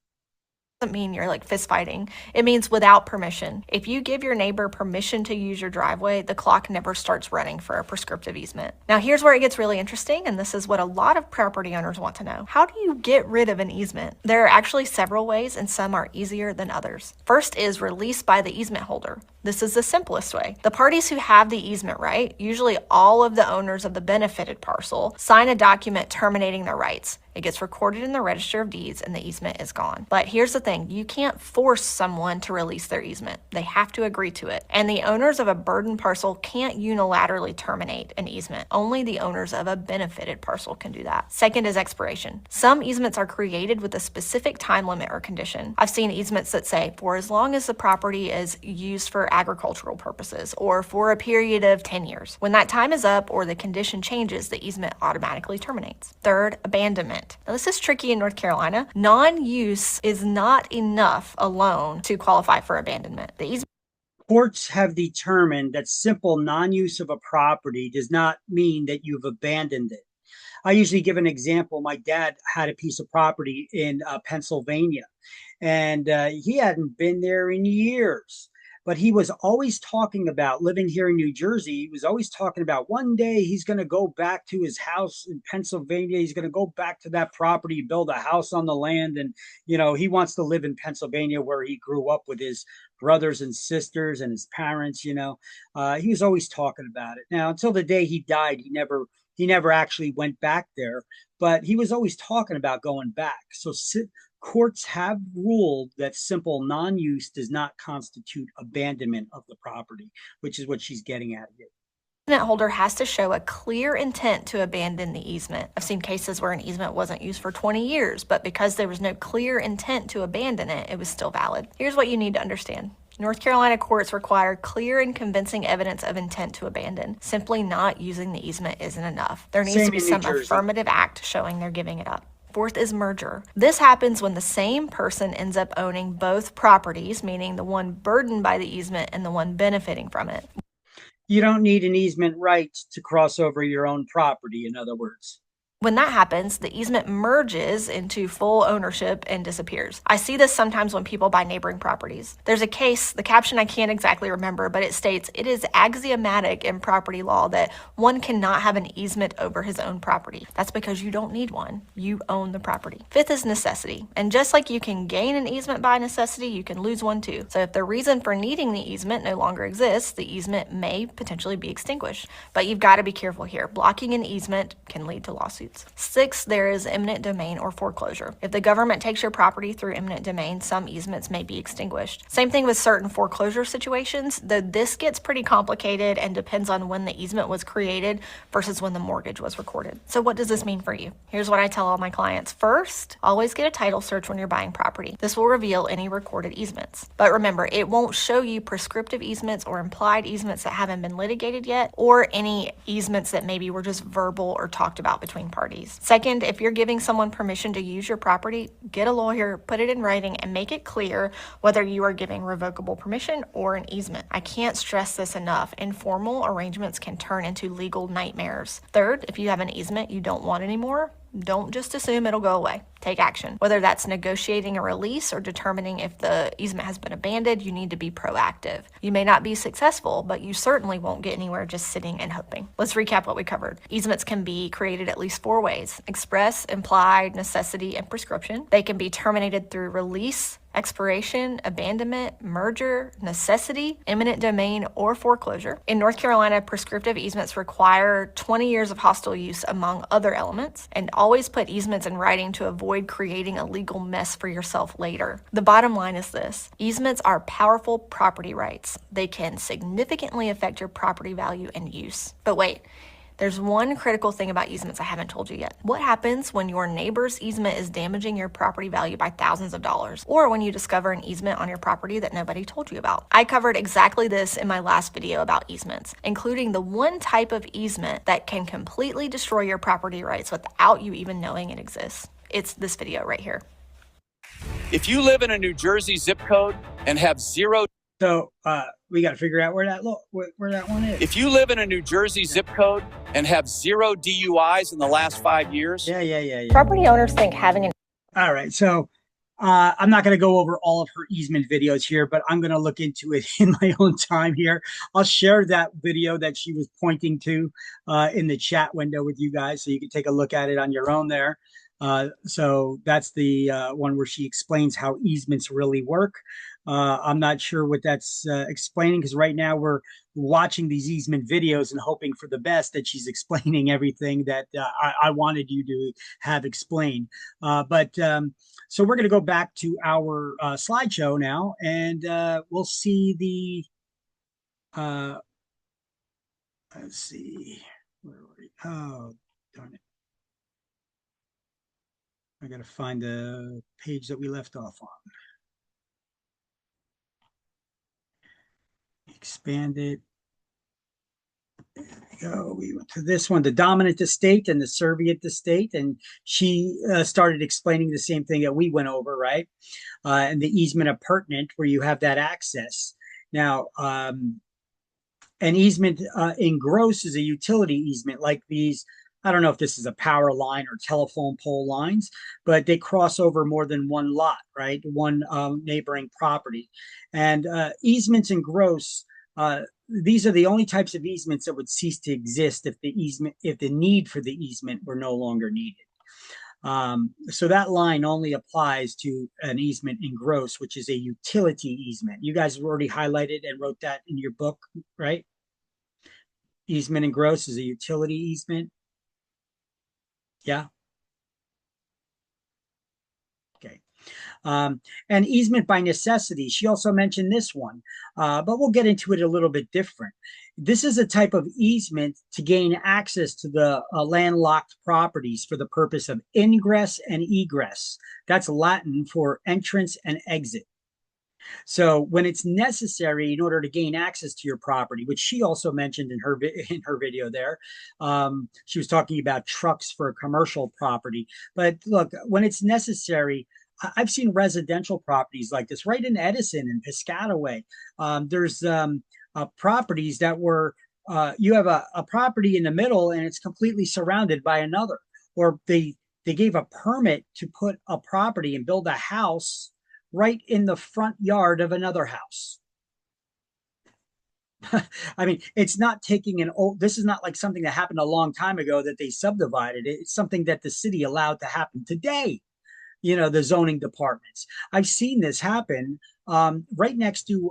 Doesn't mean you're like fist fighting. It means without permission. If you give your neighbor permission to use your driveway, the clock never starts running for a prescriptive easement. Now here's where it gets really interesting, and this is what a lot of property owners want to know. How do you get rid of an easement? There are actually several ways, and some are easier than others. First is release by the easement holder. This is the simplest way. The parties who have the easement right, usually all of the owners of the benefited parcel, sign a document terminating their rights. It gets recorded in the Register of Deeds and the easement is gone. But here's the thing, you can't force someone to release their easement. They have to agree to it. And the owners of a burdened parcel can't unilaterally terminate an easement. Only the owners of a benefited parcel can do that. Second is expiration. Some easements are created with a specific time limit or condition. I've seen easements that say, for as long as the property is used for agricultural purposes, or for a period of 10 years. When that time is up or the condition changes, the easement automatically terminates. Third, abandonment. Now, this is tricky in North Carolina. Non-use is not enough alone to qualify for abandonment. The easement Courts have determined that simple non-use of a property does not mean that you've abandoned it. I usually give an example. My dad had a piece of property in Pennsylvania, and he hadn't been there in years. but he was always talking about living here in New Jersey. He was always talking about one day he's going to go back to his house in Pennsylvania. He's going to go back to that property, build a house on the land. And, he wants to live in Pennsylvania where he grew up with his brothers and sisters and his parents. He was always talking about it. Now, until the day he died, he never actually went back there, but he was always talking about going back. So courts have ruled that simple non-use does not constitute abandonment of the property, which is what she's getting at here. Easement holder has to show a clear intent to abandon the easement. I've seen cases where an easement wasn't used for 20 years, but because there was no clear intent to abandon it, it was still valid. Here's what you need to understand. North Carolina courts require clear and convincing evidence of intent to abandon. Simply not using the easement isn't enough. There needs to be some affirmative act showing they're giving it up. Fourth is merger. This happens when the same person ends up owning both properties, meaning the one burdened by the easement and the one benefiting from it. You don't need an easement right to cross over your own property, in other words. When that happens, the easement merges into full ownership and disappears. I see this sometimes when people buy neighboring properties. There's a case, the caption I can't exactly remember, but it states, it is axiomatic in property law that one cannot have an easement over his own property. That's because you don't need one. You own the property. Fifth is necessity. And just like you can gain an easement by necessity, you can lose one too. So if the reason for needing the easement no longer exists, the easement may potentially be extinguished. But you've got to be careful here. Blocking an easement can lead to lawsuits. Sixth, there is eminent domain or foreclosure. If the government takes your property through eminent domain, some easements may be extinguished. Same thing with certain foreclosure situations, though this gets pretty complicated and depends on when the easement was created versus when the mortgage was recorded. So what does this mean for you? Here's what I tell all my clients. First, always get a title search when you're buying property. This will reveal any recorded easements. But remember, it won't show you prescriptive easements or implied easements that haven't been litigated yet, or any easements that maybe were just verbal or talked about between parties. Second, if you're giving someone permission to use your property, get a lawyer, put it in writing, and make it clear whether you are giving revocable permission or an easement. I can't stress this enough. Informal arrangements can turn into legal nightmares. Third, if you have an easement you don't want anymore, don't just assume it'll go away. Take action. Whether that's negotiating a release or determining if the easement has been abandoned, you need to be proactive. You may not be successful, but you certainly won't get anywhere just sitting and hoping. Let's recap what we covered. Easements can be created at least 4 ways: express, implied, necessity, and prescription. They can be terminated through release, expiration, abandonment, merger, necessity, eminent domain, or foreclosure. In North Carolina, prescriptive easements require 20 years of hostile use among other elements, and always put easements in writing to avoid creating a legal mess for yourself later. The bottom line is this: easements are powerful property rights. They can significantly affect your property value and use. But wait, there's one critical thing about easements I haven't told you yet. What happens when your neighbor's easement is damaging your property value by thousands of dollars? Or when you discover an easement on your property that nobody told you about? I covered exactly this in my last video about easements, including the one type of easement that can completely destroy your property rights without you even knowing it exists. It's this video right here. If you live in a New Jersey zip code and have zero... So we got to figure out where that one is. If you live in a New Jersey zip code and have 0 DUIs in the last 5 years. Yeah. Property owners think having an... All right. So I'm not going to go over all of her easement videos here, but I'm going to look into it in my own time here. I'll share that video that she was pointing to in the chat window with you guys, so you can take a look at it on your own there. So that's the one where she explains how easements really work. I'm not sure what that's explaining, because right now we're watching these easement videos and hoping for the best that she's explaining everything that I wanted you to have explained. So we're going to go back to our slideshow now, and we'll see the, let's see, where were we? Oh, darn it. I got to find the page that we left off on. Expand it. There we go. We went to this one, the dominant estate and the servient estate, and she started explaining the same thing that we went over, right? And the easement appurtenant, where you have that access. Now, an easement in gross is a utility easement, like these I don't know if this is a power line or telephone pole lines, but they cross over more than one lot, right? One neighboring property. And easements and gross, these are the only types of easements that would cease to exist if the need for the easement were no longer needed. So that line only applies to an easement in gross, which is a utility easement. You guys have already highlighted and wrote that in your book, right? Easement in gross is a utility easement. Yeah. Okay. And easement by necessity. She also mentioned this one, but we'll get into it a little bit different. This is a type of easement to gain access to the landlocked properties for the purpose of ingress and egress. That's Latin for entrance and exit. So when it's necessary in order to gain access to your property, which she also mentioned in her video there, she was talking about trucks for a commercial property. But look, when it's necessary, I've seen residential properties like this right in Edison and Piscataway. There's properties that were you have a property in the middle and it's completely surrounded by another, or they gave a permit to put a property and build a house right in the front yard of another house. I mean, it's not taking this is not like something that happened a long time ago that they subdivided. It's something that the city allowed to happen today. You know, the zoning departments. I've seen this happen right next to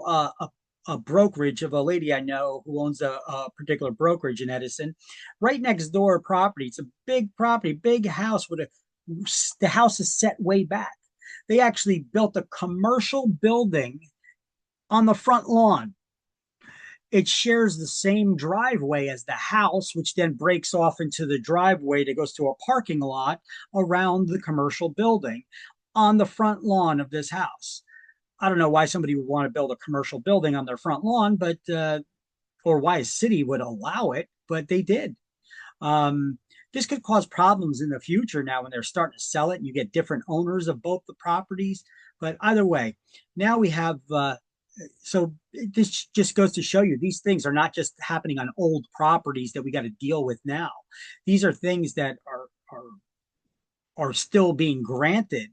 a brokerage of a lady I know who owns a particular brokerage in Edison. Right next door property. It's a big property, big house the house is set way back. They actually built a commercial building on the front lawn. It shares the same driveway as the house, which then breaks off into the driveway that goes to a parking lot around the commercial building on the front lawn of this house. I don't know why somebody would want to build a commercial building on their front lawn, but or why a city would allow it, but they did. This could cause problems in the future now when they're starting to sell it and you get different owners of both the properties. But either way, now we have so this just goes to show you these things are not just happening on old properties that we got to deal with now. These are things that are still being granted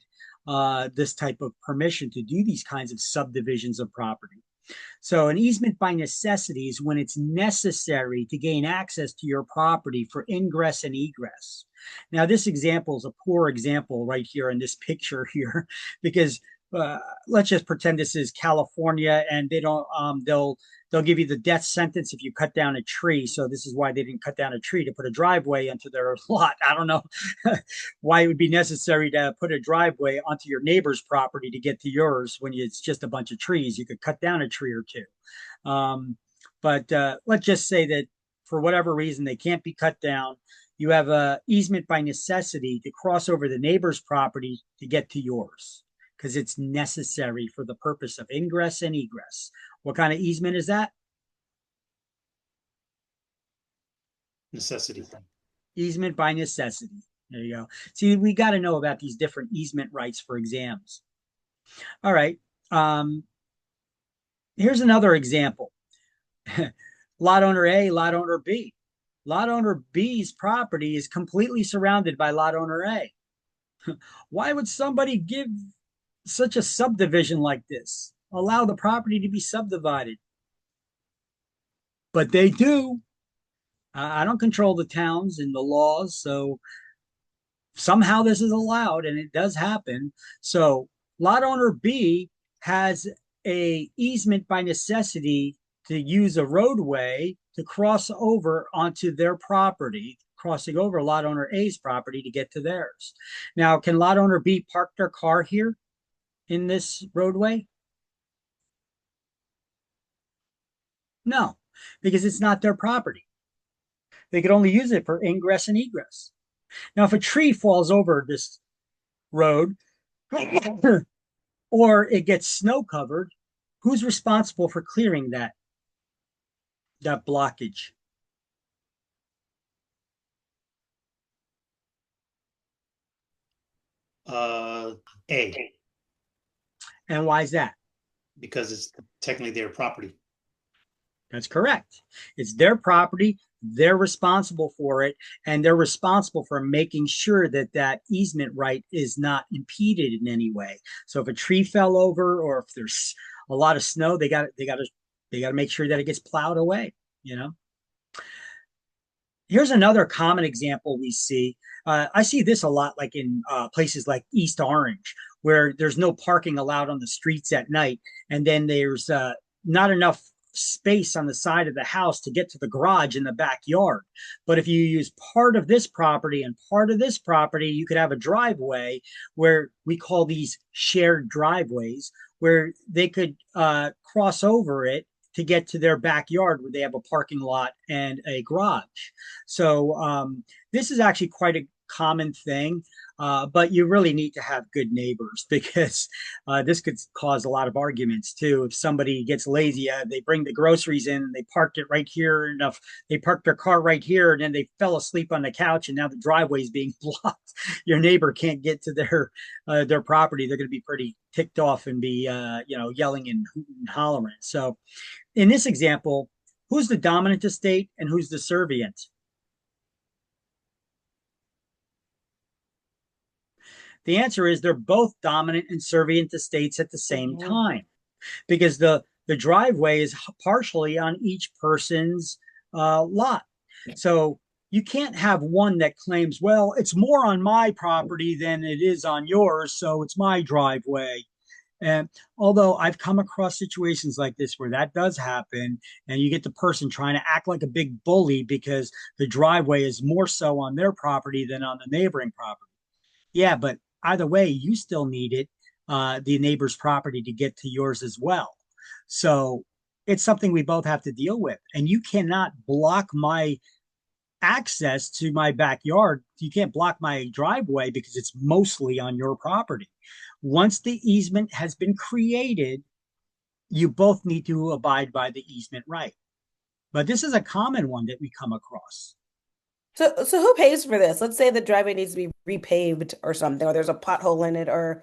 this type of permission to do these kinds of subdivisions of property. So an easement by necessity is when it's necessary to gain access to your property for ingress and egress. Now, this example is a poor example right here in this picture here, because let's just pretend this is California and they don't they'll give you the death sentence if you cut down a tree. So this is why they didn't cut down a tree to put a driveway into their lot. I don't know why it would be necessary to put a driveway onto your neighbor's property to get to yours when it's just a bunch of trees. You could cut down a tree or two. But let's just say that for whatever reason, they can't be cut down. You have a easement by necessity to cross over the neighbor's property to get to yours, because it's necessary for the purpose of ingress and egress. What kind of easement is that? Necessity. Easement by necessity. There you go. See, we got to know about these different easement rights for exams. All right. Here's another example. Lot owner A, lot owner B. Lot owner B's property is completely surrounded by lot owner A. Why would somebody give such a subdivision like this? Allow the property to be subdivided? But they do. I don't control the towns and the laws, so somehow this is allowed, and it does happen. So lot owner B has a easement by necessity to use a roadway to cross over onto their property, crossing over lot owner A's property to get to theirs. Now, can lot owner B park their car here in this roadway? No, because it's not their property. They could only use it for ingress and egress. Now, if a tree falls over this road or it gets snow covered, who's responsible for clearing that blockage? A, And why is that? because it's technically their property. That's correct. It's their property. they're responsible for it, and they're responsible for making sure that that easement right is not impeded in any way. So if a tree fell over or if there's a lot of snow, they got to make sure that it gets plowed away, you know. Here's another common example we see. I see this a lot, like in places like East Orange, where there's no parking allowed on the streets at night, and then there's not enough space on the side of the house to get to the garage in the backyard. But if you use part of this property and part of this property, you could have a driveway where we call these shared driveways, where they could cross over it to get to their backyard where they have a parking lot and a garage. So this is actually quite a common thing, but you really need to have good neighbors because this could cause a lot of arguments too. If somebody gets lazy, they bring the groceries in and they parked it right here enough. They parked their car right here and then they fell asleep on the couch and now the driveway is being blocked. Your neighbor can't get to their property. They're going to be pretty ticked off and be yelling and hooting and hollering. So in this example, who's the dominant estate and who's the servient? The answer is they're both dominant and servient estates at the same time, because the driveway is partially on each person's lot. So you can't have one that claims, well, it's more on my property than it is on yours, so it's my driveway. And although I've come across situations like this where that does happen, and you get the person trying to act like a big bully because the driveway is more so on their property than on the neighboring property. Yeah, but either way, you still need it, the neighbor's property to get to yours as well. So it's something we both have to deal with. And you cannot block my access to my backyard. You can't block my driveway because it's mostly on your property. Once the easement has been created, you both need to abide by the easement right. But this is a common one that we come across. So who pays for this? Let's say the driveway needs to be repaved or something, or there's a pothole in it, or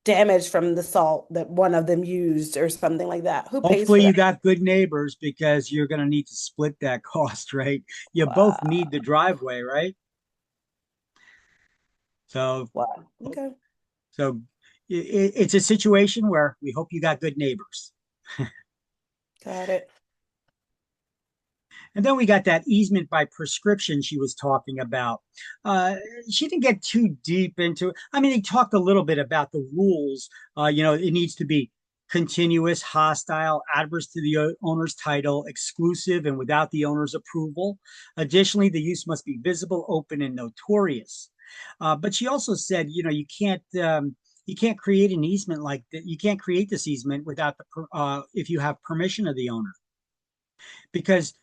damage from the salt that one of them used, or something like that. Who pays for Hopefully you that? got good neighbors because you're going to need to split that cost, right? You both need the driveway, right? So, Wow. Okay. so it's a situation where we hope you got good neighbors. Got it. And then we got that easement by prescription she was talking about. She didn't get too deep into it. I mean, they talked a little bit about the rules. It needs to be continuous, hostile, adverse to the owner's title, exclusive, and without the owner's approval. Additionally, the use must be visible, open, and notorious. But she also said, you can't create an easement like that. You can't create this easement without if you have permission of the owner, because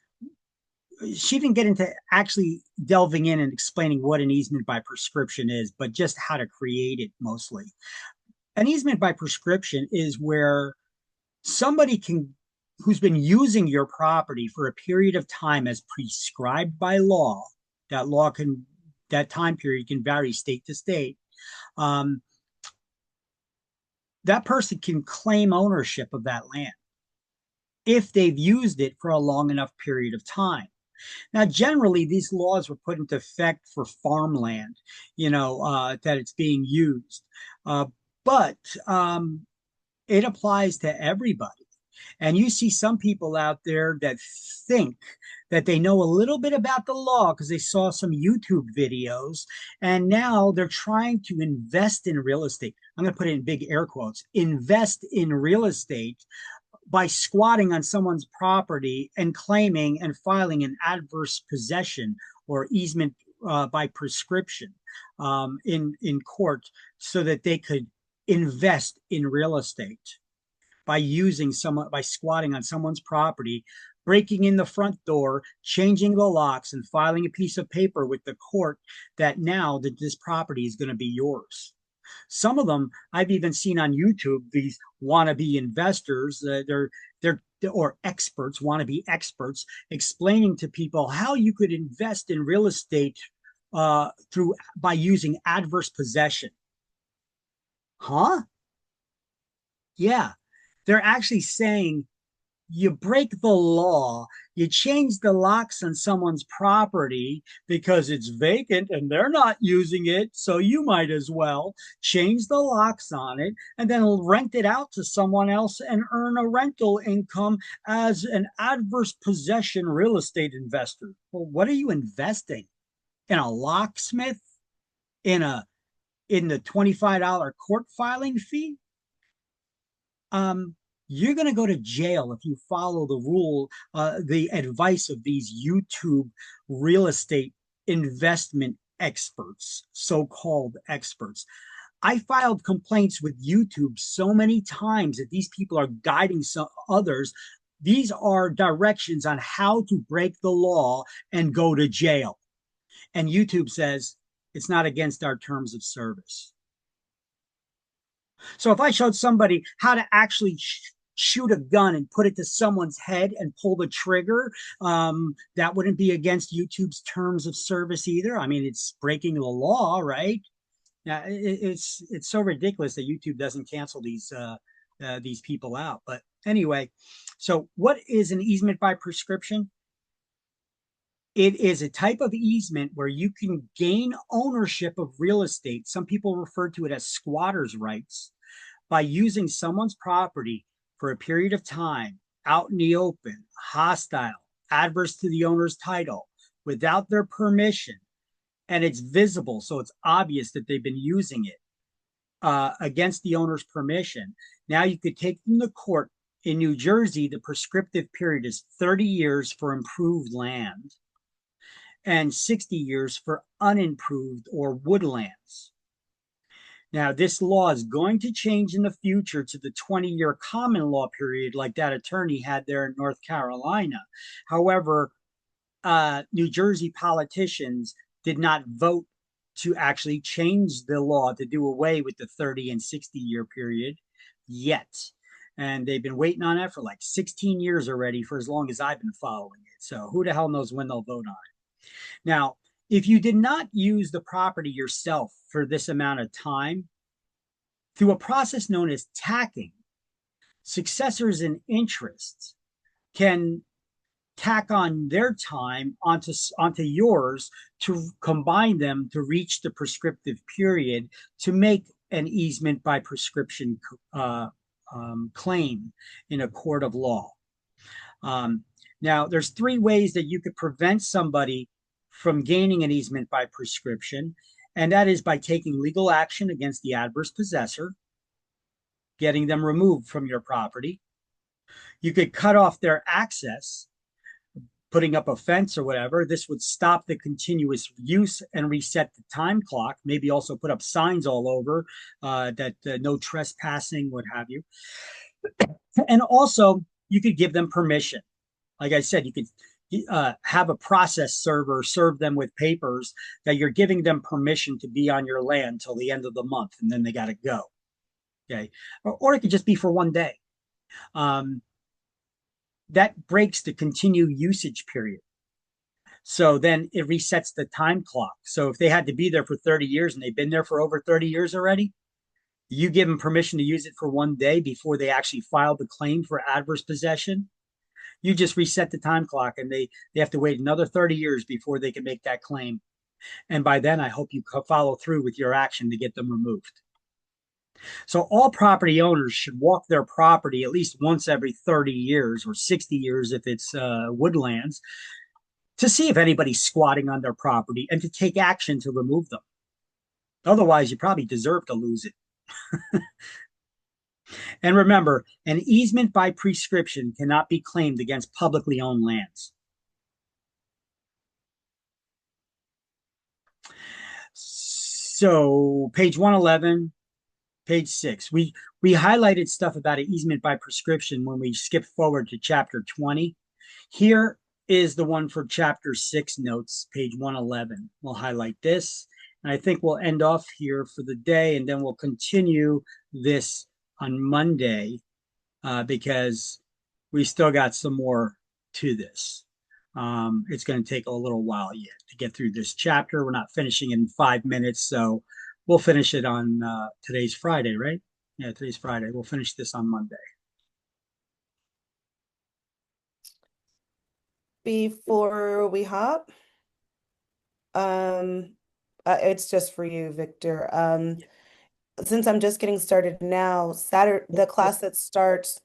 she didn't get into actually delving in and explaining what an easement by prescription is, but just how to create it mostly. An easement by prescription is where somebody who's been using your property for a period of time as prescribed by law, that time period can vary state to state. That person can claim ownership of that land if they've used it for a long enough period of time. Now, generally, these laws were put into effect for farmland, that it's being used. But it applies to everybody. And you see some people out there that think that they know a little bit about the law because they saw some YouTube videos, and now they're trying to invest in real estate. I'm going to put it in big air quotes, invest in real estate by squatting on someone's property and claiming and filing an adverse possession or easement by prescription in court so that they could invest in real estate by squatting on someone's property, breaking in the front door, changing the locks, and filing a piece of paper with the court that now that this property is going to be yours. Some of them I've even seen on YouTube, these wannabe investors, or experts, wannabe experts, explaining to people how you could invest in real estate by using adverse possession. Huh? Yeah, they're actually saying you break the law, you change the locks on someone's property because it's vacant and they're not using it, so you might as well change the locks on it and then rent it out to someone else and earn a rental income as an adverse possession real estate investor. Well, what are you investing? In a locksmith? In the $25 court filing fee? You're going to go to jail if you follow the advice of these YouTube real estate investment experts, so-called experts. I filed complaints with YouTube so many times that these people are guiding some others. These are directions on how to break the law and go to jail. And YouTube says it's not against our terms of service. So if I showed somebody how to actually shoot a gun and put it to someone's head and pull the trigger, that wouldn't be against YouTube's terms of service either. I mean, it's breaking the law, right? Yeah, it's so ridiculous that YouTube doesn't cancel these people out. But anyway, so what is an easement by prescription? It is a type of easement where you can gain ownership of real estate. Some people refer to it as squatters' rights by using someone's property for a period of time out in the open, hostile, adverse to the owner's title, without their permission. And it's visible, so it's obvious that they've been using it against the owner's permission. Now you could take them to court. In New Jersey, the prescriptive period is 30 years for improved land and 60 years for unimproved or woodlands. Now, this law is going to change in the future to the 20-year common law period like that attorney had there in North Carolina. However, New Jersey politicians did not vote to actually change the law to do away with the 30 and 60-year period yet. And they've been waiting on that for like 16 years already, for as long as I've been following it. So who the hell knows when they'll vote on it? Now, if you did not use the property yourself for this amount of time, through a process known as tacking, successors in interest can tack on their time onto yours to combine them to reach the prescriptive period to make an easement by prescription claim in a court of law. Now, there's three ways that you could prevent somebody from gaining an easement by prescription, and that is by taking legal action against the adverse possessor, getting them removed from your property. You could cut off their access, putting up a fence or whatever. This would stop the continuous use and reset the time clock. Maybe also put up signs all over that no trespassing, what have you. And also, you could give them permission. Like I said, you could have a process server serve them with papers that you're giving them permission to be on your land till the end of the month, and then they got to go. Okay, or it could just be for one day. That breaks the continued usage period. So then it resets the time clock. So if they had to be there for 30 years and they've been there for over 30 years already, you give them permission to use it for one day before they actually file the claim for adverse possession. You just reset the time clock, and they have to wait another 30 years before they can make that claim. And by then, I hope you follow through with your action to get them removed. So all property owners should walk their property at least once every 30 years or 60 years if it's woodlands, to see if anybody's squatting on their property and to take action to remove them. Otherwise, you probably deserve to lose it. And remember, an easement by prescription cannot be claimed against publicly owned lands. So page 111, page 6. We highlighted stuff about an easement by prescription when we skipped forward to chapter 20. Here is the one for chapter 6 notes, page 111. We'll highlight this. And I think we'll end off here for the day, and then we'll continue this on Monday because we still got some more to this. It's going to take a little while yet to get through this chapter. We're not finishing in 5 minutes, so we'll finish it on today's Friday, right? Yeah, today's Friday. We'll finish this on Monday. before we hop, it's just for you, Victor. Since I'm just getting started now, the class that starts